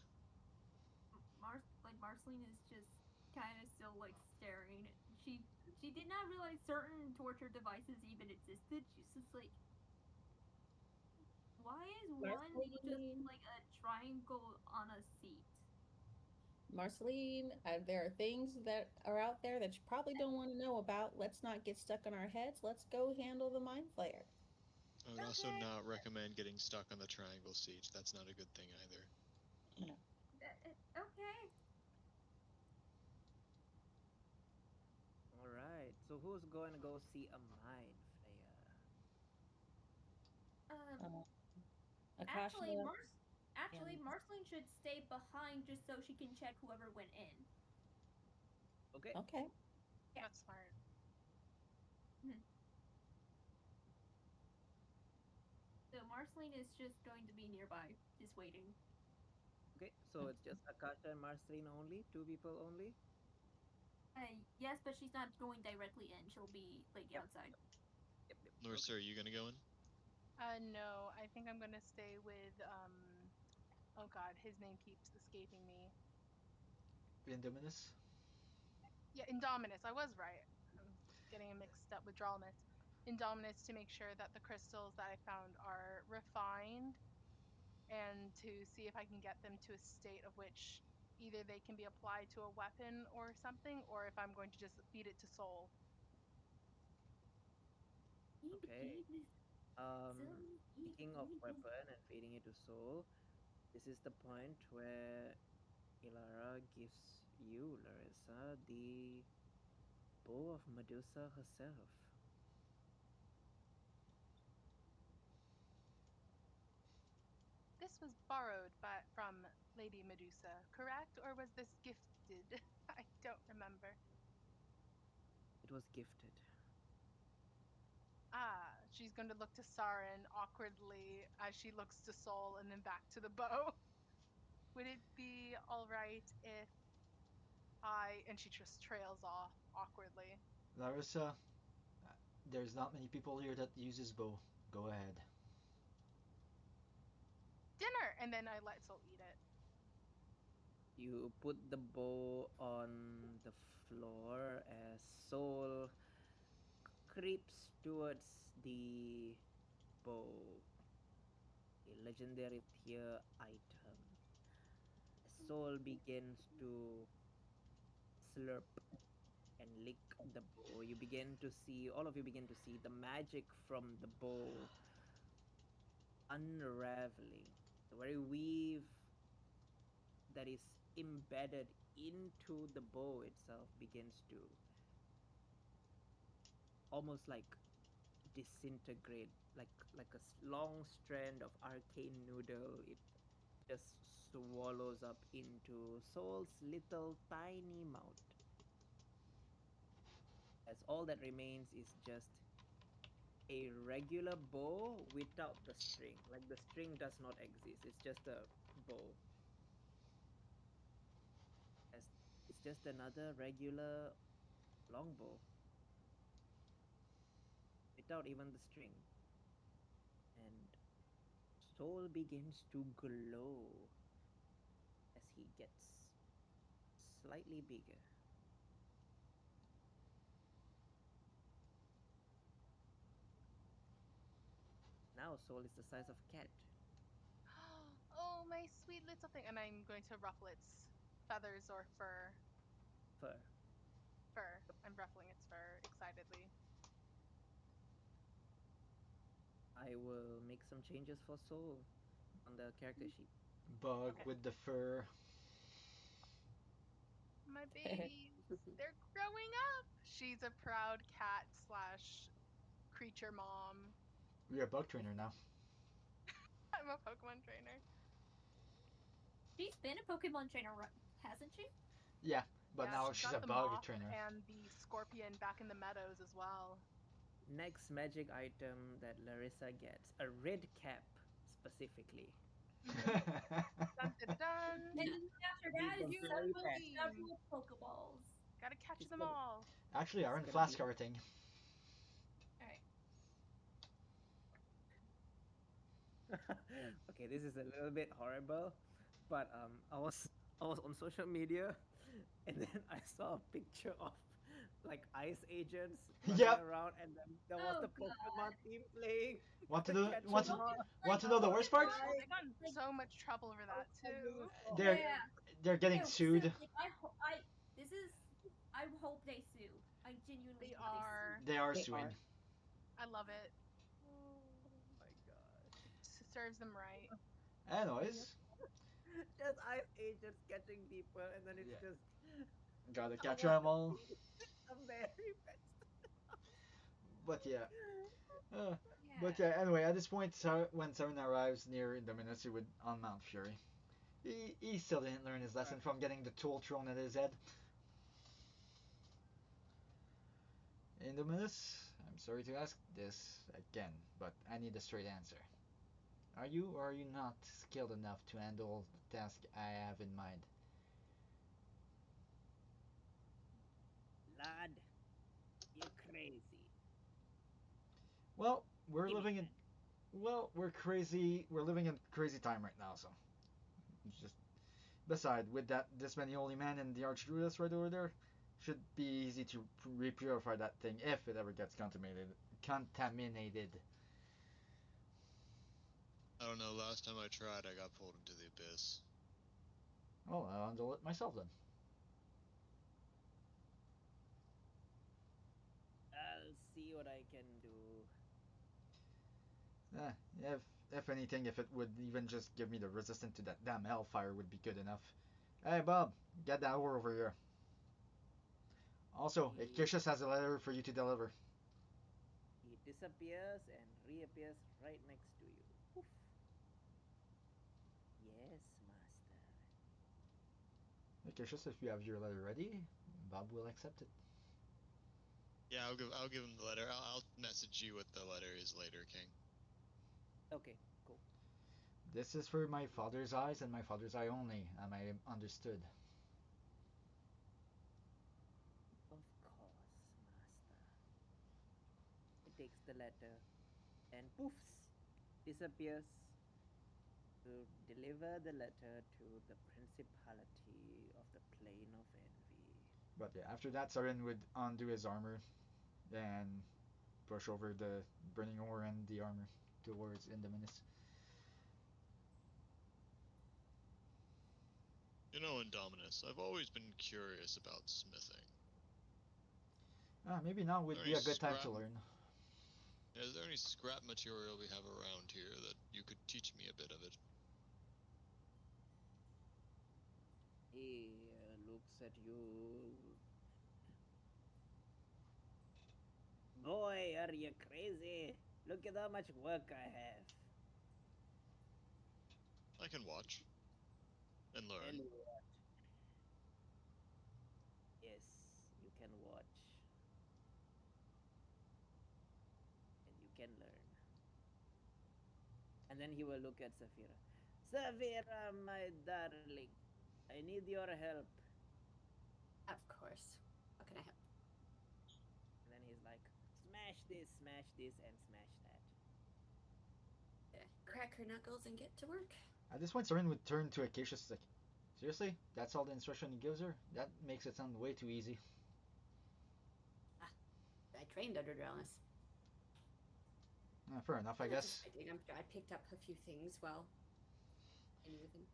Marceline is just kind of still like staring. She she did not realize certain torture devices even existed. She's just like, why is one just Marceline, like a triangle on a seat? Marceline, there are things that are out there that you probably don't want to know about. Let's not get stuck in our heads. Let's go handle the mind flayer. I would also Okay, not recommend getting stuck on the triangle seat. That's not a good thing either. No. okay. all right. So who's going to go see a mind flayer? Um, Uh, Akasha, actually, and Marceline should stay behind just so she can check whoever went in. Okay. okay. Yeah. That's smart. Hmm. So Marceline is just going to be nearby, just waiting. Okay. So it's just Akasha and Marceline only, two people only. Yes, but she's not going directly in. She'll be like Yep. outside. Yep. Yep. Norse, Okay. are you gonna go in? No, I think I'm gonna stay with oh god, his name keeps escaping me. Indominus. Yeah, Indominus. I was right. I'm getting him mixed up with Dralmus. Indominus to make sure that the crystals that I found are refined and to see if I can get them to a state of which either they can be applied to a weapon or something, or if I'm going to just feed it to Soul. Okay. Speaking of weapon and feeding it to soul, this is the point where Ilara gives you, Larissa, the bow of Medusa herself. This was borrowed from Lady Medusa, correct? Or was this gifted? I don't remember. It was gifted. Ah, she's going to look to Sarin awkwardly as she looks to Soul and then back to the bow. Would it be all right if and she just trails off awkwardly. Larissa, there's not many people here that uses bow. Go ahead. Dinner! And then I let Soul eat it. You put the bow on the floor as Soul creeps towards the bow, a legendary tier item. Soul begins to slurp and lick the bow. You begin to see, all of you begin to see the magic from the bow unraveling. The very weave that is embedded into the bow itself begins to almost like disintegrate, like a long strand of arcane noodle. It just swallows up into Soul's little tiny mouth, as all that remains is just a regular bow without the string. Like the string does not exist. It's just a bow. As it's just another regular longbow without even the string. And Soul begins to glow as he gets slightly bigger. Now Soul is the size of a cat. Oh, my sweet little thing. And I'm going to ruffle its feathers or fur. Fur. Fur. I'm ruffling its fur excitedly. I will make some changes for Soul on the character sheet. Bug Okay. with the fur. My babies, they're growing up. She's a proud cat slash creature mom. You're a bug trainer now. I'm a Pokemon trainer. She's been a Pokemon trainer, hasn't she? Yeah, but Yeah, now she's she's got a the bug moth trainer. and the scorpion back in the meadows as well. Next magic item that Larissa gets, a red cap specifically. Dun dun dun. And then after Be that the is You very will best. be. several Pokeballs. Gotta catch She's them gonna, all. Actually, I she's run gonna flask be everything. Alright. okay, this is a little bit horrible, but I was on social media, and then I saw a picture of like ice agents running Yep. around, and then there was Oh the god. Pokemon team playing Want to the know? catch 'em Want to all. want to Like know the worst part? Oh, Pokemon, they got in like so much trouble for that I knew too. it so They're yeah. they're getting No, sued. like I this is I hope they sue. I genuinely They hope they sue. are. They are They suing. are. I love it. Oh my gosh. Serves them right. Anyways, Just ice agents catching people, and then it's yeah, just gotta catch someone them all. the very best. But yeah, uh, Yeah. but yeah. Anyway, at this point, when Seven arrives near the Ministry on Mount Fury, he still didn't learn his lesson from getting the tool thrown at his head. Indominus, I'm sorry to ask this again, but I need a straight answer. Are you or are you not skilled enough to handle the task I have in mind? Lad, you're crazy. Well, we're Give me living in. that. Well, we're crazy. We're living in crazy time right now, so it's just. Beside, with that, this many holy men and the archdruidess right over there, should be easy to re-purify that thing if it ever gets contaminated. I don't know. Last time I tried, I got pulled into the abyss. Well, I'll handle it myself then. I'll see what I can do. Eh, if anything, if it would even just give me the resistance to that damn hellfire would be good enough. Hey, Bob, get that over here. Also, He, Ictitius has a letter for you to deliver. he disappears and reappears right next to you. Poof. Yes, master. Ictitius, if you have your letter ready, Bob will accept it. Yeah, I'll give him the letter. I'll message you what the letter is later, King. Okay, cool. This is for my father's eyes and my father's eye only. Am I understood? Of course, master. He takes the letter and poofs, disappears to deliver the letter to the principality of the plane of envy. But yeah, after that, Sarin would undo his armor and push over the burning ore and the armor towards Indominus. You know, Indominus, I've always been curious about smithing. Maybe now Is would there be any a good time to scrap? learn. Is there any scrap material we have around here that you could teach me a bit of it? He looks at you. Boy, are you crazy? Look at how much work I have. I can watch and learn. And what? Yes, you can watch and you can learn. And then he will look at Safira. Safira, my darling, I need your help. Of course. How can I help? And then he's like, smash this, and smash that. Yeah, crack her knuckles and get to work. At this point, Sarin would turn to Acacius like, seriously? That's all the instruction he gives her? That makes it sound way too easy. I trained under Drellnus. Fair enough, I Not guess. just fighting. I picked up a few things while I knew with him.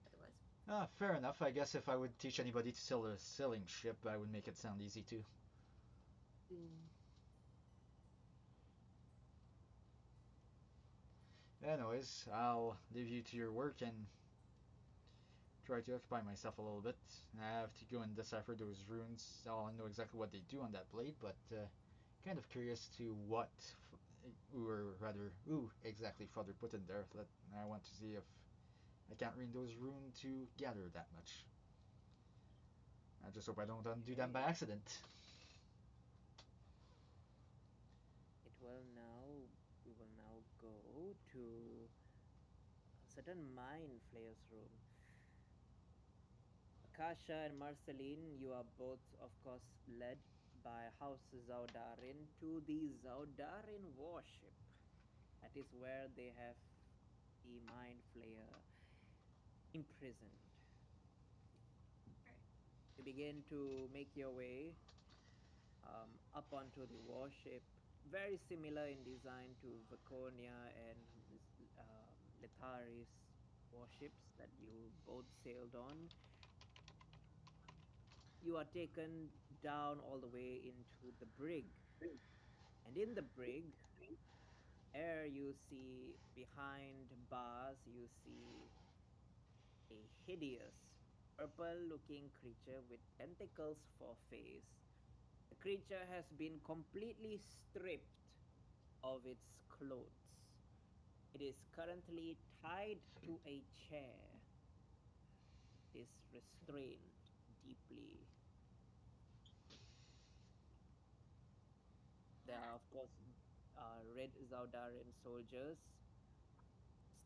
Otherwise. Fair enough. I guess if I would teach anybody to sail a sailing ship, I would make it sound easy too. Anyways, I'll leave you to your work and try to occupy myself a little bit. I have to go and decipher those runes. I'll know exactly what they do on that blade, but kind of curious to what, or rather, who exactly Father put in there. I want to see if I can't read those runes to gather that much. I just hope I don't undo them by Okay. accident. We will now go to a certain mind flayer's room. Akasha and Marceline, you are both, of course, led by House Zaudarin to the Zaudarin warship. That is where they have the mind flayer imprisoned. Right. You begin to make your way up onto the warship, very similar in design to Vaconia and Letharis warships that you both sailed on. You are taken down all the way into the brig. And in the brig, there you see behind bars, you see a hideous purple looking creature with tentacles for face. The creature has been completely stripped of its clothes. It is currently tied to a chair. It is restrained deeply. There are, of course, red Zaudarin soldiers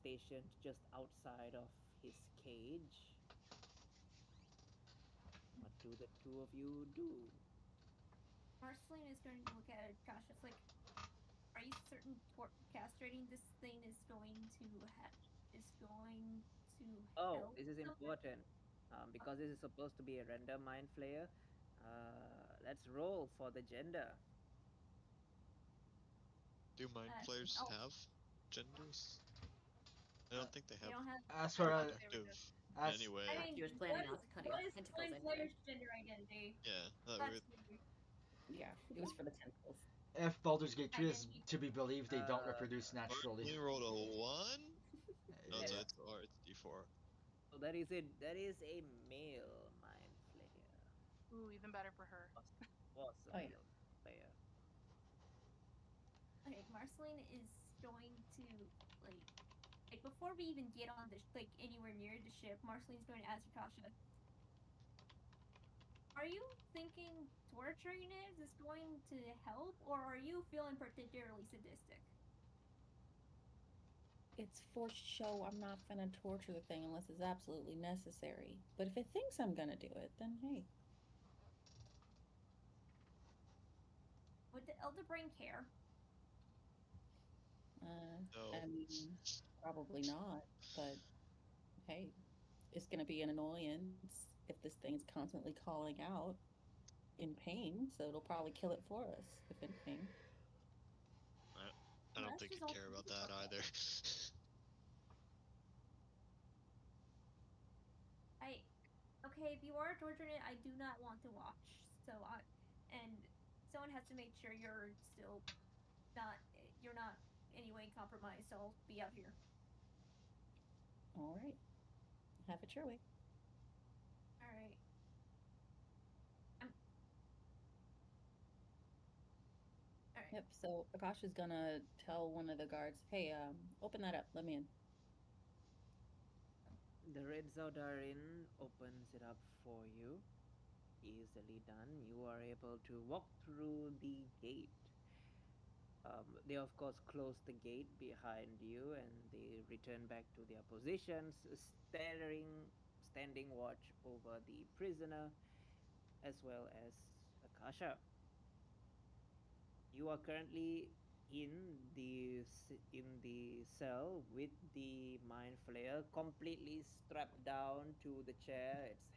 stationed just outside of his cage. What do the two of you do? Marceline is going to look at it cautious, like, are you certain castrating this thing is going to Oh, help? this is important because this is supposed to be a random mind flayer. Let's roll for the gender. Do mind flayers oh, have genders? I Uh, don't think they they have don't have. As I for thought they were active just. in as any I way. mean, She was what planning is on cutting what off is tentacles Mind anyway. Flayer's gender identity? Yeah, that That's weird. weird. Yeah, it was for the tentacles. if Baldur's Gate 3 is Identity. to be believed, they don't Uh, reproduce naturally. Marceline rolled a 1? No, Yeah. it's D4. so that is a male mind flayer. Ooh, even better for her. Was a Oh, yeah. male player. Okay, Marceline is going to like before we even get on the anywhere near the ship, Marceline's going to ask Akasha, are you thinking torturing it is going to help, or are you feeling particularly sadistic? It's forced show. I'm not gonna torture the thing unless it's absolutely necessary. But if it thinks I'm gonna do it, then hey. Would the Elder Brain care? No. I mean, probably not. But hey, it's gonna be an annoyance if this thing's constantly calling out in pain. So it'll probably kill it for us, if anything. I don't Let's think just you'd all care about think that either. I okay, if you are torturing it, I do not want to watch. And someone has to make sure you're not anyway compromised. So I'll be out here. All right, have it your way. All right. I'm all right. Yep. So Akasha's gonna tell one of the guards, "Hey, open that up. Let me in." The Red Zaudarin opens it up for you. Easily done. You are able to walk through the gate. They of course close the gate behind you and they return back to their positions, standing watch over the prisoner as well as Akasha. You are currently in the cell with the mind flayer completely strapped down to the chair. Its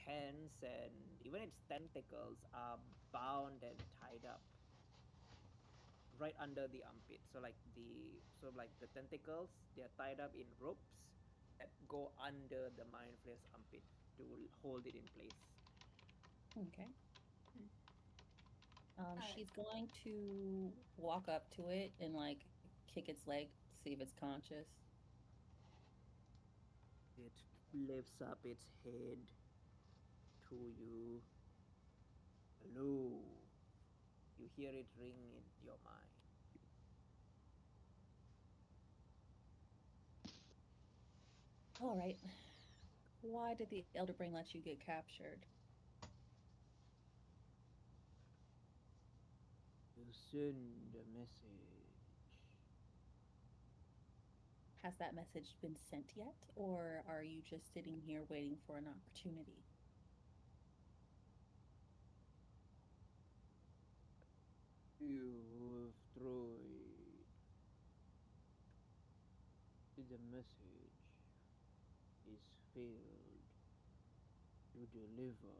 hands and even its tentacles are bound and tied up right under the armpit. So like the tentacles, they are tied up in ropes that go under the mind flayer's armpit to hold it in place. Okay. Hmm. She's going to walk up to it and like kick its leg, see if it's conscious. It lifts up its head to you. Hello. You hear it ring in your mind. All right. Why did the Elder Brain let you get captured? You send a message. Has that message been sent yet, or are you just sitting here waiting for an opportunity? You have tried. The message is failed to deliver.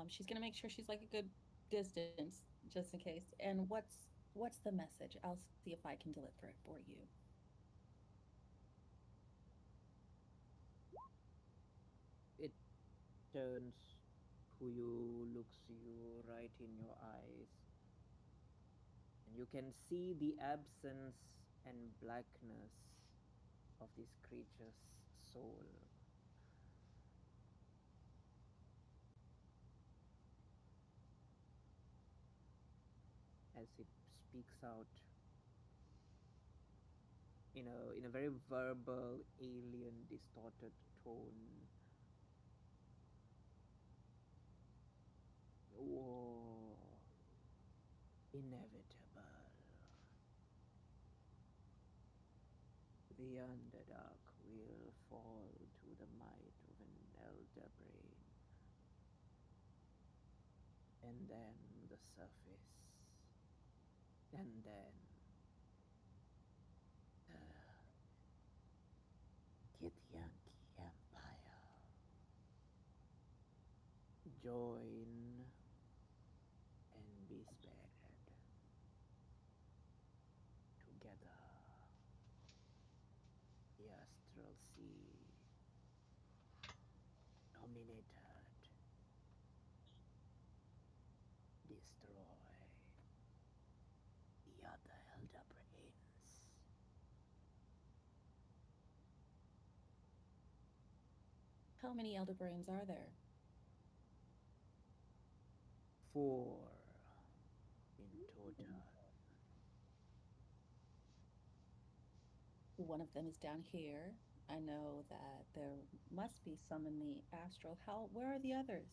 She's gonna make sure she's like a good distance, just in case. And what's the message? I'll see if I can deliver it for you. It turns to you, looks you right in your eyes, and you can see the absence and blackness of this creature's soul. As it speaks out in a very verbal, alien, distorted tone. War inevitable. The Underdark will fall to the might of an elder brain, and then the surface, and then the Githyanki Empire. join and be spared. Together, the astral sea dominated, destroy the other elder brains. How many elder brains are there? 4 in total. One of them is down here. I know that there must be some in the astral. Where are the others?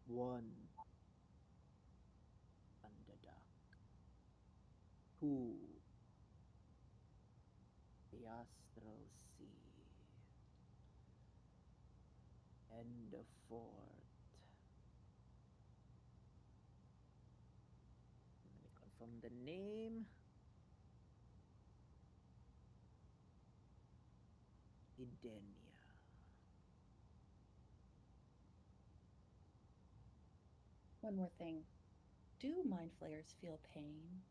One underdark. Two, the astral sea. And the fourth. Let me confirm the name. Idenia. One more thing. Do mind flayers feel pain?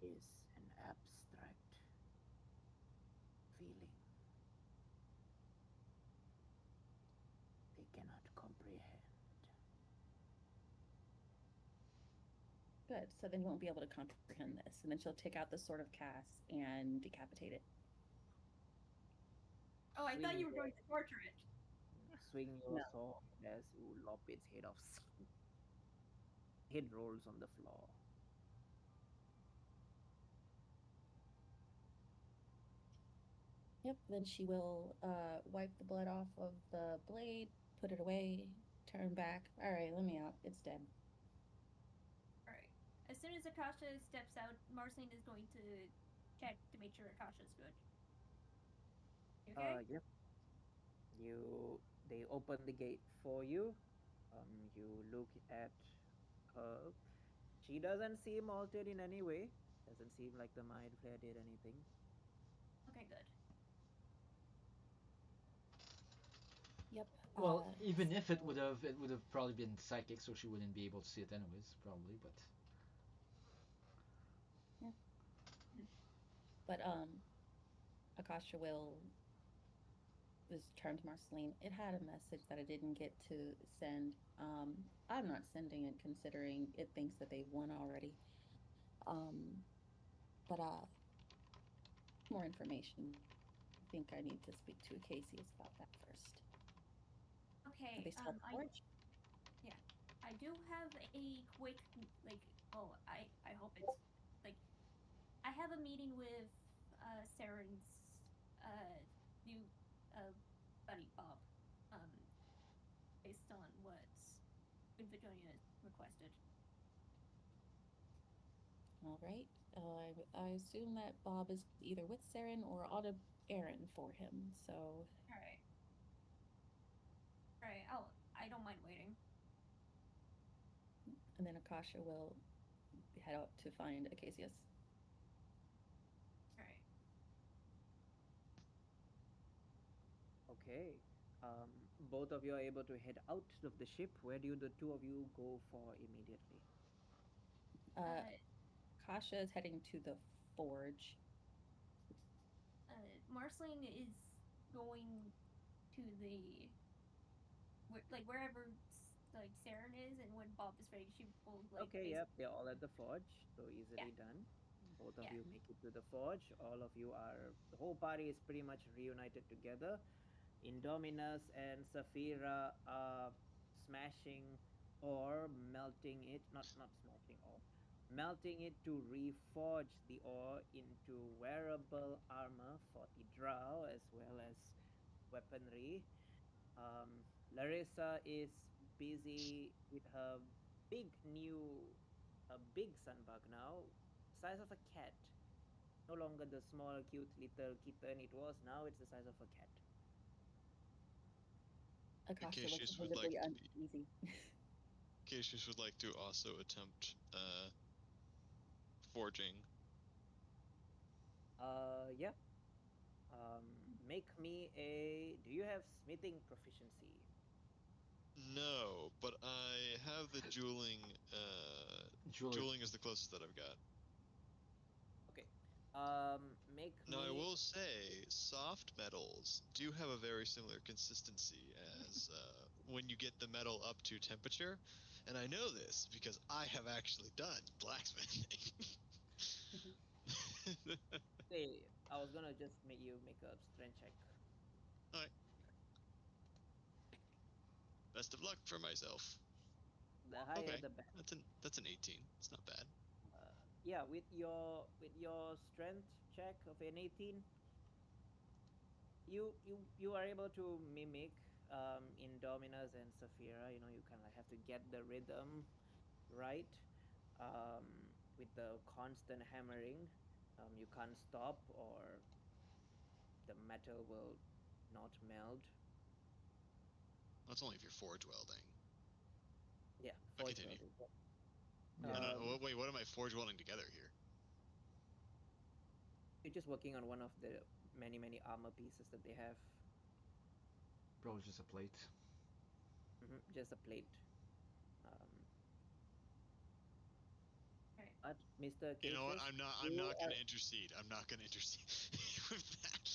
Is an abstract feeling they cannot comprehend. Good. So then you won't be able to comprehend this. And then she'll take out the sword of Cass and decapitate it. Oh, I thought Swing you were going to torture it. Swing your No. sword as you lop its head off. Head rolls on the floor. Yep. Then she will wipe the blood off of the blade, put it away, turn back. All right, let me out. It's dead. All right. As soon as Akasha steps out, Marceline is going to check to make sure Akasha's good. You okay? Yep. They open the gate for you. You look at her. She doesn't seem altered in any way. Doesn't seem like the mind flare did anything. Okay, good. Yep. Well, even if it would have probably been psychic, so she wouldn't be able to see it anyways, probably. But Yeah. But Akasha will just turn to Marceline. It had a message that I didn't get to send. I'm not sending it considering it thinks that they've won already. But more information. I think I need to speak to Acacius about that first. Are Okay. they still at the forge? Yeah, I do have a quick like. Oh, I hope it's like. I have a meeting with Saren's new buddy Bob, um, based on what Queen Virginia requested. All right. I assume that Bob is either with Saren or on a errand for him. So, All right. All right. I don't mind waiting. and then Akasha will head out to find Acacius. All right. Okay. Both of you are able to head out of the ship. Where do the two of you go for immediately? Akasha is heading to the forge. Marceline is going to the like wherever like Saren is, and when Bob is ready, she will like. Okay, yep, they're all at the forge, so easily Yeah. done. Both of Yeah. you make it to the forge. All of you are, the whole party is pretty much reunited together. Indominus and Saphira are smashing or melting it, not smashing ore, melting it to reforge the ore into wearable armor for the drow as well as weaponry. Larissa is busy with her big new, a big sunbug now, size of a cat. No longer the small, cute little kitten it was. Now it's the size of a cat. Akasha looks Acacius would like visibly to be uneasy. Cassius would like to also attempt forging. Yeah. Make me a. Do you have smithing proficiency? No, but I have the jeweling. Jeweler. Jeweling is the closest that I've got. Okay. Make Now, I me. will say, soft metals do have a very similar consistency as when you get the metal up to temperature. And I know this because I have actually done blacksmithing. Hey, I was gonna just make you make a strength check. Alright. Best of luck for myself. The higher, Okay, the better. that's an 18. It's not bad. Yeah, with your strength check of an 18, you are able to mimic Indominus and Saphira. You know, you kind of like have to get the rhythm right with the constant hammering. You can't stop, or the metal will not melt. That's only if you're forge welding. Yeah, But forge continue. welding. Yeah. Wait, what am I forge welding together here? You're just working on one of the many armor pieces that they have. Probably just a plate. Just a plate. Alright. But Mr. You know what? Cassius, I'm you not are, gonna intercede. I'm not gonna intercede with that.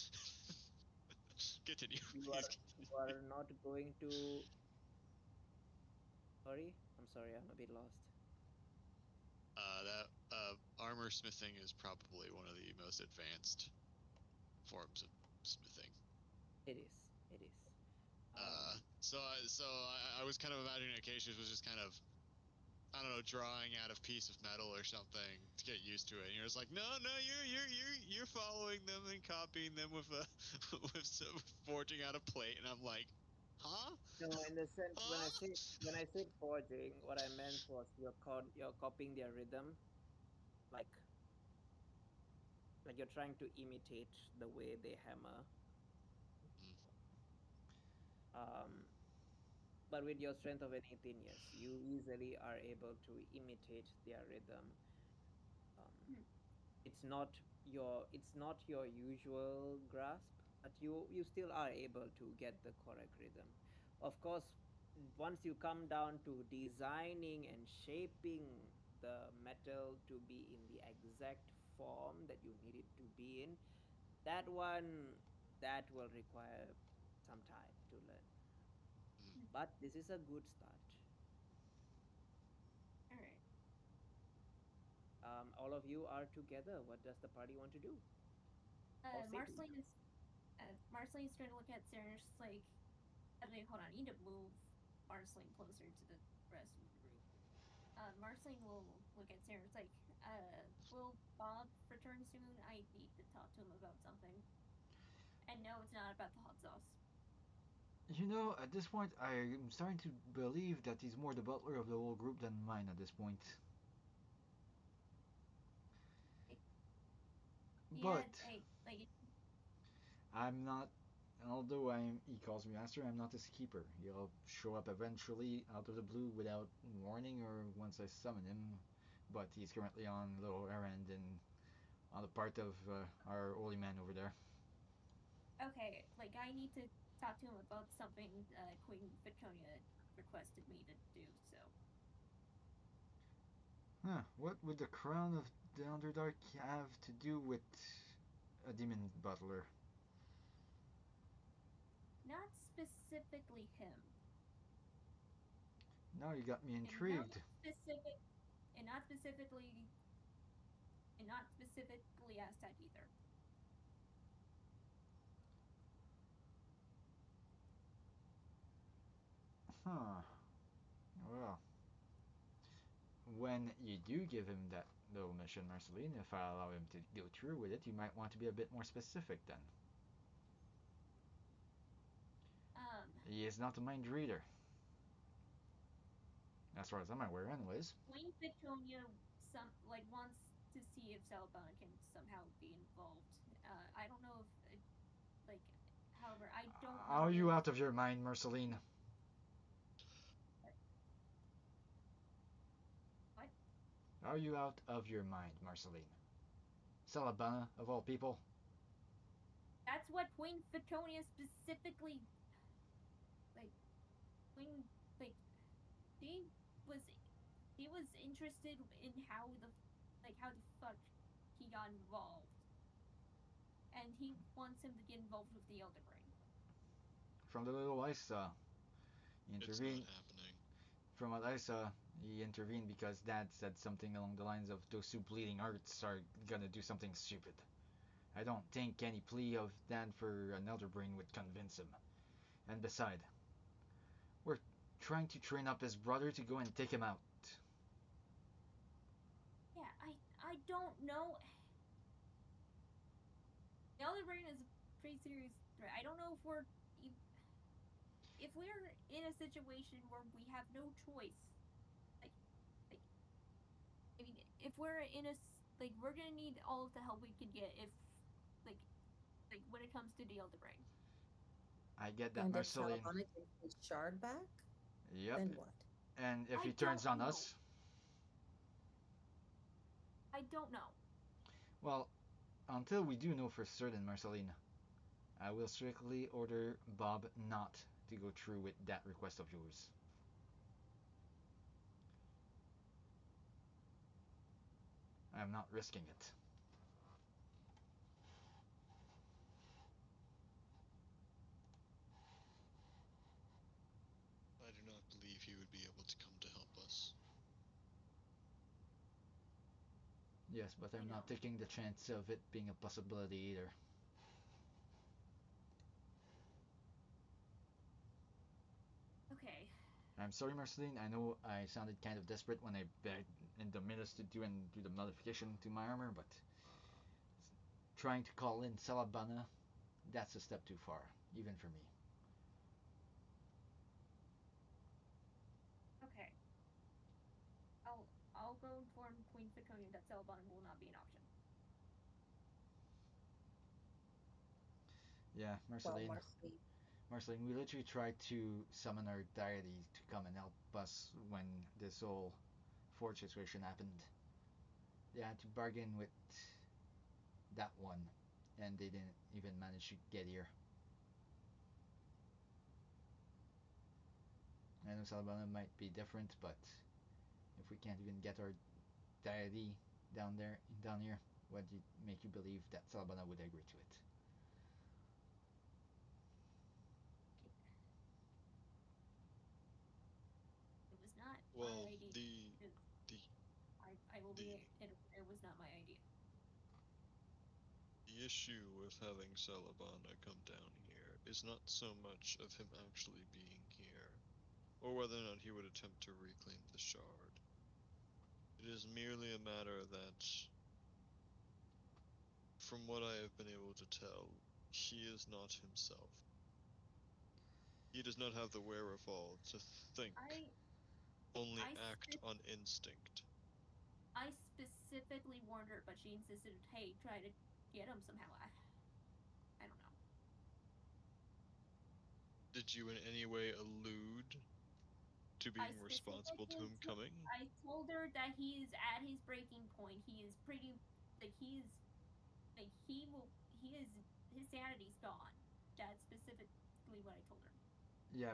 Continue, you please. are you are not going to. Sorry, I'm a bit lost. That armor smithing is probably one of the most advanced forms of smithing. It is. It is. I was kind of imagining Acacius was just kind of, I don't know, drawing out a piece of metal or something to get used to it. And you're just like, no, you're following them and copying them with a with some forging out a plate. And I'm like, huh? No, in the sense Huh? when I said forging, what I meant was you're copying their rhythm, like you're trying to imitate the way they hammer. Um, but with your strength of an 18, yes, you easily are able to imitate their rhythm. Um, it's not your usual grasp, but you still are able to get the correct rhythm. Of course, once you come down to designing and shaping the metal to be in the exact form that you need it to be in, that one that will require some time to learn. But this is a good start. Alright. All of you are together. What does the party want to do? Or say to each Marceline's trying to look at Sarah and she's like, wait, hold on, I need to move Marceline closer to the rest of the group. Marceline will look at Sarah and it's like, will Bob return soon? I need to talk to him about something. And no, it's not about the hot sauce. You know, at this point, I'm starting to believe that he's more the butler of the whole group than mine at this point. But I'm not. Although he calls me master, I'm not his keeper. He'll show up eventually out of the blue without warning or once I summon him. But he's currently on a little errand and on the part of our holy man over there. Okay, like I need to talk to him about something Queen Petronia requested me to do, so. Huh, what would the crown of the Underdark have to do with a demon butler? Not specifically him. Now you got me And intrigued. not specifically Aztec either. Huh. Well, when you do give him that little mission, Marceline, if I allow him to go through with it, you might want to be a bit more specific then. He is not a mind reader. As far as I'm aware, anyways. Queen Petronia wants to see if Celebon can somehow be involved. I don't know if however, I don't know. Are you out of your mind, Marceline? Are you out of your mind, Marceline? Salabana, of all people? That's what Queen Fatonia specifically, like, Queen, like, she was, she was interested in how the fuck he got involved. And he wants him to get involved with the Elder Brain. From the little I saw, he It's not intervened. happening. From what I saw, he intervened because Dad said something along the lines of those two bleeding hearts are gonna do something stupid. I don't think any plea of Dad for an elder brain would convince him. And beside, we're trying to train up his brother to go and take him out. Yeah, I don't know. The Elder Brain is a pretty serious threat. I don't know if we're in a situation where we have no choice. Like, like I mean, if we're in a we're gonna need all of the help we can get if like when it comes to the Elder Brain. I get that, And if Marceline. Salabana gets his shard back, Yep. then what? And if I he turns on don't know. us, I don't know. well, until we do know for certain, Marceline, I will strictly order Bob not to go through with that request of yours. I am not risking it. I do not believe he would be able to come to help us. Yes, but I I'm not know. taking the chance of it being a possibility either. Okay. I'm sorry, Marceline. I know I sounded kind of desperate when I begged in the minutes to do the modification to my armor, but trying to call in Salabana, that's a step too far, even for me. Okay. I'll go inform Queen Fatonia that Celebon will not be an option. Yeah, Well, Marceline. Marcy, Marceline, we literally tried to summon our deity to come and help us when this whole forge situation happened. They had to bargain with that one, and they didn't even manage to get here. I know Salabana might be different, but if we can't even get our deity down here, what do you make you believe that Salabana would agree to it? It was not my Well, idea. the I will the be it was not my idea. the issue with having Salabana come down here is not so much of him actually being here, or whether or not he would attempt to reclaim the shard. It is merely a matter that, from what I have been able to tell, he is not himself. He does not have the wherewithal to think, I only I act on instinct. I specifically warned her, but she insisted, hey, try to get him somehow. I don't know. Did you in any way allude to being responsible to him coming? I told her that he is at his breaking point. He is pretty he is his sanity's gone. That's specifically what I told her. Yeah,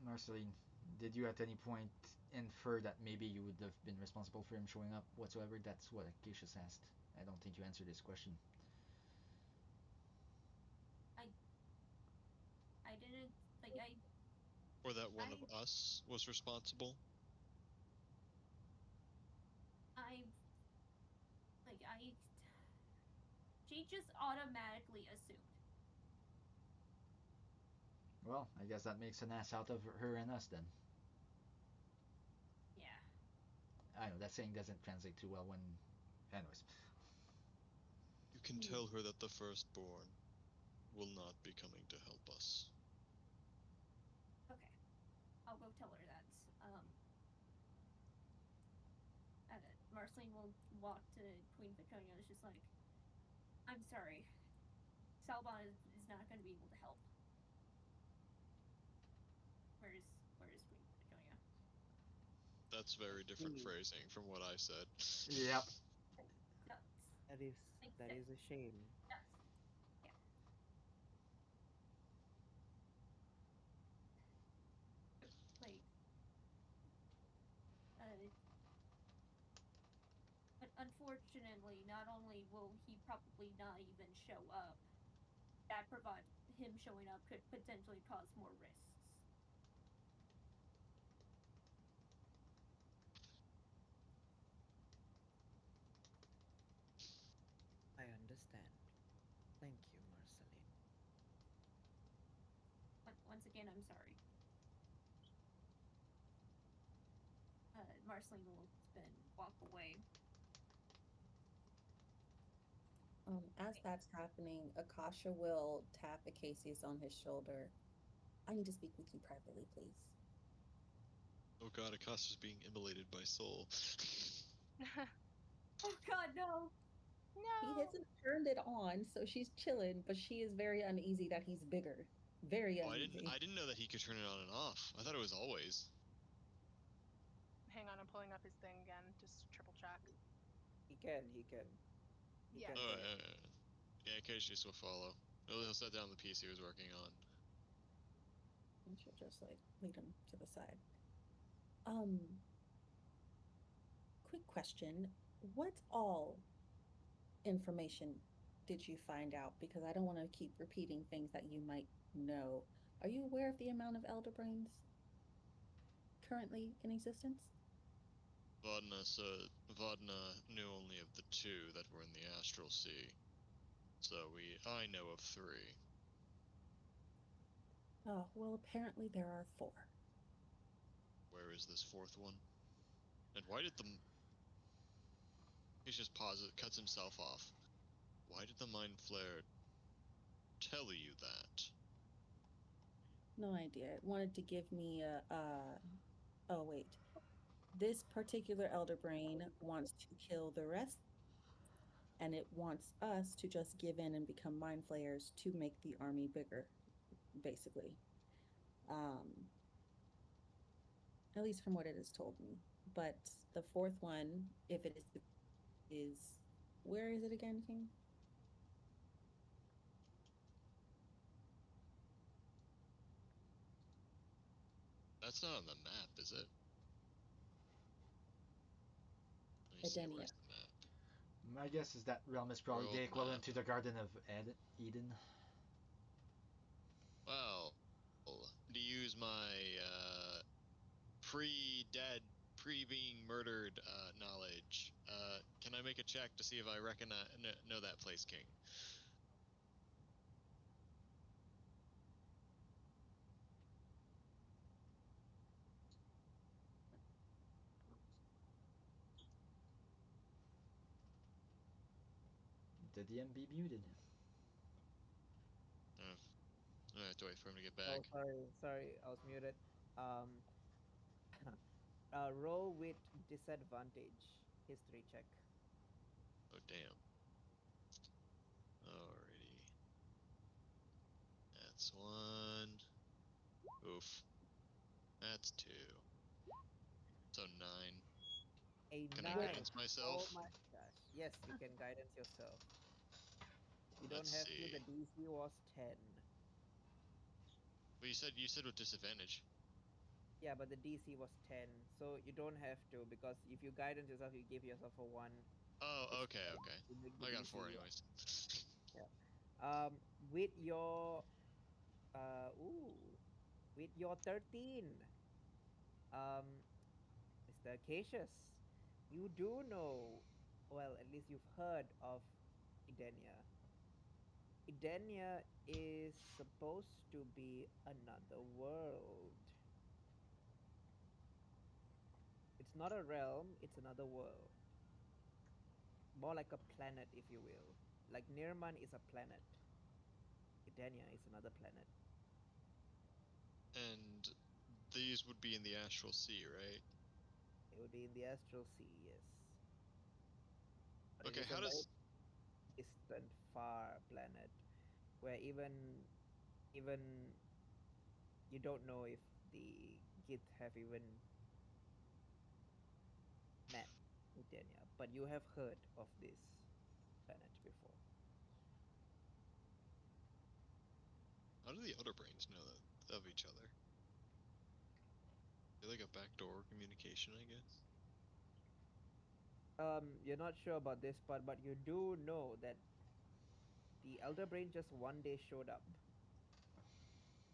Marceline, did you at any point infer that maybe you would have been responsible for him showing up whatsoever? That's what Acacius asked. I don't think you answered this question. I didn't Or that one of I us was responsible? I I she just automatically assumed. Well, I guess that makes an ass out of her and us then. Yeah. I know that saying doesn't translate too well when. Anyways. You can tell her that the firstborn will not be coming to help us. Okay. I'll go tell her that. Uh, Marceline will walk to Queen Victoria and is just like, I'm sorry. Salbon is not going to be able to help. Where is Queen Victoria? That's very different Hmm. phrasing from what I said. Yep. That is Makes that is sense. a shame. Yeah. Like, but unfortunately, not only will he probably not even show up, that provide him showing up could potentially cause more risks. I understand. Thank you, Marceline. Once again, I'm sorry. Marceline will spin, walk away. As that's happening, Akasha will tap Acacius on his shoulder. I need to speak with you privately, please. Oh god, Acosta's being immolated by Soul. Oh God, no! He No. hasn't turned it on, so she's chilling, but she is very uneasy that he's bigger. Very Oh, uneasy. I didn't know that he could turn it on and off. I thought it was always. Hang on, I'm pulling up his thing again, just triple check. He can. He Yeah. can Oh, turn it. yeah, Cassius will follow. He'll set down the piece he was working on. And she'll just like lead him to the side. Um, quick question. What all information did you find out? Because I don't want to keep repeating things that you might know. Are you aware of the amount of elder brains currently in existence? Vodna knew only of the two that were in the Astral Sea. So I know of three. Oh, well, apparently there are four. Where is this fourth one? And why did the... He just pauses, cuts himself off. Why did the Mind Flare tell you that? No idea. It wanted to give me oh wait. This particular elder brain wants to kill the rest, and it wants us to just give in and become mind flayers to make the army bigger, basically. Um, at least from what it has told me. But the fourth one, if it is where is it again, King? That's not on the map, is it? Let me see, Edenia. where's the map? My guess is that realm is probably World the equivalent map. to the Garden of Eden. Well, to use my pre-dead, pre-being murdered knowledge, can I make a check to see if I know that place, King? The DM be muted. I have to wait for him to get Oh, back. sorry. I was muted. Um, roll with disadvantage. History check. Oh, damn. Alrighty. That's one. Oof. That's two. So 9. A Can I 9. guidance Oh myself? my gosh. Yes, you can guidance yourself. You don't Let's have to. The see. DC was 10. Well, you said with disadvantage. Yeah, but the DC was 10. So you don't have to, because if you guidance yourself, you give yourself a 1. Oh, It's okay, fine. okay. You make the I got DC 4 1. anyways. Yeah. With your uh ooh, with your 13, um, Mr. Cassius, you do know, well, at least you've heard of Edenia. Edenia is supposed to be another world. It's not a realm, it's another world. More like a planet, if you will. Like Nirman is a planet. Edenia is another planet. And these would be in the Astral Sea, right? It would be in the astral sea, yes. But it Okay, is a how very does... distant, far planet where even you don't know if the Gith have even Edenia, but you have heard of this planet before. How do the Outer Brains know that of each other? They're like a backdoor communication, I guess. You're not sure about this part, but you do know that the Elder Brain just one day showed up.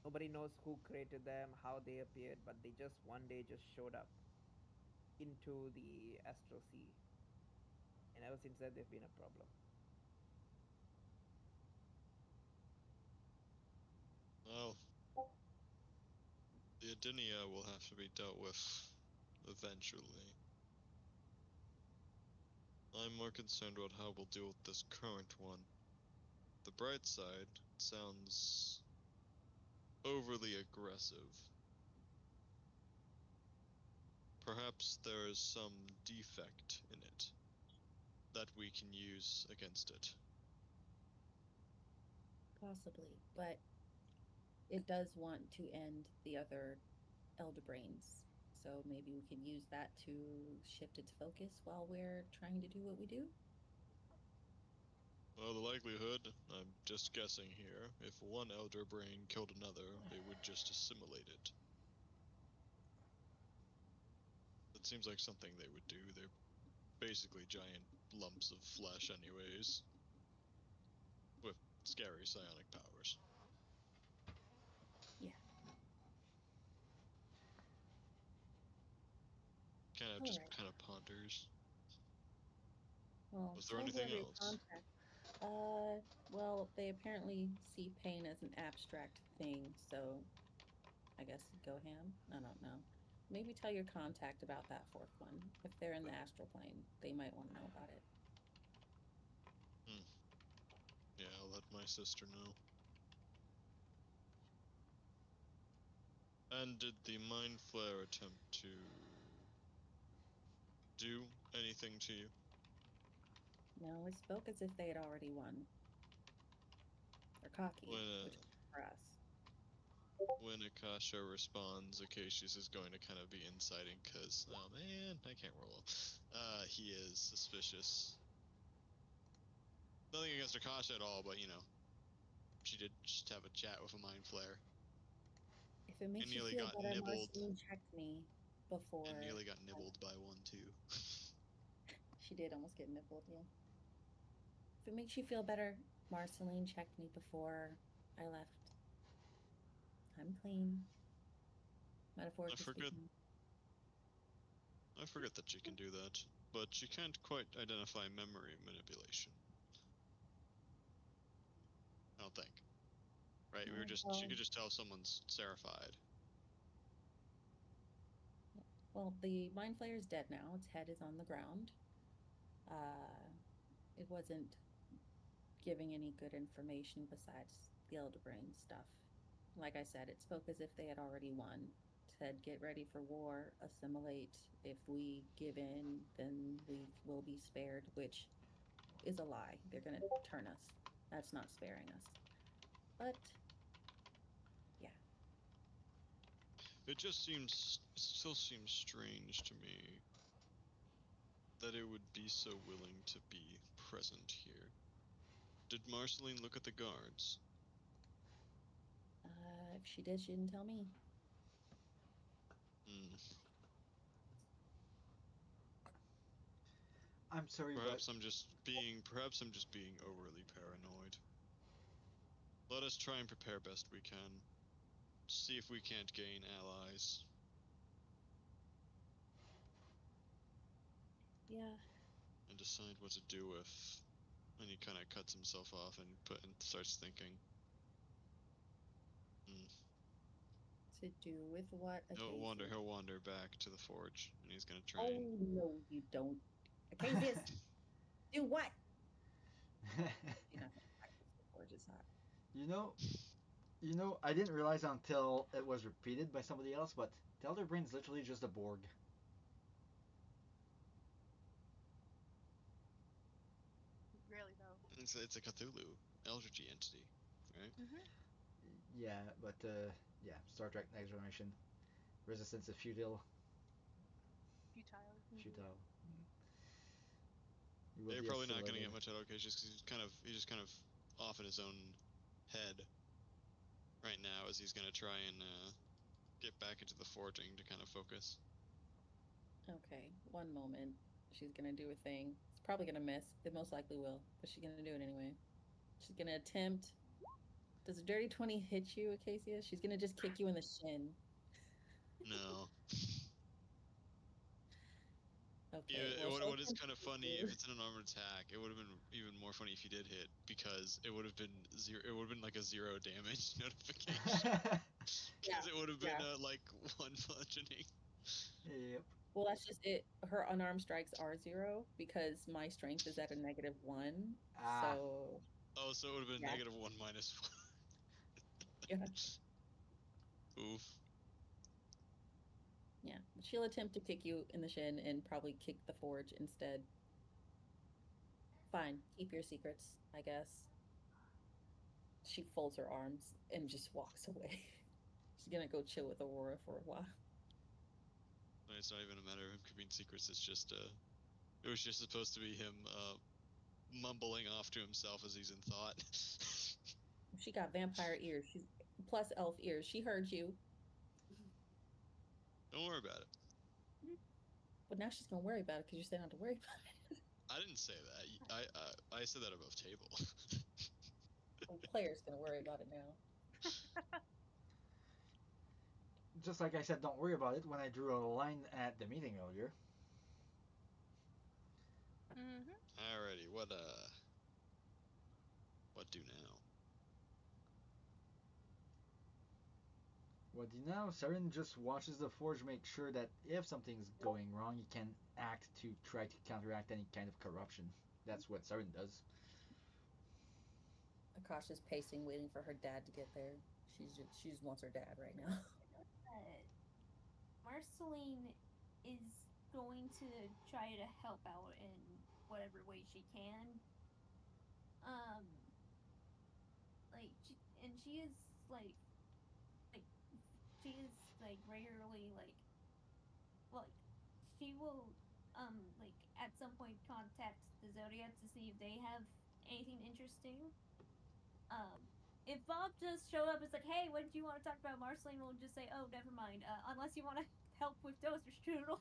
Nobody knows who created them, how they appeared, but they just one day just showed up into the astral sea. And ever since then, they've been a problem. Well, the Adenia will have to be dealt with eventually. I'm more concerned about how we'll deal with this current one. The bright side, it sounds overly aggressive. Perhaps there is some defect in it that we can use against it. Possibly, but it does want to end the other Elder Brains. So maybe we can use that to shift its focus while we're trying to do what we do. Well, the likelihood, I'm just guessing here, if one Elder Brain killed another, they would just assimilate it. That seems like something they would do. They're basically giant lumps of flesh anyways. With scary psionic powers. Yeah. Just kind of ponders. Well, Was there tell anything whoever you else? contact. Well, they apparently see pain as an abstract thing, so I guess go ham. I don't know. Maybe tell your contact about that fourth one. If they're in the astral plane, they might want to know about it. Yeah, I'll let my sister know. And did the Mind Flare attempt to do anything to you? No, it spoke as if they had already won. They're cocky, which is for us. When Akasha responds, Acacius is going to kind of be inciting because, oh man, I can't roll. He is suspicious. Nothing against Akasha at all, but you know, she did just have a chat with a Mind Flare. If it makes you nearly feel got better, nibbled. Marceline checked me before. And nearly got nibbled by one too. She did almost get nibbled, yeah. If it makes you feel better, Marceline checked me before I left. I'm clean. Metaphorically speaking. I forget that she can do that, but she can't quite identify memory manipulation. I don't think. Right? She could just tell someone's serified. Well, the Mind Flayer is dead now. Its head is on the ground. It wasn't giving any good information besides the Elder Brain stuff. Like I said, it spoke as if they had already won. It said, get ready for war, assimilate. If we give in, then we will be spared, which is a lie. They're going to turn us. That's not sparing us. But, yeah. It still seems strange to me that it would be so willing to be present here. Did Marceline look at the guards? If she did, she didn't tell me. I'm sorry, perhaps I'm just being overly paranoid. Let us try and prepare best we can. See if we can't gain allies. Yeah. And decide what to do with. And he kind of cuts himself off and starts thinking. To do with what? He'll wander back to the forge, and he's gonna try. Oh no, you don't. Acacius, do what? You're not gonna practice the forge is hot. You know, I didn't realize until it was repeated by somebody else, but the Elder Brain's literally just a Borg. Really though. It's a Cthulhu Eldritch entity, right? Yeah, but yeah, Star Trek Next Generation, Resistance is futile. Futile. Futile. will You're be probably not gonna isolated. get much out of Ocasius because he's just kind of off in his own head right now as he's gonna try and get back into the forging to kind of focus. Okay, one moment. She's gonna do a thing. It's probably gonna miss. It most likely will, but she's gonna do it anyway. She's gonna attempt. Does a dirty 20 hit you, Acacia? She's gonna just kick you in the shin. No. Okay, Yeah, well, she'll what is attempt kind of to kick funny you. if it's an unarmed attack, it would have been even more funny if you did hit because it would have been zero. It would have been like a 0 damage notification because it would have been Yeah. like one bludgeoning. Yep. Well, that's just it. Her unarmed strikes are 0 because my strength is at a -1. Ah. So, Oh, so it would have been yeah. -1 minus Yeah. 1. Oof. Yeah. She'll attempt to kick you in the shin and probably kick the forge instead. Fine. Keep your secrets, I guess. She folds her arms and just walks away. She's gonna go chill with Aurora for a while. It's not even a matter of him keeping secrets. It's just it was just supposed to be him mumbling off to himself as he's in thought. She got vampire ears. She's plus elf ears. She heard you. Don't worry about it. But now she's gonna worry about it because you said not to worry about it. I didn't say that. I said that above table. The player's gonna worry about it now. Just like I said, don't worry about it when I drew a line at the meeting earlier. Mm-hmm. Alrighty, what do now? What do you know? Saren just watches the forge, make sure that if something's going wrong, he can act to try to counteract any kind of corruption. That's what Saren does. Akasha's pacing, waiting for her dad to get there. She just wants her dad right now. Marceline is going to try to help out in whatever way she can. Like, she is like she is like regularly like she will like at some point contact the Zodiac to see if they have anything interesting. If Bob just show up, it's like, hey, what did you want to talk about? Marceline will just say, oh, never mind. Unless you want to help with Toaster Strudel.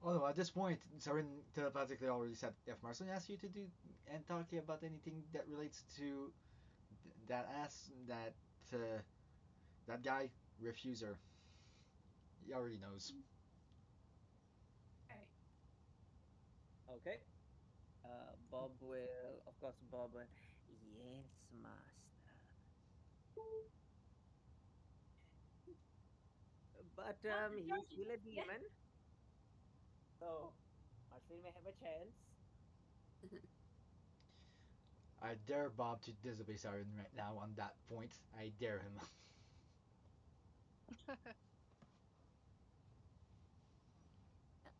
Oh no, at this point, Saren telepathically already said if Marceline asks you to do and talk about anything that relates to uh, that guy, refuse her. He already knows. Alright. Okay. Bob will, of course, Bob will. Yes, master. But he's still a Yeah. demon, so Marceline may have a chance. I dare Bob to disobey Saren right now on that point. I dare him.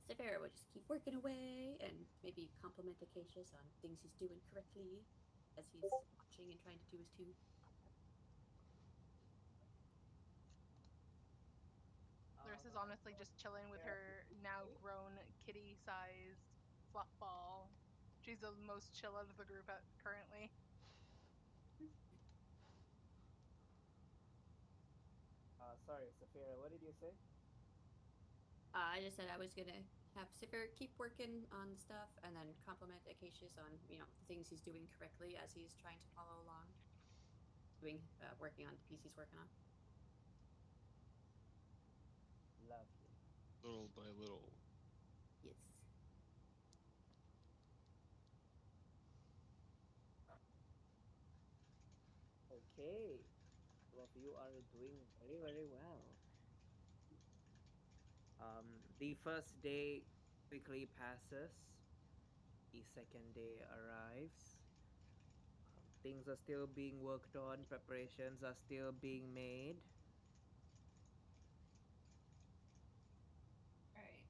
Severa will just keep working away and maybe compliment Acacius on things he's doing correctly as he's watching and trying to do his too. Nurse is honestly just chilling with her now grown kitty-sized fluff ball. She's the most chill out of the group currently. Sorry, Saphira, what did you say? I just said I was gonna have Severa keep working on stuff and then compliment Acacius on the things he's doing correctly as he's trying to follow along, working on the piece he's working on. Lovely. Little by little. Yes. Okay. All of you are doing very, very well. The first day quickly passes. The second day arrives. Things are still being worked on. Preparations are still being made. Alright.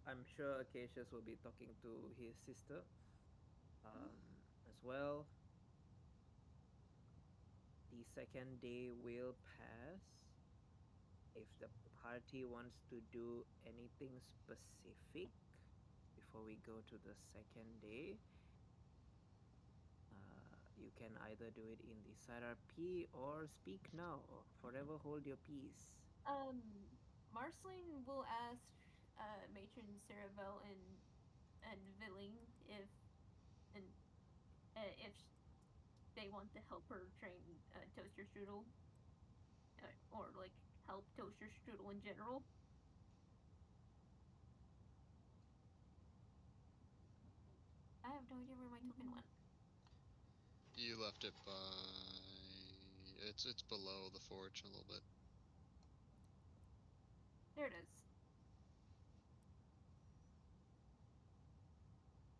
I'm sure Acacius will be talking to his sister as well. The second day will pass. If the party wants to do anything specific before we go to the second day, you can either do it in the side RP or speak now or forever hold your peace. Marceline will ask Matron Saravel and Villing and if they want to help her train Toaster Strudel, or like help Toaster Strudel in general. I have no idea where my token went. You left it by. It's below the forge a little bit. There it is.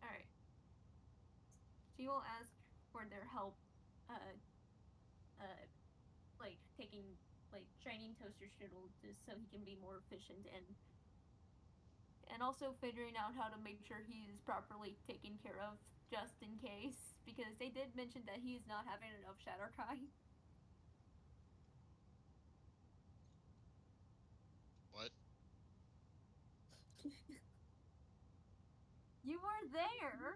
Alright. She will ask for their help, like training Toaster Strudel just so he can be more efficient and also figuring out how to make sure he is properly taken care of just in case, because they did mention that he is not having enough Shatterkai. What? You were there.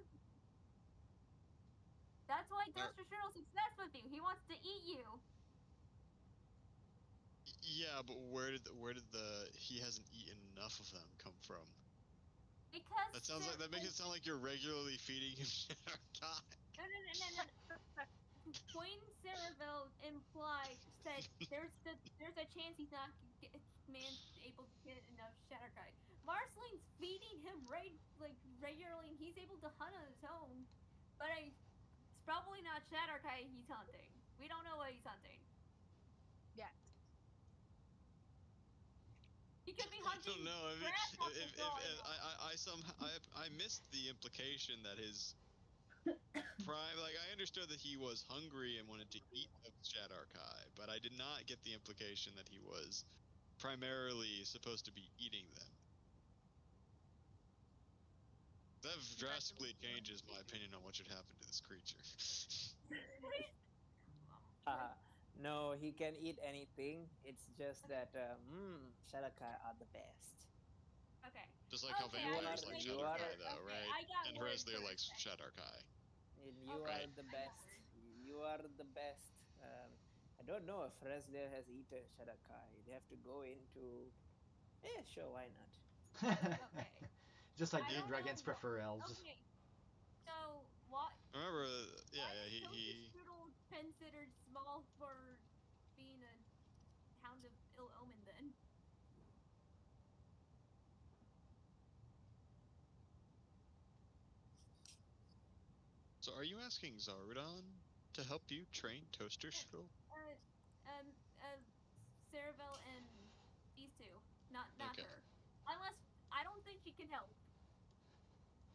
That's why Toaster Strudel's obsessed with you. He wants to eat you. Yeah, but where did the he hasn't eaten enough of them come from? Because That makes it sound like you're regularly feeding him Shatterkai. No. Queen Saravel said there's a chance he's not able to get enough Shatterkai. Marceline's feeding him regularly, and he's able to hunt on his own. But it's probably not Shatterkai he's hunting. We don't know what he's hunting. Yet. He could be hunting. I don't know. I mean, if I missed the implication that his prime. Like, I understood that he was hungry and wanted to eat the Shatterkai, but I did not get the implication that he was primarily supposed to be eating them. That drastically changes my opinion on what should happen to this creature. No, he can eat anything. It's just that Shadakai are the best. Okay. Just like how vampires like you Shatterkai, though, okay, right? I got And words Hreslir for a likes second. Shatterkai. And you Okay, are the best. You are the best. I don't know if Hreslir has eaten Shadakai. They have to go into. Yeah, sure, why not? Okay. Just like I the don't dragons know prefer elves. Okay. So what? Remember, yeah, Why is he Toaster Strudel considered small for being a hound of ill omen then? So are you asking Zardon to help you train Toaster Strudel? Saravel and these two, not Okay. her. Unless I don't think she can help.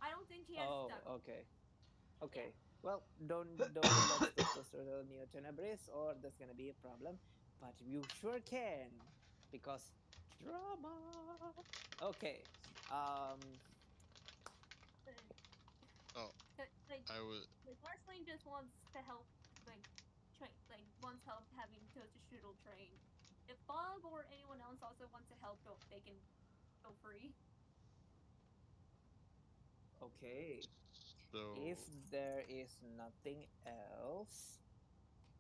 I don't think she has stuff. Okay. Okay. Well, don't let Toaster near Tenebris, or there's gonna be a problem. But you sure can, because drama. Okay. Oh, I was. Marceline just wants to help, wants help having Toaster Strudel train. If Bob or anyone else also wants to help, they can go free. Okay. So If there is nothing else,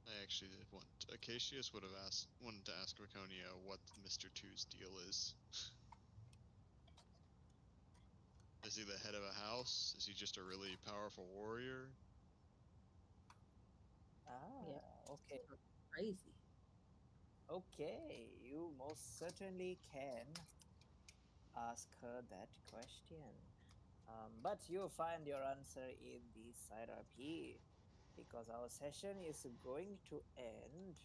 I actually did want. Acacius would have wanted to ask Raconia what Mr. Two's deal is. Is he the head of a house? Is he just a really powerful warrior? Yeah, okay. crazy. Okay, you most certainly can ask her that question. But you'll find your answer in the side RP, because our session is going to end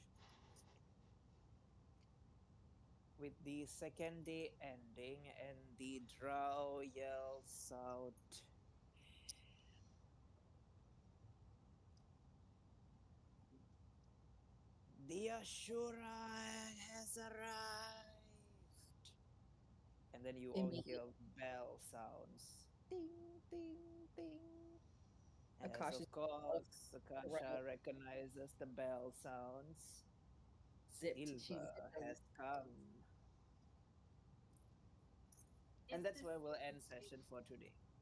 with the second day ending, and the drow yells out, "The Ashura has arrived!" And then you all hear bell sounds. Ding, ding, ding. As Akasha of course, Akasha recognizes the bell sounds. zipped. She Silver zipped has come. And Is that's this where we'll end session for today.